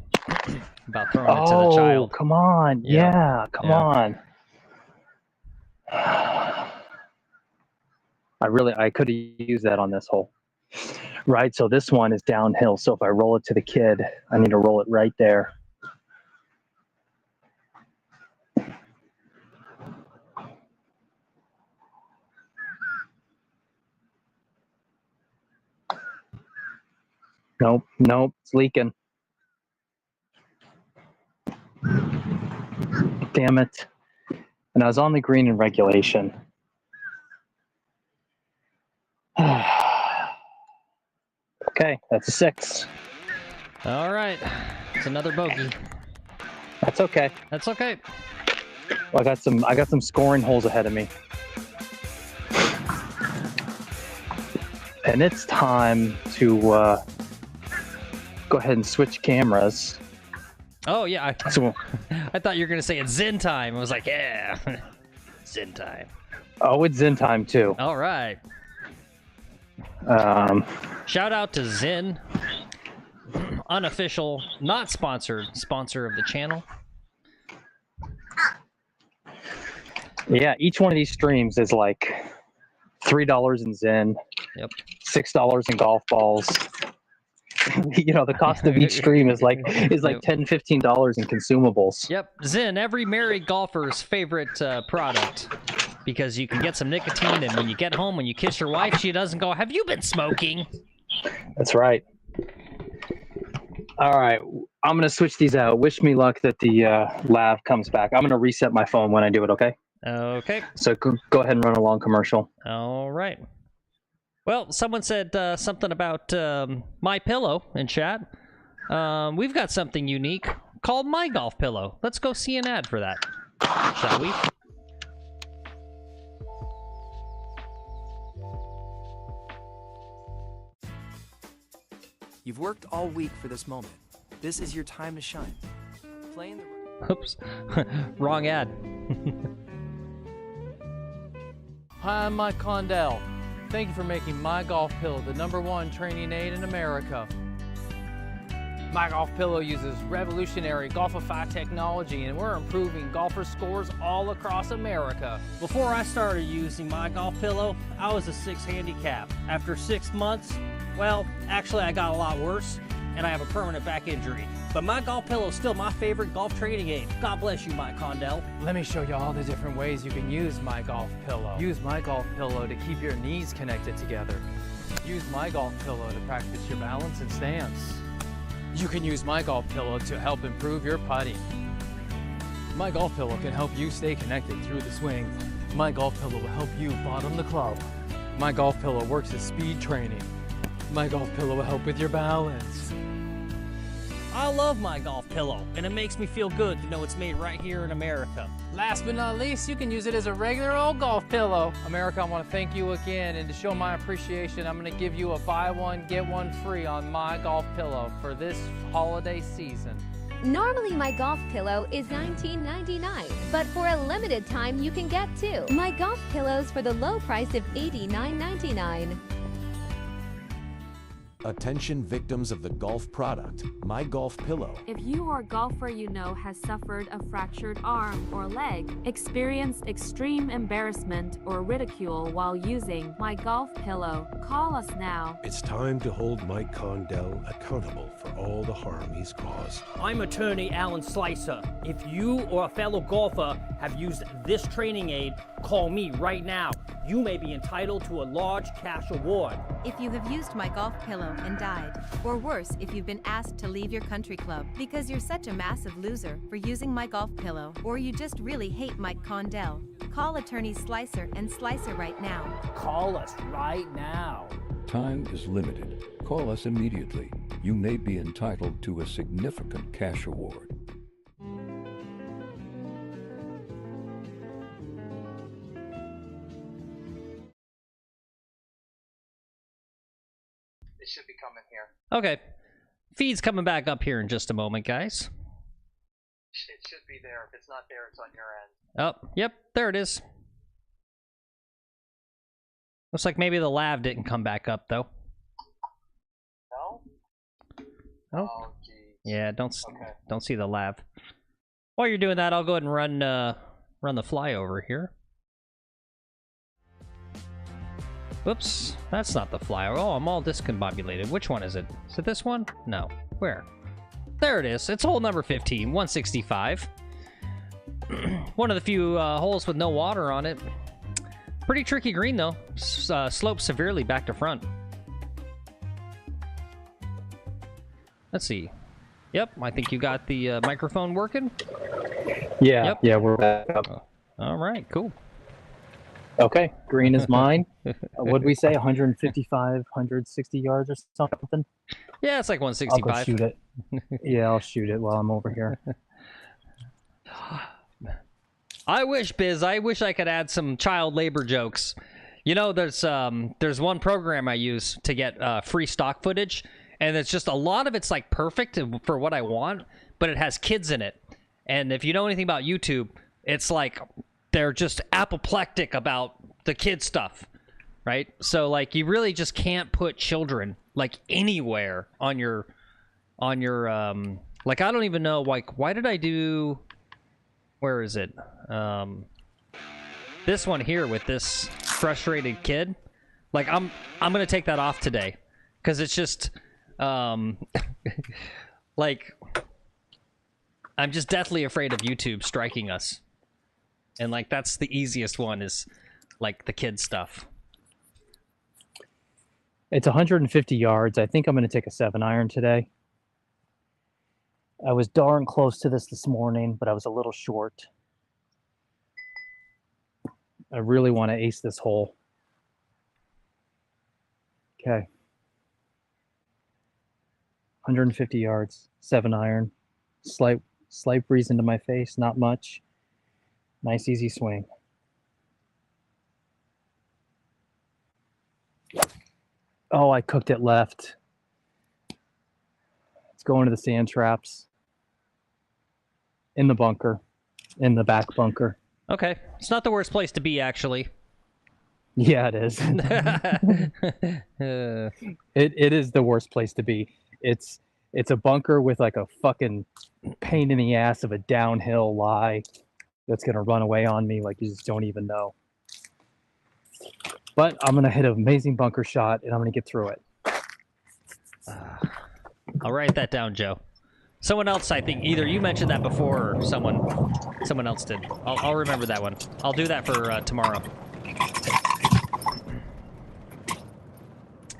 About throwing it to the child. Oh, come on. Yeah, come on. I could have used that on this hole. Right, so this one is downhill. So if I roll it to the kid, I need to roll it right there. Nope, nope, it's leaking. Damn it. And I was on the green in regulation. Okay, that's a 6. All right. It's another bogey. That's okay. That's okay. Well, I got some scoring holes ahead of me. And it's time to go ahead and switch cameras. Oh, yeah. So, I thought you were going to say it's Zen time. I was like, yeah. Zen time. oh, it's Zen time too. All right. Shout out to Zen. Unofficial, not sponsored, sponsor of the channel. Yeah, each one of these streams is like $3 in Zen. Yep. $6 in golf balls. You know, the cost of each stream is like $10, $15 in consumables. Yep. Zen, every married golfer's favorite product. Because you can get some nicotine, and when you get home, when you kiss your wife, she doesn't go, "Have you been smoking?" That's right. All right, I'm going to switch these out. Wish me luck that the lav comes back. I'm going to reset my phone when I do it, okay? Okay. So go ahead and run a long commercial. All right. Well, someone said something about My Pillow in chat. We've got something unique called My Golf Pillow. Let's go see an ad for that, shall we? You've worked all week for this moment. This is your time to shine. Playing the... Oops. Wrong ad. Hi, I'm Mike Condell. Thank you for making My Golf Pillow the #1 training aid in America. My Golf Pillow uses revolutionary Golfify technology, and we're improving golfer scores all across America. Before I started using My Golf Pillow, I was a 6 handicap. After 6 months, well, actually I got a lot worse, and I have a permanent back injury. But My Golf Pillow is still my favorite golf training aid. God bless you, Mike Condell. Let me show you all the different ways you can use My Golf Pillow. Use My Golf Pillow to keep your knees connected together. Use My Golf Pillow to practice your balance and stance. You can use My Golf Pillow to help improve your putting. My Golf Pillow can help you stay connected through the swing. My Golf Pillow will help you bottom the club. My Golf Pillow works as speed training. My Golf Pillow will help with your balance. I love My Golf Pillow, and it makes me feel good to know it's made right here in America. Last but not least, you can use it as a regular old golf pillow. America, I want to thank you again, and to show my appreciation, I'm going to give you a buy one, get one free on My Golf Pillow for this holiday season. Normally, My Golf Pillow is $19.99, but for a limited time, you can get 2 My Golf Pillows for the low price of $89.99. Attention victims of the golf product, My Golf Pillow. If you or a golfer you know has suffered a fractured arm or leg, experienced extreme embarrassment or ridicule while using My Golf Pillow, call us now. It's time to hold Mike Condell accountable for all the harm he's caused. I'm attorney Alan Slicer. If you or a fellow golfer have used this training aid, call me right now. You may be entitled to a large cash award. If you have used My Golf Pillow and died, or worse, if you've been asked to leave your country club because you're such a massive loser for using My Golf Pillow, or you just really hate Mike Condell, call attorneys Slicer and Slicer right now. Call us right now. Time is limited. Call us immediately. You may be entitled to a significant cash award. It should be coming here. Okay. Feed's coming back up here in just a moment, guys. It should be there. If it's not there, it's on your end. Oh, yep, there it is. Looks like maybe the lav didn't come back up, though. No? Oh, geez. Yeah, don't see the lav. While you're doing that, I'll go ahead and run the flyover here. Whoops, that's not the flyer. Oh, I'm all discombobulated. Which one is it? Is it this one? No. Where? There it is. It's hole number 15, 165. One of the few holes with no water on it. Pretty tricky green, though. Slopes severely back to front. Let's see. Yep, I think you got the microphone working. Yeah, yep. Yeah, we're back up. All right, cool. Okay, green is mine. What'd we say? 155, 160 yards or something? Yeah, it's like I'll 165. go shoot it. Yeah, I'll shoot it while I'm over here. I wish, Biz, I wish I could add some child labor jokes. You know, there's one program I use to get free stock footage, and it's just a lot of it's like perfect for what I want, but it has kids in it. And if you know anything about YouTube, it's like they're just apoplectic about the kid stuff, right? So like you really just can't put children like anywhere on your like I don't even know, like why did I do, where is it? This one here with this frustrated kid, like I'm gonna take that off today because it's just like I'm just deathly afraid of YouTube striking us. And like that's the easiest one is like the kid stuff. It's 150 yards. I think I'm going to take a 7-iron today. I was darn close to this morning, but I was a little short. I really want to ace this hole. Okay. 150 yards, 7-iron. Slight breeze into my face, not much. Nice, easy swing. Oh, I cooked it left. It's going to the sand traps. In the bunker. In the back bunker. Okay. It's not the worst place to be, actually. Yeah, it is. It is the worst place to be. It's a bunker with like a fucking pain in the ass of a downhill lie that's going to run away on me like you just don't even know. But I'm going to hit an amazing bunker shot, and I'm going to get through it. I'll write that down, Joe. Someone else, I think, either you mentioned that before or someone else did. I'll remember that one. I'll do that for tomorrow.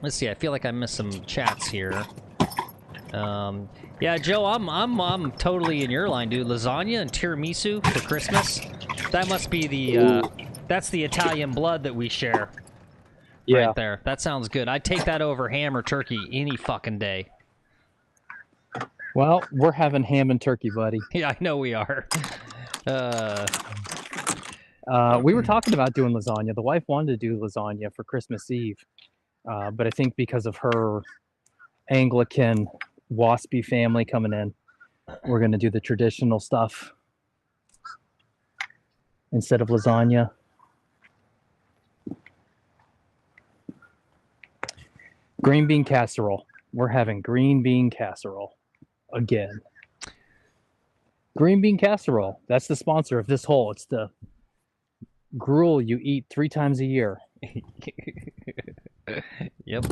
Let's see, I feel like I missed some chats here. Yeah, Joe, I'm totally in your line, dude. Lasagna and tiramisu for Christmas. That must be the that's the Italian blood that we share. Yeah. Right there. That sounds good. I'd take that over ham or turkey any fucking day. Well, we're having ham and turkey, buddy. Yeah, I know we are. We were talking about doing lasagna. The wife wanted to do lasagna for Christmas Eve, but I think because of her Anglican waspy family coming in, we're going to do the traditional stuff instead of lasagna. Green bean casserole. We're having green bean casserole again. Green bean casserole. That's the sponsor of this hole. It's the gruel you eat 3 times a year. Yep.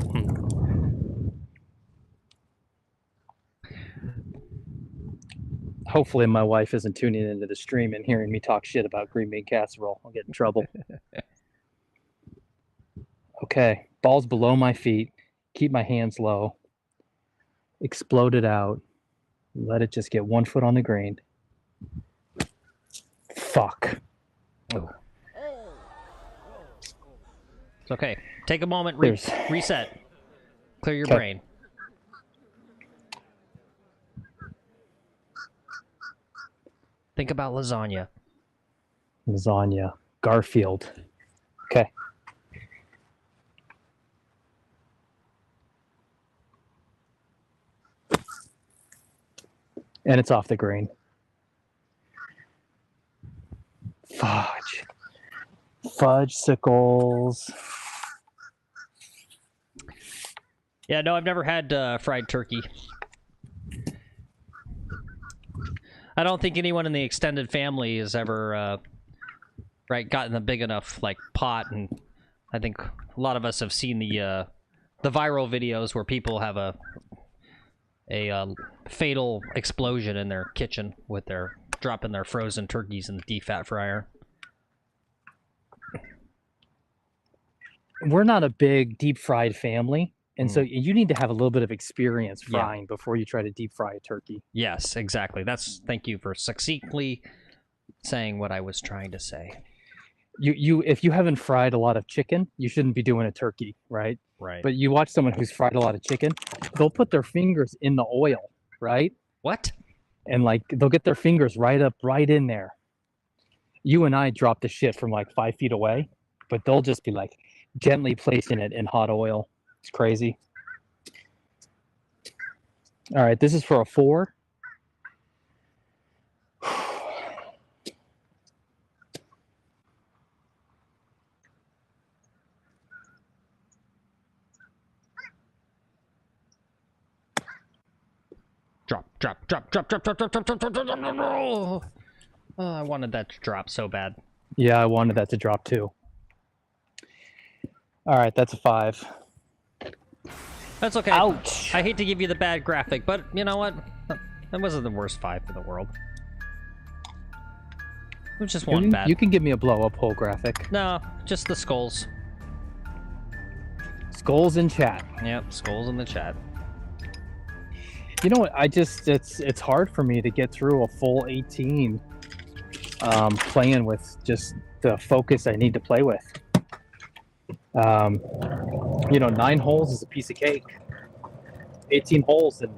Hopefully my wife isn't tuning into the stream and hearing me talk shit about green bean casserole. I'll get in trouble. Okay, ball's below my feet. Keep my hands low. Explode it out. Let it just get 1 foot on the green. Fuck. Oh. It's okay. Take a moment. Reset. Clear your brain. Think about lasagna. Lasagna. Garfield. Okay. And it's off the green. Fudge. Fudge-sicles. Yeah, no, I've never had fried turkey. I don't think anyone in the extended family has ever, gotten a big enough, like, pot and I think a lot of us have seen the viral videos where people have a fatal explosion in their kitchen with their dropping their frozen turkeys in the deep-fat fryer. We're not a big deep fried family, and so you need to have a little bit of experience frying before you try to deep fry a turkey. Yes, exactly. Thank you for succinctly saying what I was trying to say. If you haven't fried a lot of chicken, you shouldn't be doing a turkey, right? Right. But you watch someone who's fried a lot of chicken, they'll put their fingers in the oil, right? What? And like they'll get their fingers right in there. You and I drop the shit from like 5 feet away, but they'll just be like gently placing it in hot oil. It's crazy. All right, this is for a 4. Drop. Oh, I wanted that to drop so bad. Yeah, I wanted that to drop too. All right, that's a 5. That's okay. Ouch. I hate to give you the bad graphic, but you know what? That wasn't the worst 5 in the world. It was just one bad. You can give me a blow-up hole graphic. No, just the skulls. Skulls in chat. Yep, skulls in the chat. You know what? It's hard for me to get through a full 18 playing with just the focus I need to play with. 9 holes is a piece of cake. 18 holes and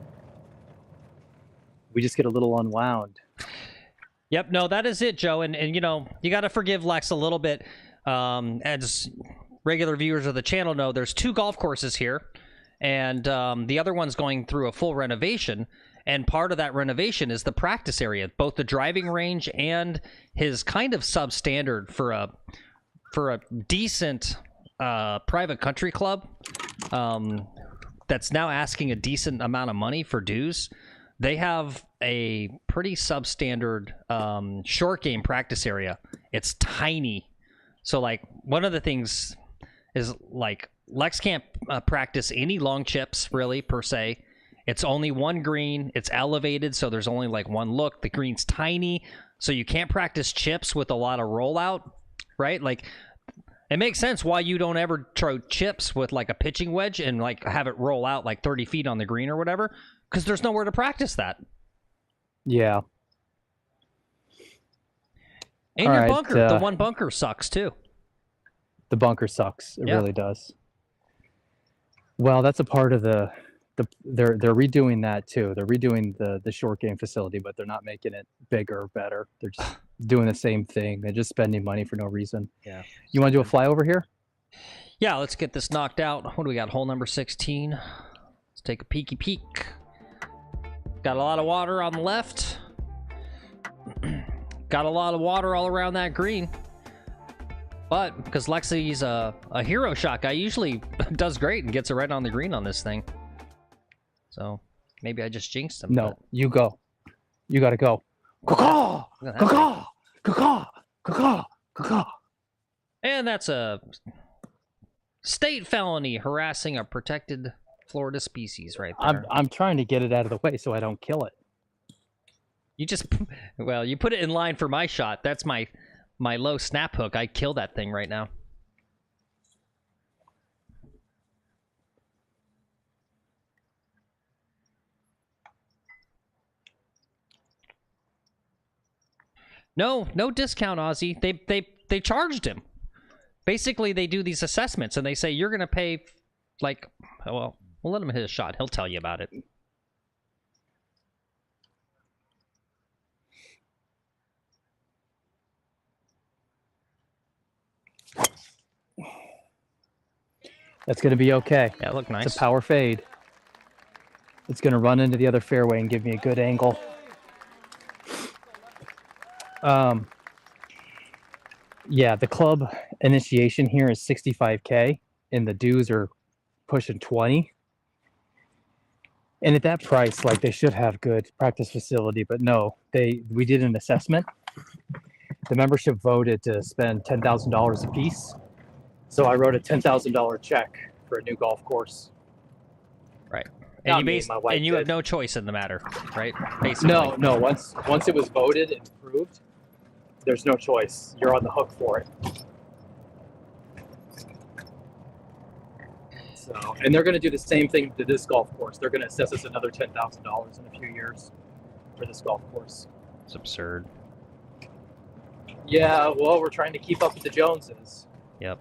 we just get a little unwound. Yep, no, that is it, Joe. And you got to forgive Lex a little bit. As regular viewers of the channel know, there's 2 golf courses here. And the other one's going through a full renovation, and part of that renovation is the practice area, both the driving range and his kind of substandard for a decent private country club that's now asking a decent amount of money for dues. They have a pretty substandard short game practice area. It's tiny, so like one of the things is like Lex can't practice any long chips, really, per se. It's only one green. It's elevated, so there's only like one look. The green's tiny, so you can't practice chips with a lot of rollout, right? Like, it makes sense why you don't ever throw chips with like a pitching wedge and like have it roll out like 30 feet on the green or whatever, because there's nowhere to practice that. Yeah. And All your right, bunker, the one bunker sucks too. The bunker sucks. It really does. Well, that's a part of they're redoing that too. They're redoing the short game facility, but they're not making it bigger or better. They're just doing the same thing. They're just spending money for no reason. Yeah. You want to do a flyover here? Yeah, let's get this knocked out. What do we got? Hole number 16. Let's take a peeky peek. Got a lot of water on the left. Got a lot of water all around that green. But because Lexi's a hero shot guy, usually does great and gets it right on the green on this thing. So maybe I just jinxed him. No, you go. You got to go. Caw-caw! Caw-caw! Caw-caw! Caw-caw! Caw-caw! And that's a state felony harassing a protected Florida species right there. I'm trying to get it out of the way so I don't kill it. You just, well, you put it in line for my shot. That's my low snap hook. I kill that thing right now. No discount, Ozzy. They charged him. Basically, they do these assessments and they say you're gonna pay, like, well, we'll let him hit a shot. He'll tell you about it. That's going to be okay. Yeah, look nice. It's a power fade. It's going to run into the other fairway and give me a good angle. Yeah, the club initiation here is 65K, and the dues are pushing 20. And at that price, like, they should have good practice facility, but no, we did an assessment. The membership voted to spend $10,000 a piece. So I wrote a $10,000 check for a new golf course. Right. Not And me, you, my wife and you have did. no choice in the matter, right? Basically. No. Once it was voted and approved, there's no choice. You're on the hook for it. So, and they're going to do the same thing to this golf course. They're going to assess us another $10,000 in a few years for this golf course. It's absurd. Yeah, well, we're trying to keep up with the Joneses. Yep.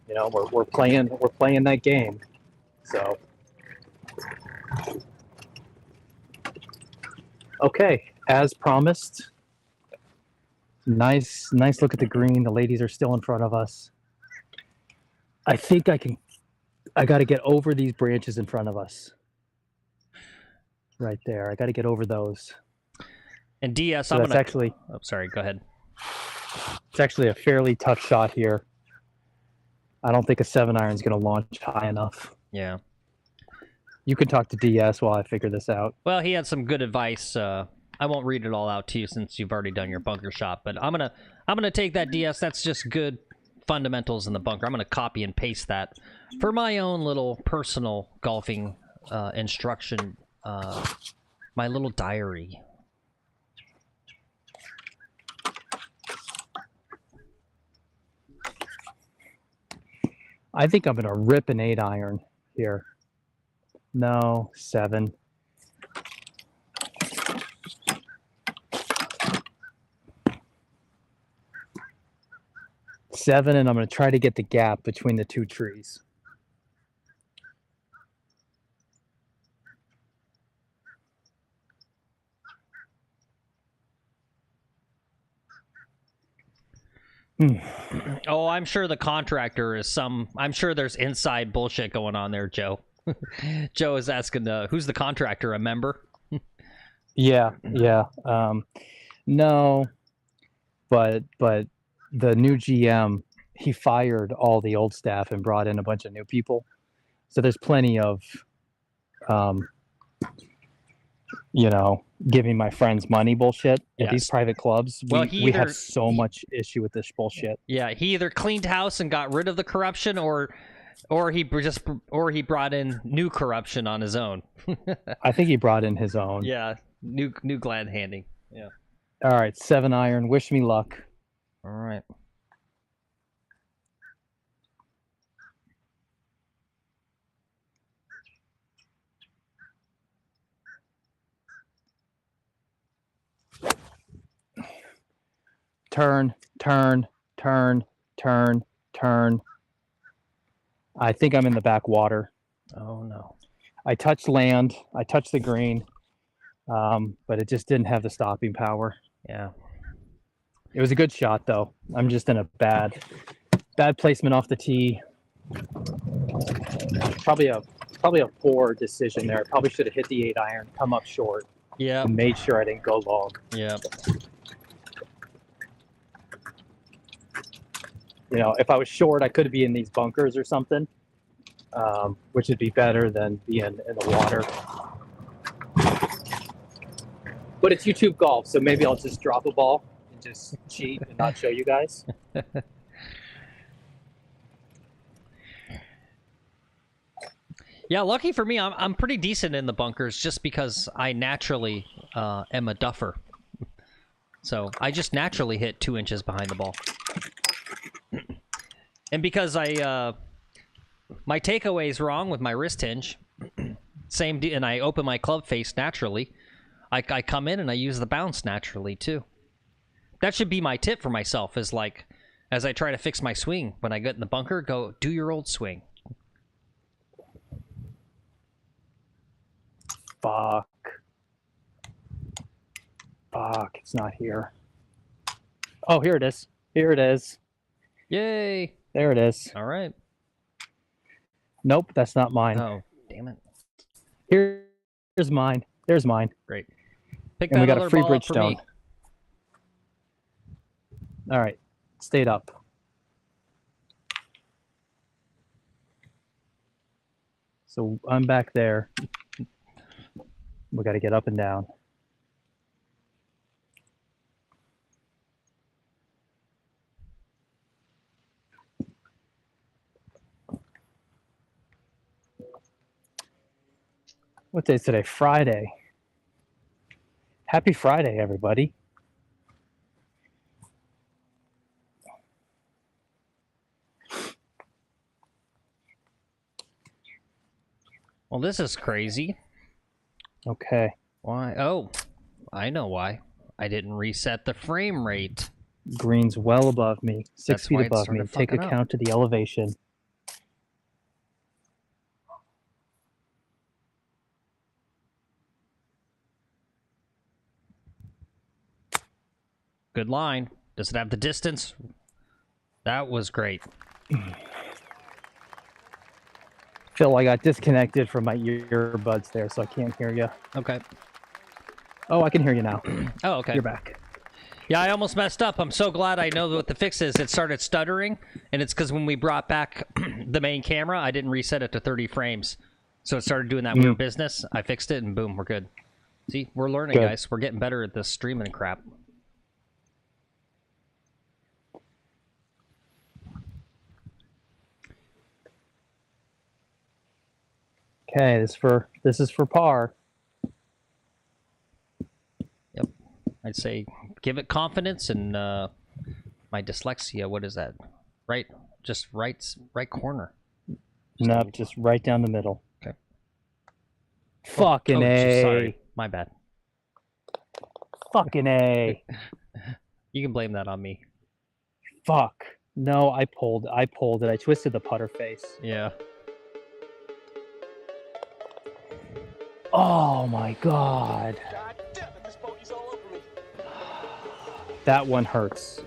You know, we're playing that game. So, okay, as promised. Nice look at the green. The ladies are still in front of us. I think I got to get over these branches in front of us. Right there. I got to get over those. And DS, So I'm that's gonna. actually. Oh, sorry. Go ahead. It's actually a fairly tough shot here. I don't think a 7-iron is going to launch high enough. Yeah. You can talk to DS while I figure this out. Well, he had some good advice. I won't read it all out to you since you've already done your bunker shot, but I'm gonna take that DS. That's just good fundamentals in the bunker. I'm gonna copy and paste that for my own little personal golfing instruction. My little diary. I think I'm going to rip an 8-iron here. No, 7. Seven, and I'm going to try to get the gap between the two trees. Oh, I'm sure the contractor is I'm sure there's inside bullshit going on there, Joe. Joe is asking, who's the contractor, a member? Yeah. No, but the new GM, he fired all the old staff and brought in a bunch of new people. So there's plenty of, giving my friends money bullshit at these private clubs. Well, we have so much issue with this bullshit. Yeah, he either cleaned house and got rid of the corruption, or he brought in new corruption on his own. I think he brought in his own. Yeah, new glad handing. Yeah. All right, 7-iron. Wish me luck. All right. Turn. I think I'm in the back water. Oh no. I touched land. I touched the green, but it just didn't have the stopping power. Yeah. It was a good shot though. I'm just in a bad placement off the tee. Probably a poor decision there. I probably should have hit the 8-iron, come up short. Yeah. And made sure I didn't go long. Yeah. If I was short, I could be in these bunkers or something, which would be better than being in the water. But it's YouTube golf, so maybe I'll just drop a ball and just cheat and not show you guys. Yeah, lucky for me, I'm pretty decent in the bunkers just because I naturally am a duffer. So I just naturally hit 2 inches behind the ball. And because my takeaway is wrong with my wrist hinge, and I open my club face naturally, I come in and I use the bounce naturally too. That should be my tip for myself, is like, as I try to fix my swing, when I get in the bunker, go do your old swing. Fuck, it's not here. Oh, here it is. Yay. There it is. All right. Nope, that's not mine. Oh, damn it. Here's mine. There's mine. Great. Pick And that we got other a free ball up for Bridgestone. me. All right, stayed up. So I'm back there. We got to get up and down. What day is today? Friday. Happy Friday, everybody. Well, this is crazy. Okay. Why? Oh, I know why. I didn't reset the frame rate. Green's well above me, 6 That's feet why it above me. started Take fucking up. account to the elevation. Good line. Does it have the distance? That was great. Phil, I got disconnected from my earbuds there, so I can't hear you. Okay. Oh, I can hear you now. Oh, okay. You're back. Yeah, I almost messed up. I'm so glad I know what the fix is. It started stuttering, and it's because when we brought back the main camera, I didn't reset it to 30 frames. So it started doing that weird business. I fixed it, and boom, we're good. See, we're learning, Good. guys. We're getting better at this streaming crap. Okay, this is for par. Yep. I'd say give it confidence and my dyslexia, what is that? Right, just right corner. Nope, just right down the middle. Okay. Fucking A. Sorry, my bad. Fucking A. You can blame that on me. Fuck. No, I pulled it. I twisted the putter face. Yeah. Oh my god. That one hurts.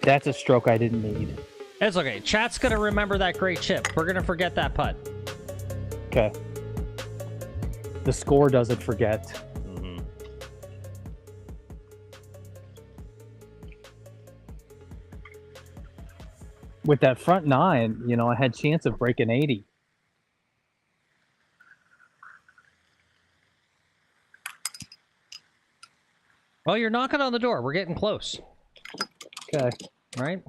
That's a stroke I didn't need. It's okay. Chat's gonna remember that great chip. We're gonna forget that putt. Okay. The score doesn't forget. Mm-hmm. With that front nine, you know, I had chance of breaking 80. Well, you're knocking on the door. We're getting close. Okay. Right?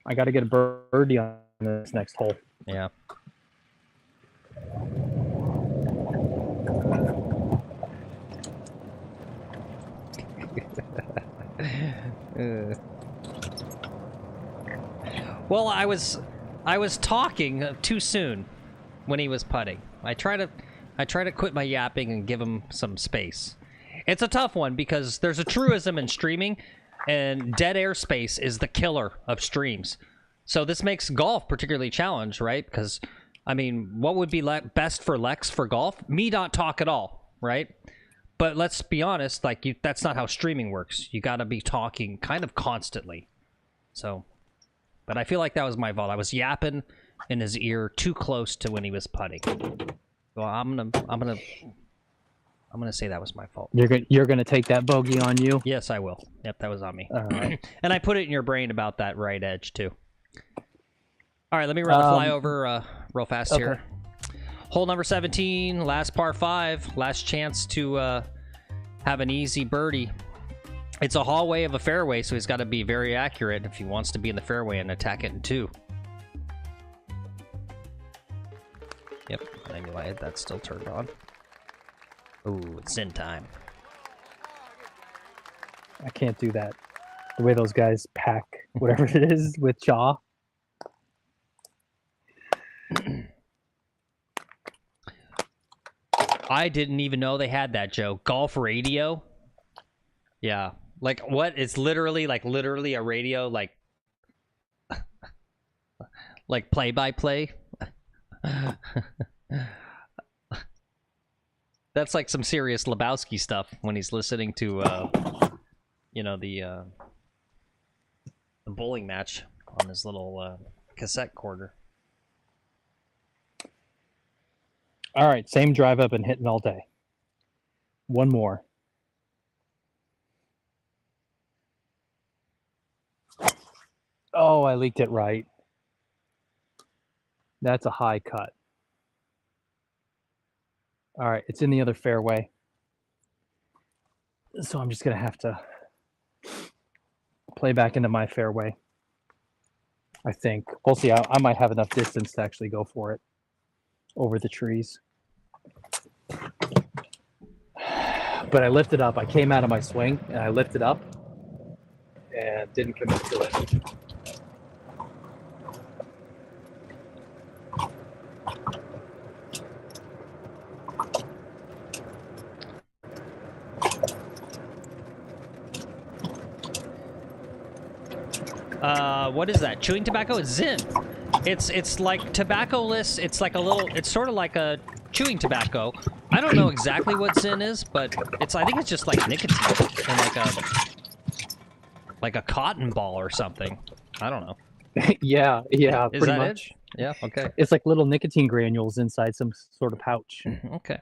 I got to get a birdie on this next hole. Yeah. Well, I was talking too soon when he was putting. I try to quit my yapping and give him some space. It's a tough one because there's a truism in streaming, and dead air space is the killer of streams. So this makes golf particularly challenged, right? Because, I mean, what would be best for Lex for golf? Me not talk at all, right? But let's be honest, like, that's not how streaming works. You got to be talking kind of constantly. So, but I feel like that was my fault. I was yapping in his ear too close to when he was putting. Well, I'm gonna say that was my fault. You're gonna take that bogey on you? Yes, I will. Yep, that was on me. All right. And I put it in your brain about that right edge too. All right, let me run the flyover real fast here. Hole number 17, last par 5, last chance to have an easy birdie. It's a hallway of a fairway, so he's got to be very accurate if he wants to be in the fairway and attack it in 2. Yep, I'm glad that's still turned on. Ooh, it's in time. I can't do that. The way those guys pack whatever it is with jaw. I didn't even know they had that, Joe. Golf radio? Yeah. Like, what? It's literally a radio, like play-by-play? That's like some serious Lebowski stuff when he's listening to, you know, the bowling match on his little cassette recorder. All right, same drive I've been hitting all day. One more. Oh, I leaked it right. That's a high cut. All right, it's in the other fairway. So I'm just going to have to play back into my fairway. I think. We'll see. I might have enough distance to actually go for it over the trees. but I lifted up. I came out of my swing and I lifted up and didn't commit to it. What is that? Chewing tobacco? It's Zin. It's like tobacco-less. It's like a little. It's sort of like a chewing tobacco. I don't know exactly what Zin is, but I think it's just like nicotine and like a cotton ball or something. I don't know. yeah, Is pretty that much. it? Yeah. Okay. It's like little nicotine granules inside some sort of pouch. Okay.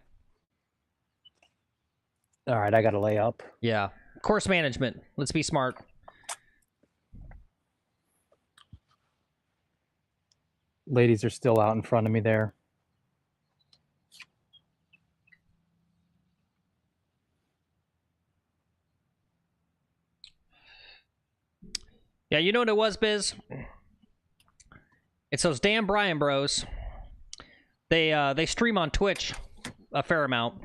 All right, I got to lay up. Yeah. Course management. Let's be smart. Ladies are still out in front of me there. Yeah, you know what it was, Biz? It's those damn Brian Bros. They stream on Twitch a fair amount.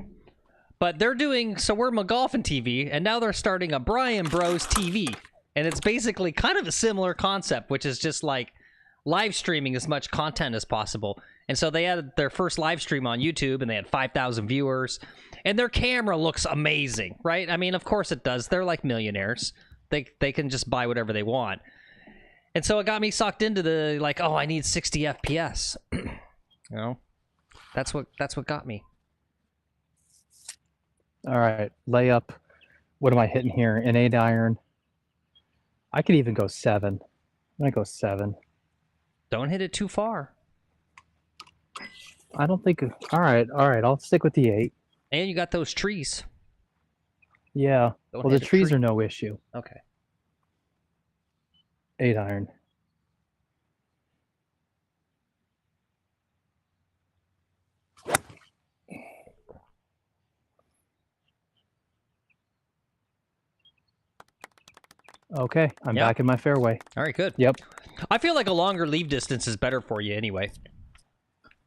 But they're doing, so we're McGolfinTV, and now they're starting a Brian Bros TV. And it's basically kind of a similar concept, which is just like live streaming as much content as possible. And so they had their first live stream on YouTube, and they had 5,000 viewers. And their camera looks amazing, right? I mean, of course it does. They're like millionaires. They can just buy whatever they want. And so it got me sucked into the, like, oh, I need 60 FPS. You know? That's what got me. All right, lay up. What am I hitting here? An 8-iron. I could even go 7. I'm going to go 7. Don't hit it too far. I don't think... All right, I'll stick with the 8. And you got those trees. Yeah, well, the trees are no issue. Okay. 8-iron. Okay, I'm back in my fairway. All right, good. Yep. I feel like a longer leave distance is better for you anyway.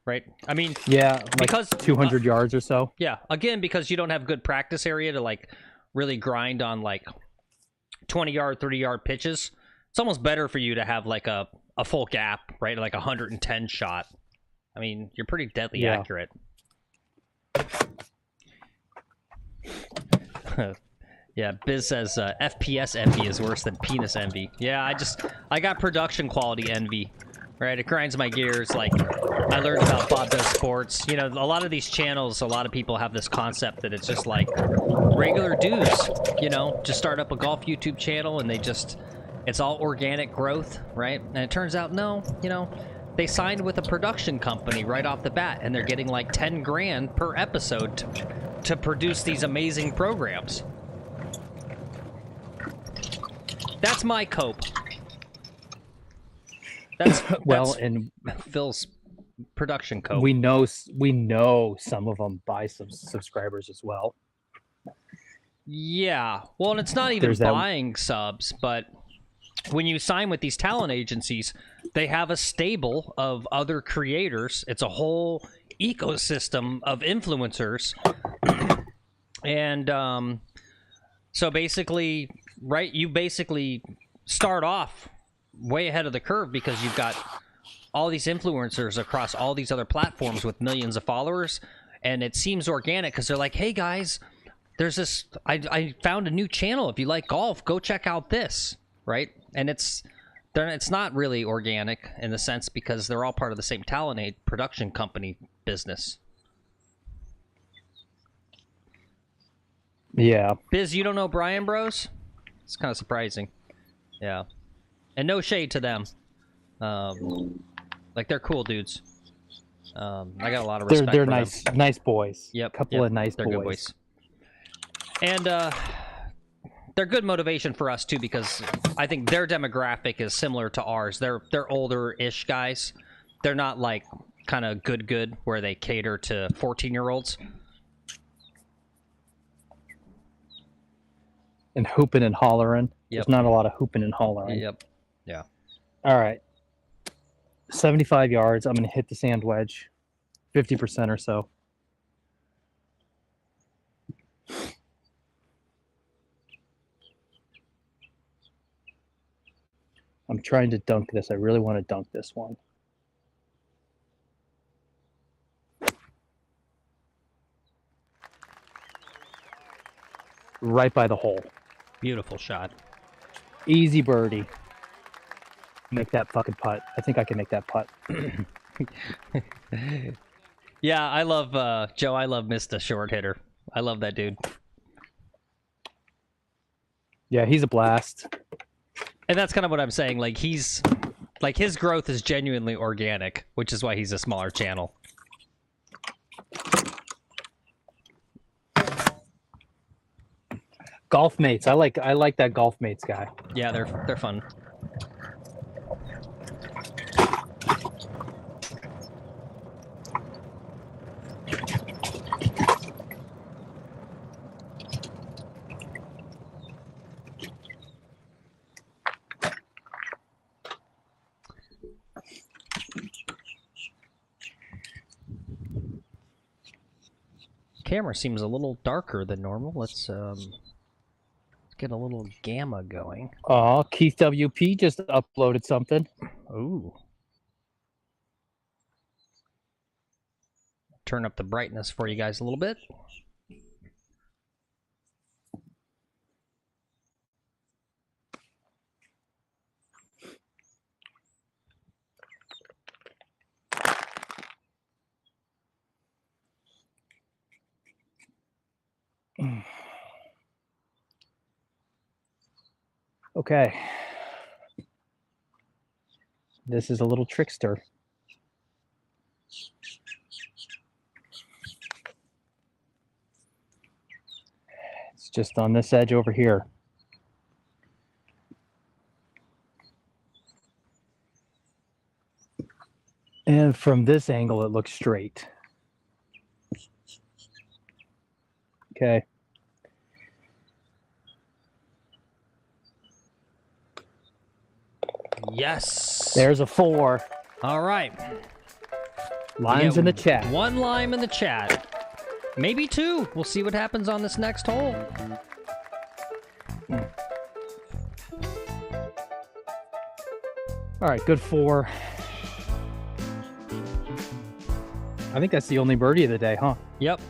Right? I mean... Yeah, like because 200 yards or so. Yeah, again, because you don't have good practice area to, like, really grind on, like, 20-yard, 30-yard pitches. It's almost better for you to have, like, a full gap, right? Like a 110 shot. I mean, you're pretty deadly accurate. Yeah, Biz says FPS envy is worse than penis envy. Yeah, I got production quality envy, right? It grinds my gears. Like, I learned about Bob Does Sports. You know, a lot of these channels, a lot of people have this concept that it's just like regular dudes, you know, just start up a golf YouTube channel and it's all organic growth, right? And it turns out, no, you know, they signed with a production company right off the bat and they're getting like 10 grand per episode to produce these amazing programs. That's my cope. That's and Phil's production cope. We know some of them buy some subscribers as well. Yeah, well, and it's not even buying subs, but when you sign with these talent agencies, they have a stable of other creators. It's a whole ecosystem of influencers, and so basically. Right, you basically start off way ahead of the curve because you've got all these influencers across all these other platforms with millions of followers, and it seems organic because they're like, hey guys, there's this, I found a new channel. If you like golf, go check out this, right? And it's not really organic in the sense because they're all part of the same talent aid production company business. Yeah. Biz, you don't know Brian Bros? It's kind of surprising. Yeah. And no shade to them. Like, they're cool dudes. I got a lot of respect they're for nice boys. Yep. Couple of nice they're boys. Good boys. And they're good motivation for us too because I think their demographic is similar to ours. They're older-ish guys. They're not like kind of good where they cater to 14-year-olds. And hooping and hollering. Yep. There's not a lot of hooping and hollering. Yep. Yeah. All right. 75 yards. I'm going to hit the sand wedge. 50% or so. I'm trying to dunk this. I really want to dunk this one. Right by the hole. Beautiful shot. Easy birdie. Make that fucking putt. I think I can make that putt. Yeah, I love Joe. I love Mista short hitter. I love that dude. Yeah, he's a blast. And that's kind of what I'm saying. Like he's like his growth is genuinely organic, which is why he's a smaller channel. Golf mates. I like that golf mates guy. Yeah, they're fun. Camera seems a little darker than normal. Let's get a little gamma going. Oh, Keith WP just uploaded something. Ooh. Turn up the brightness for you guys a little bit. Okay. This is a little trickster. It's just on this edge over here. And from this angle, it looks straight. Okay. Yes. There's a 4. All right. Lines in the chat. 1 lime in the chat. Maybe 2. We'll see what happens on this next hole. All right, good 4. I think that's the only birdie of the day, huh? Yep.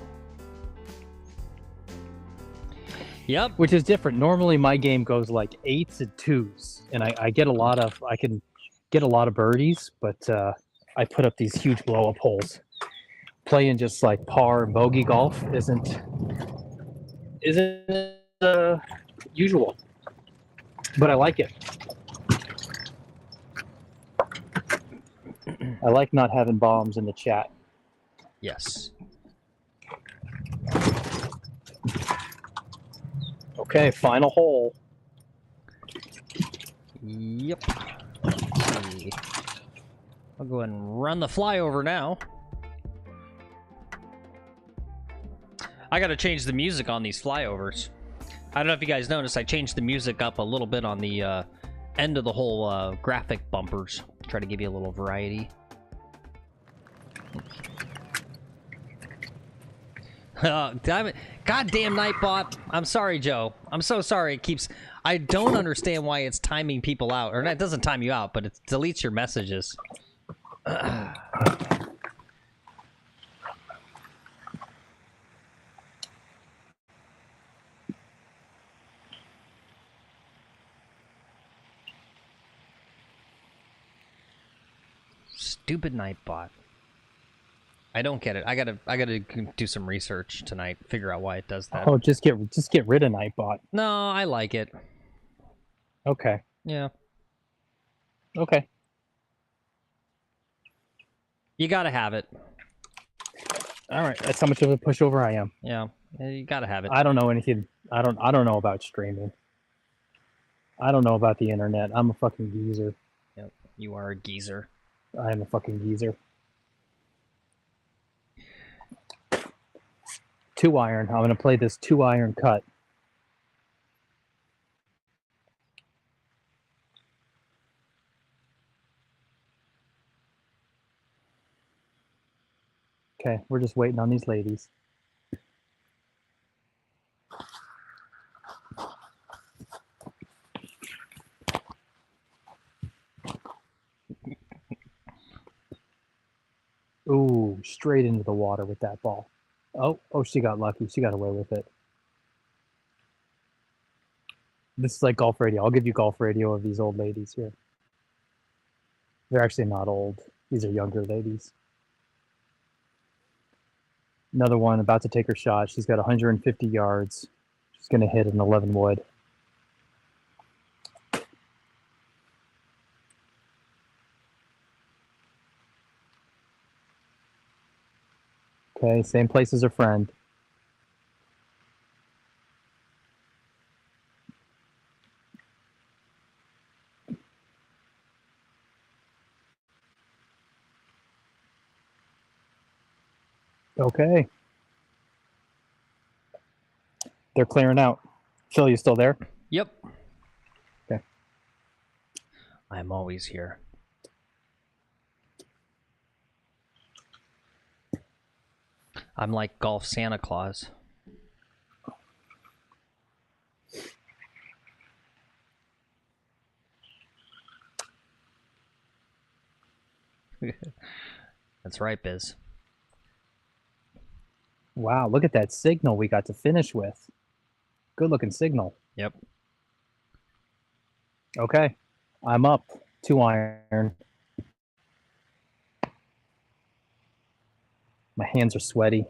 Yep. Which is different. Normally my game goes like 8s and 2s, and I get a lot of, I can get a lot of birdies, but I put up these huge blow up holes. Playing just like par and bogey golf isn't usual, but I like it. I like not having bombs in the chat. Yes. Okay, final hole. Yep. Let's see. I'll go ahead and run the flyover now. I gotta change the music on these flyovers. I don't know if you guys noticed, I changed the music up a little bit on the end of the whole graphic bumpers. Try to give you a little variety. Damn it. Goddamn Nightbot. I'm sorry, Joe. I'm so sorry. It keeps... I don't understand why it's timing people out. Or it doesn't time you out, but it deletes your messages. Stupid Nightbot. I don't get it. I gotta do some research tonight. Figure out why it does that. Oh, just get rid of Nightbot. No, I like it. Okay. Yeah. Okay. You gotta have it. All right. That's how much of a pushover I am. Yeah. You gotta have it. I don't know anything. I don't know about streaming. I don't know about the internet. I'm a fucking geezer. Yep. You are a geezer. I am a fucking geezer. 2-iron. I'm going to play this 2-iron cut. Okay, we're just waiting on these ladies. Ooh, straight into the water with that ball. Oh, she got lucky. She got away with it. This is like golf radio. I'll give you golf radio of these old ladies here. They're actually not old. These are younger ladies. Another one about to take her shot. She's got 150 yards. She's going to hit an 11 wood. Okay, same place as her friend. Okay. They're clearing out. Phil, you still there? Yep. Okay. I'm always here. I'm like Golf Santa Claus. That's right, Biz. Wow, look at that signal we got to finish with. Good looking signal. Yep. Okay. I'm up. 2 iron. My hands are sweaty.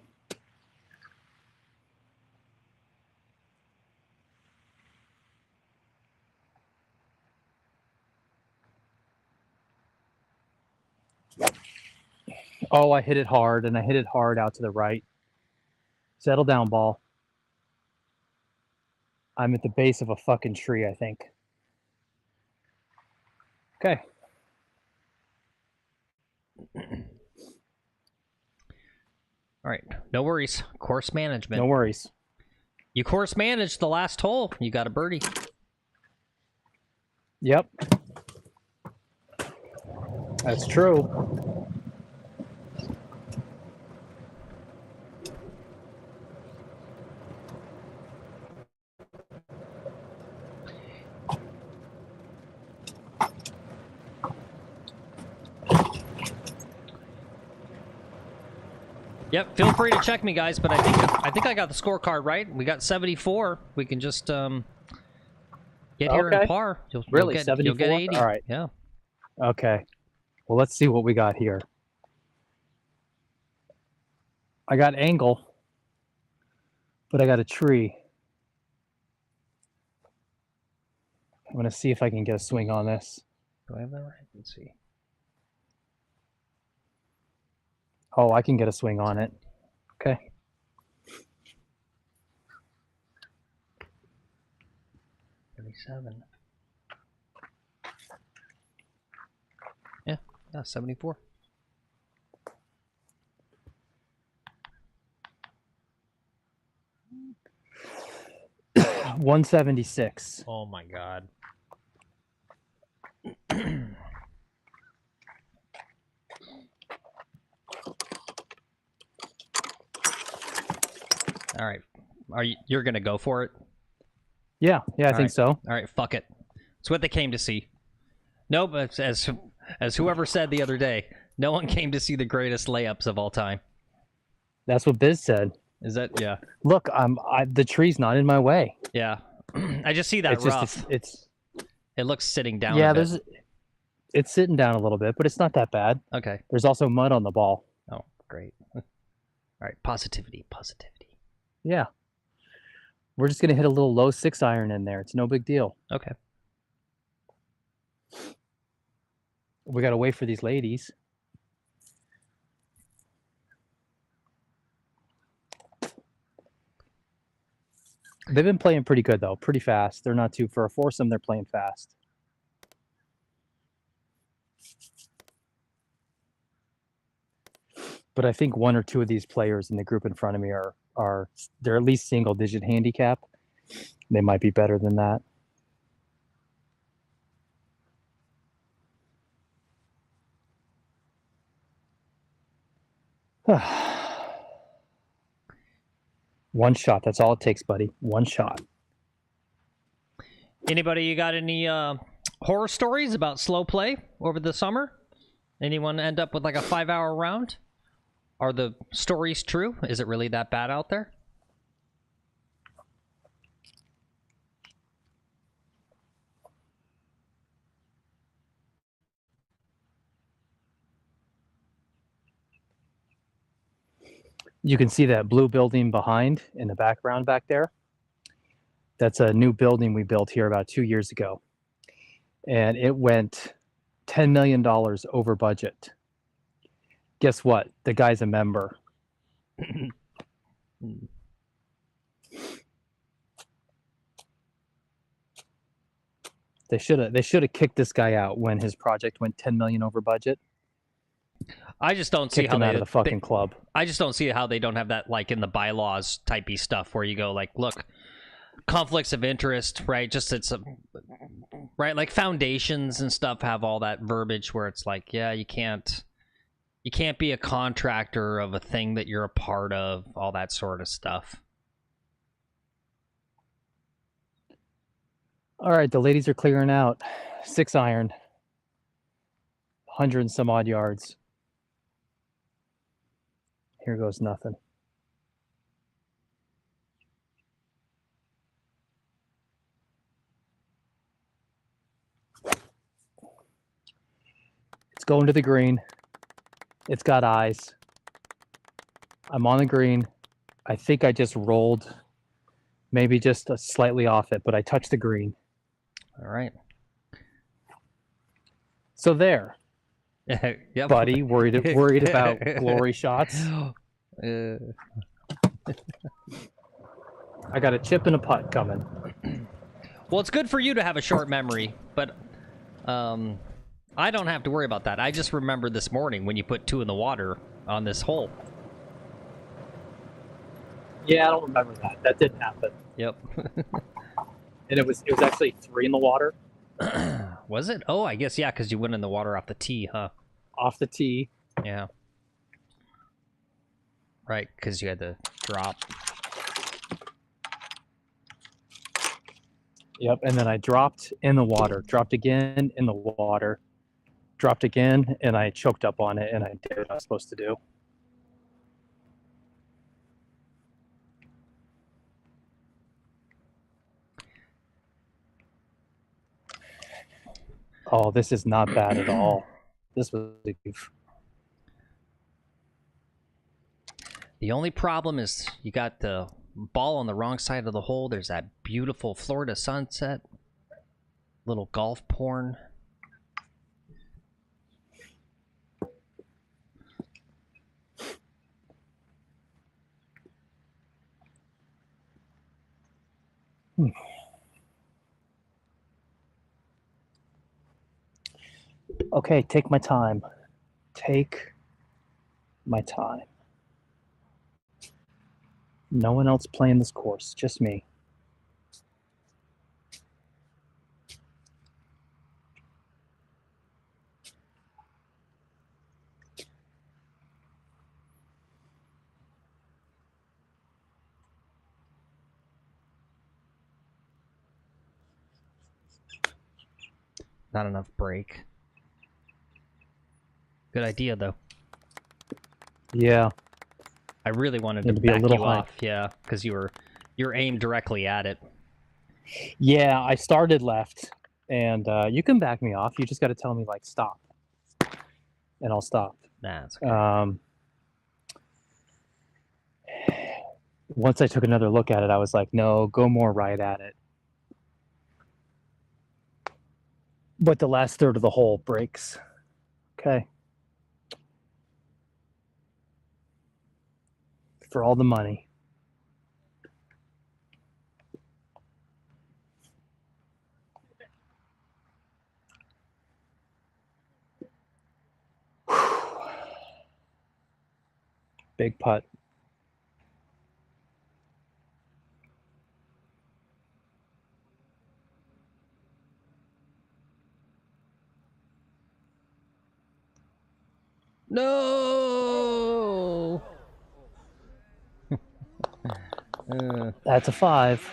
Oh, I hit it hard, and I hit it hard out to the right. Settle down, ball. I'm at the base of a fucking tree, I think. Okay. All right. No worries. Course management. No worries. You course managed the last hole. You got a birdie. Yep. That's true. Yep, feel free to check me, guys, but I think I got the scorecard right. We got 74. We can just get here in par. Really, you'll 74? get 80. All right. Yeah. Okay. Well, let's see what we got here. I got angle, but I got a tree. I'm going to see if I can get a swing on this. Do I have that right? Let's see. Oh, I can get a swing on it. Okay. Yeah, 74. $176. Oh my god. All right. You're going to go for it? Yeah, I think so. All right, fuck it. It's what they came to see. No, but as whoever said the other day, no one came to see the greatest layups of all time. That's what Biz said. Is that yeah? Look, the tree's not in my way. Yeah. I just see that It's rough. just it looks sitting down. Yeah, a bit. it's sitting down a little bit, but it's not that bad. Okay. There's also mud on the ball. Oh, great. All right, positivity. Yeah. We're just going to hit a little low 6 iron in there. It's no big deal. Okay. We got to wait for these ladies. They've been playing pretty good, though. Pretty fast. They're not too... For a foursome, they're playing fast. But I think 1 or 2 of these players in the group in front of me they're at least single-digit handicap. They might be better than that. One shot. That's all it takes, buddy. One shot. Anybody, you got any horror stories about slow play over the summer? Anyone end up with like a 5-hour round? Are the stories true? Is it really that bad out there? You can see that blue building behind in the background back there. That's a new building we built here about 2 years ago. And it went $10 million over budget. Guess what? The guy's a member. They should have kicked this guy out when his project went 10 million over budget. I just don't see Kicked how him out of the fucking club. I just don't see how they don't have that like in the bylaws typey stuff where you go like, look, conflicts of interest, right? Just it's a right, like foundations and stuff have all that verbiage where it's like, yeah, you can't be a contractor of a thing that you're a part of, all that sort of stuff. All right, the ladies are clearing out. 6 iron, 100 and some odd yards. Here goes nothing. It's going to the green. It's got eyes. I'm on the green. I think I just rolled, maybe just slightly off it, but I touched the green. All right. So there. Yep. Buddy, worried about glory shots. I got a chip and a putt coming. Well, it's good for you to have a short memory, but I don't have to worry about that. I just remembered this morning when you put 2 in the water on this hole. Yeah, I don't remember that. That didn't happen. Yep. And it was actually 3 in the water. Was it? Oh, I guess, yeah, because you went in the water off the tee, huh? Off the tee. Yeah. Right, because you had to drop. Yep, and then I dropped in the water, dropped again in the water, dropped again, and I choked up on it, and I did what I was supposed to do. Oh, this is not bad at all. This was a goof. The only problem is you got the ball on the wrong side of the hole. There's that beautiful Florida sunset. Little golf porn. Okay, take my time. Take my time. No one else playing this course, just me. Not enough break. Good idea, though. Yeah. I really wanted to be a back little you high. off, yeah, because you're aimed directly at it. Yeah, I started left, and you can back me off. You just got to tell me, like, stop, and I'll stop. Nah, that's okay. Once I took another look at it, I was like, no, go more right at it. But the last third of the hole breaks. Okay. For all the money. Big putt. No. That's a 5.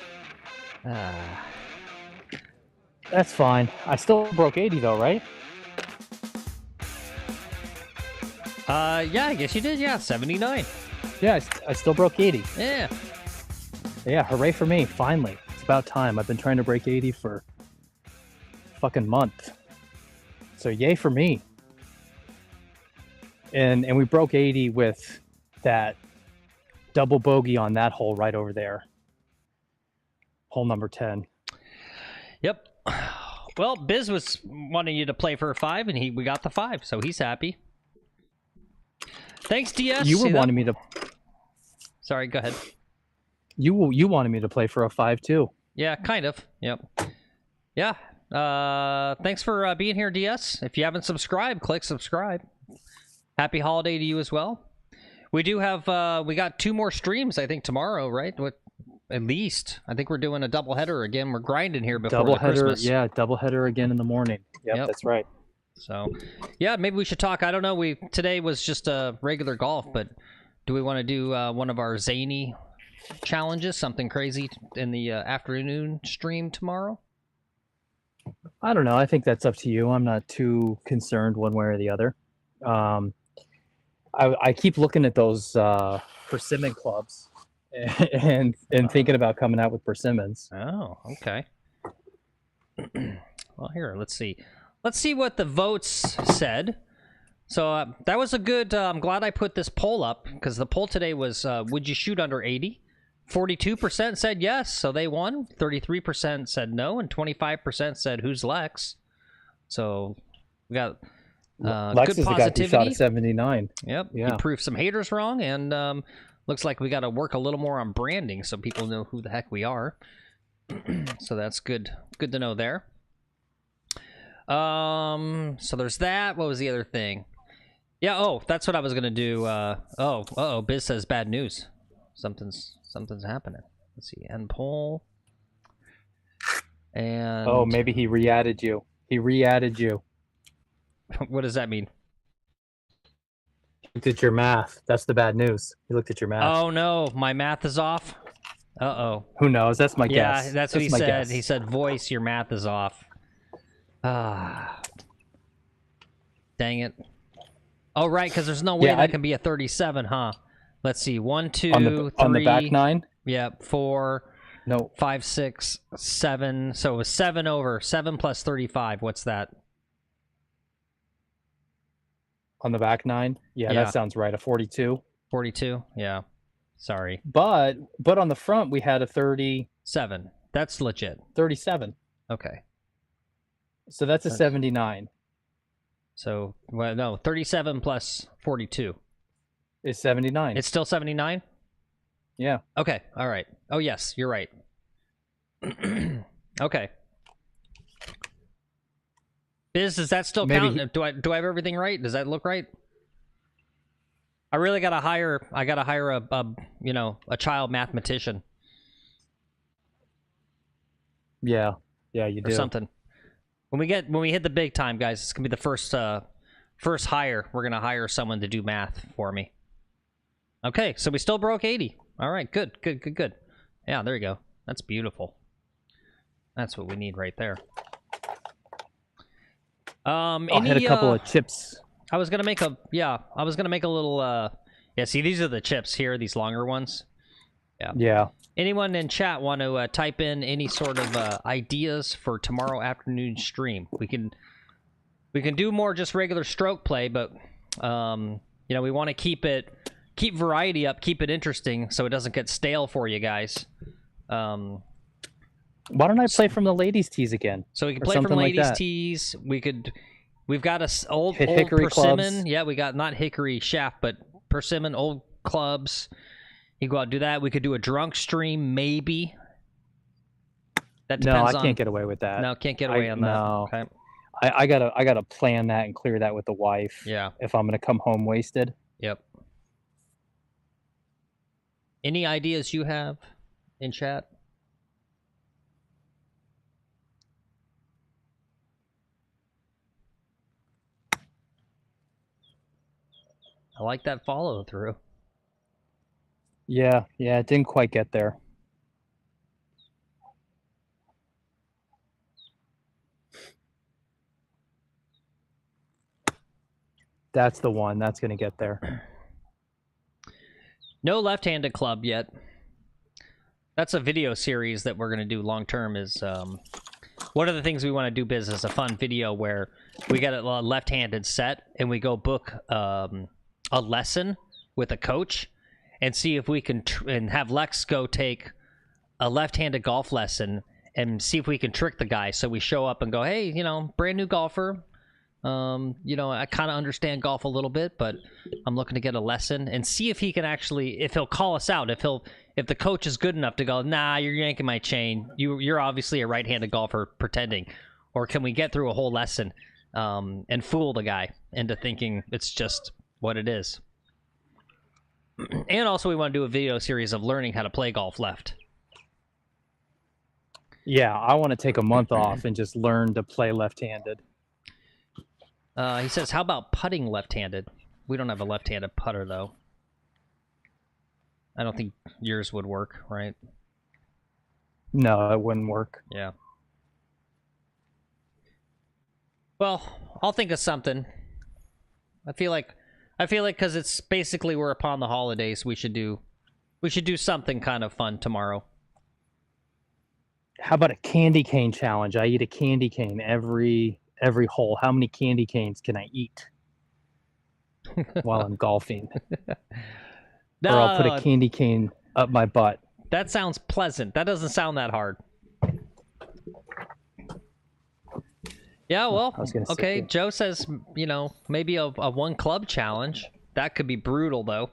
That's fine. I still broke 80 though, right? Yeah, I guess you did. Yeah, 79. Yeah, I still broke 80. Yeah. Yeah, hooray for me. Finally. It's about time. I've been trying to break 80 for a fucking month. So yay for me. And we broke 80 with that double bogey on that hole right over there. Hole number 10. Yep. Well, Biz was wanting you to play for a 5, and we got the 5, so he's happy. Thanks, DS. You were wanting me to... Sorry, go ahead. You wanted me to play for a 5 too. Yeah, kind of. Yep. Yeah. Thanks for being here, DS. If you haven't subscribed, click subscribe. Happy holiday to you as well. We do have we got 2 more streams, I think, tomorrow, right? At least. I think we're doing a doubleheader again. We're grinding here before Christmas. Yeah, doubleheader again in the morning. Yep, that's right. So, yeah, maybe we should talk. I don't know. Today was just a regular golf, but do we want to do one of our zany challenges, something crazy in the afternoon stream tomorrow? I don't know. I think that's up to you. I'm not too concerned one way or the other. I keep looking at those persimmon clubs and thinking about coming out with persimmons. Oh, okay. Well, here, let's see. Let's see what the votes said. So that was a good... I'm glad I put this poll up, because the poll today was, would you shoot under 80? 42% said yes, so they won. 33% said no, and 25% said who's Lex. So we got Lex good is positivity. the guy who shot at 79. Yep, yeah. He proved some haters wrong, and looks like we got to work a little more on branding so people know who the heck we are. So that's good. Good to know there. So there's that. What was the other thing? Yeah, oh, that's what I was gonna do. Biz says bad news. Something's happening. Let's see, end poll. And oh, maybe he re-added you. He re-added you. What does that mean? He looked at your math. That's the bad news. He looked at your math. Oh no, my math is off. Uh-oh. Who knows? That's my guess. Yeah, that's what he said. Guess. He said, voice, your math is off. Ah. Dang it. Oh, right, because there's no way that can be a 37, huh? Let's see. 1, 2, 3. On the back 9? Yep. 4. No. 5, 6, 7. So it was 7 over. 7 plus 35. What's that? On the back 9? Yeah, that sounds right. A 42. 42? Yeah. Sorry. But on the front, we had a 37. That's legit. 37. Okay. So that's a 79. So, well, no, 37 plus 42. Is 79. It's still 79? Yeah. Okay, all right. Oh, yes, you're right. Okay. Biz, does that still count? Do I have everything right? Does that look right? I really gotta hire a child mathematician. Yeah. Yeah, you do. Or something. When we hit the big time, guys, it's gonna be the first hire. We're gonna hire someone to do math for me. Okay, so we still broke 80. All right, good. Yeah, there you go. That's beautiful. That's what we need right there. I had a couple of chips. I was gonna make a little see, these are the chips here, these longer ones. Yeah. Anyone in chat want to type in any sort of ideas for tomorrow afternoon stream? We can do more just regular stroke play, but we want to keep variety up, keep it interesting, so it doesn't get stale for you guys. Why don't I play from the ladies' tees again? So we can play from ladies' tees. We've got a old persimmon. Clubs. Yeah, we got not hickory shaft, but persimmon old clubs. You go out and do that. We could do a drunk stream, maybe. That depends. No, I can't get away with that. No, can't get away on that. No. Okay. I gotta plan that and clear that with the wife. Yeah. If I'm gonna come home wasted. Yep. Any ideas you have in chat? I like that follow through. Yeah, it didn't quite get there. That's the one that's going to get there. No left-handed club yet. That's a video series that we're going to do long-term is... one of the things we want to do business, a fun video where we get a left-handed set and we go book a lesson with a coach and see if we can and have Lex go take a left-handed golf lesson and see if we can trick the guy. So we show up and go, hey, you know, brand new golfer. You know, I kind of understand golf a little bit, but I'm looking to get a lesson and see if he can actually, if he'll call us out, if the coach is good enough to go, nah, you're yanking my chain. You're obviously a right-handed golfer pretending. Or can we get through a whole lesson and fool the guy into thinking it's just what it is? And also we want to do a video series of learning how to play golf left. Yeah, I want to take a month off and just learn to play left-handed. He says, how about putting left-handed? We don't have a left-handed putter, though. I don't think yours would work, right? No, it wouldn't work. Yeah. Well, I'll think of something. I feel like because it's basically we're upon the holidays, we should do something kind of fun tomorrow. How about a candy cane challenge? I eat a candy cane every hole. How many candy canes can I eat while I'm golfing? No, or I'll put a candy cane up my butt. That sounds pleasant. That doesn't sound that hard. Yeah, well, okay. Joe says, you know, maybe a one club challenge. That could be brutal, though.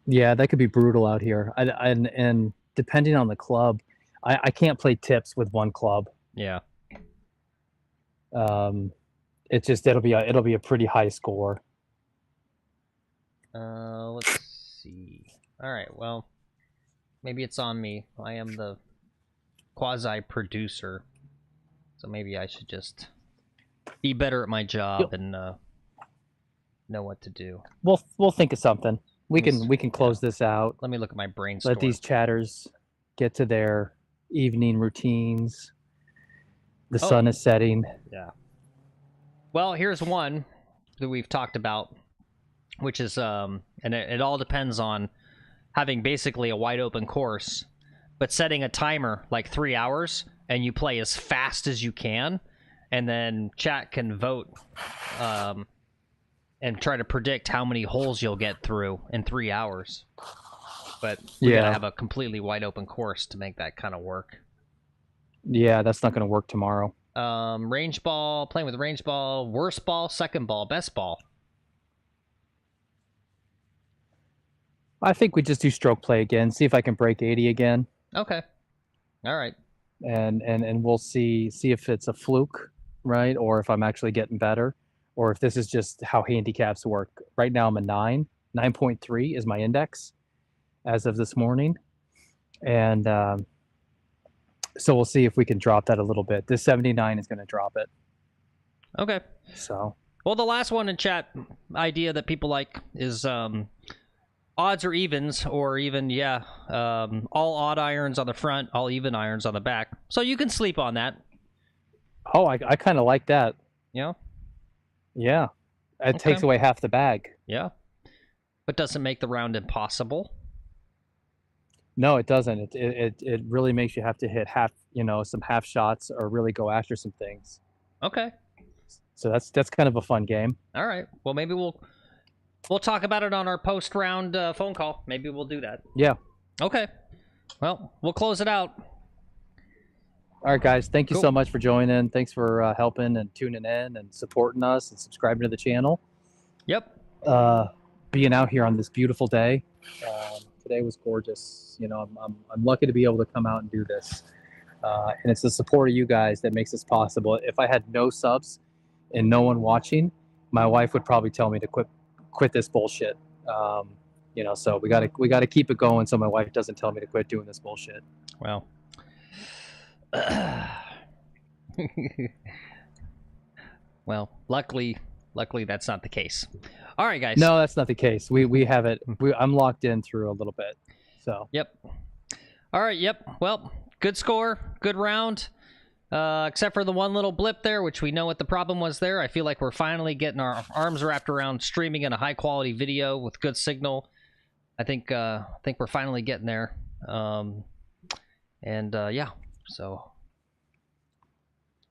Yeah, that could be brutal out here. And depending on the club, I can't play tips with one club. Yeah. It's just it'll be a pretty high score. Let's see. All right, well, maybe it's on me. I am the quasi-producer, so maybe I should just be better at my job and know what to do. We'll think of something. We can close this out. Let me look at my brainstorm. Let these chatters get to their evening routines. The sun is setting. Yeah. Well, here's one that we've talked about, which is and it all depends on having basically a wide open course, but setting a timer like 3 hours and you play as fast as you can, and then chat can vote and try to predict how many holes you'll get through in 3 hours. But we gotta have a completely wide open course to make that kind of work. Yeah, that's not going to work tomorrow. Range ball, playing with range ball, worst ball, second ball, best ball. I think we just do stroke play again. See if I can break 80 again. Okay. All right. And we'll see if it's a fluke, right? Or if I'm actually getting better, or if this is just how handicaps work. Right now I'm a 9. 9.3 is my index as of this morning. And so we'll see if we can drop that a little bit. This 79 is going to drop it. Okay. So. Well, the last one in chat idea that people like is odds or evens, or even, all odd irons on the front, all even irons on the back. So you can sleep on that. Oh, I kind of like that. Yeah? Yeah. It takes away half the bag. Yeah. But doesn't make the round impossible. No, it doesn't. It really makes you have to hit some half shots or really go after some things. Okay. So that's kind of a fun game. All right. Well, maybe we'll talk about it on our post-round phone call. Maybe we'll do that. Yeah. Okay. Well, we'll close it out. All right, guys. Thank you so much for joining. Thanks for helping and tuning in and supporting us and subscribing to the channel. Yep. Being out here on this beautiful day. Today was gorgeous. You know, I'm lucky to be able to come out and do this. And it's the support of you guys that makes this possible. If I had no subs and no one watching, my wife would probably tell me to quit this bullshit. So we gotta keep it going so my wife doesn't tell me to quit doing this bullshit. Well. Well, luckily that's not the case. All right, guys. No, that's not the case. We have it. I'm locked in through a little bit. So. Yep. All right. Yep. Well, good score. Good round. Except for the one little blip there, which we know what the problem was there. I feel like we're finally getting our arms wrapped around streaming in a high-quality video with good signal. I think we're finally getting there. Yeah, so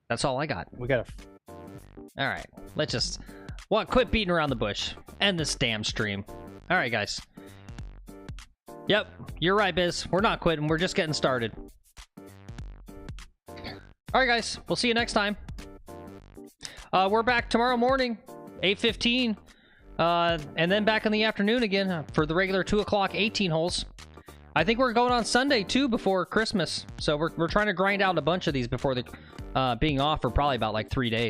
that's all I got. We got All right, let's just quit beating around the bush. End this damn stream. All right, guys. Yep, you're right, Biz. We're not quitting. We're just getting started. All right, guys. We'll see you next time. We're back tomorrow morning, 8:15, and then back in the afternoon again for the regular 2 o'clock 18 holes. I think we're going on Sunday too before Christmas, so we're trying to grind out a bunch of these before the being off for probably about like 3 days.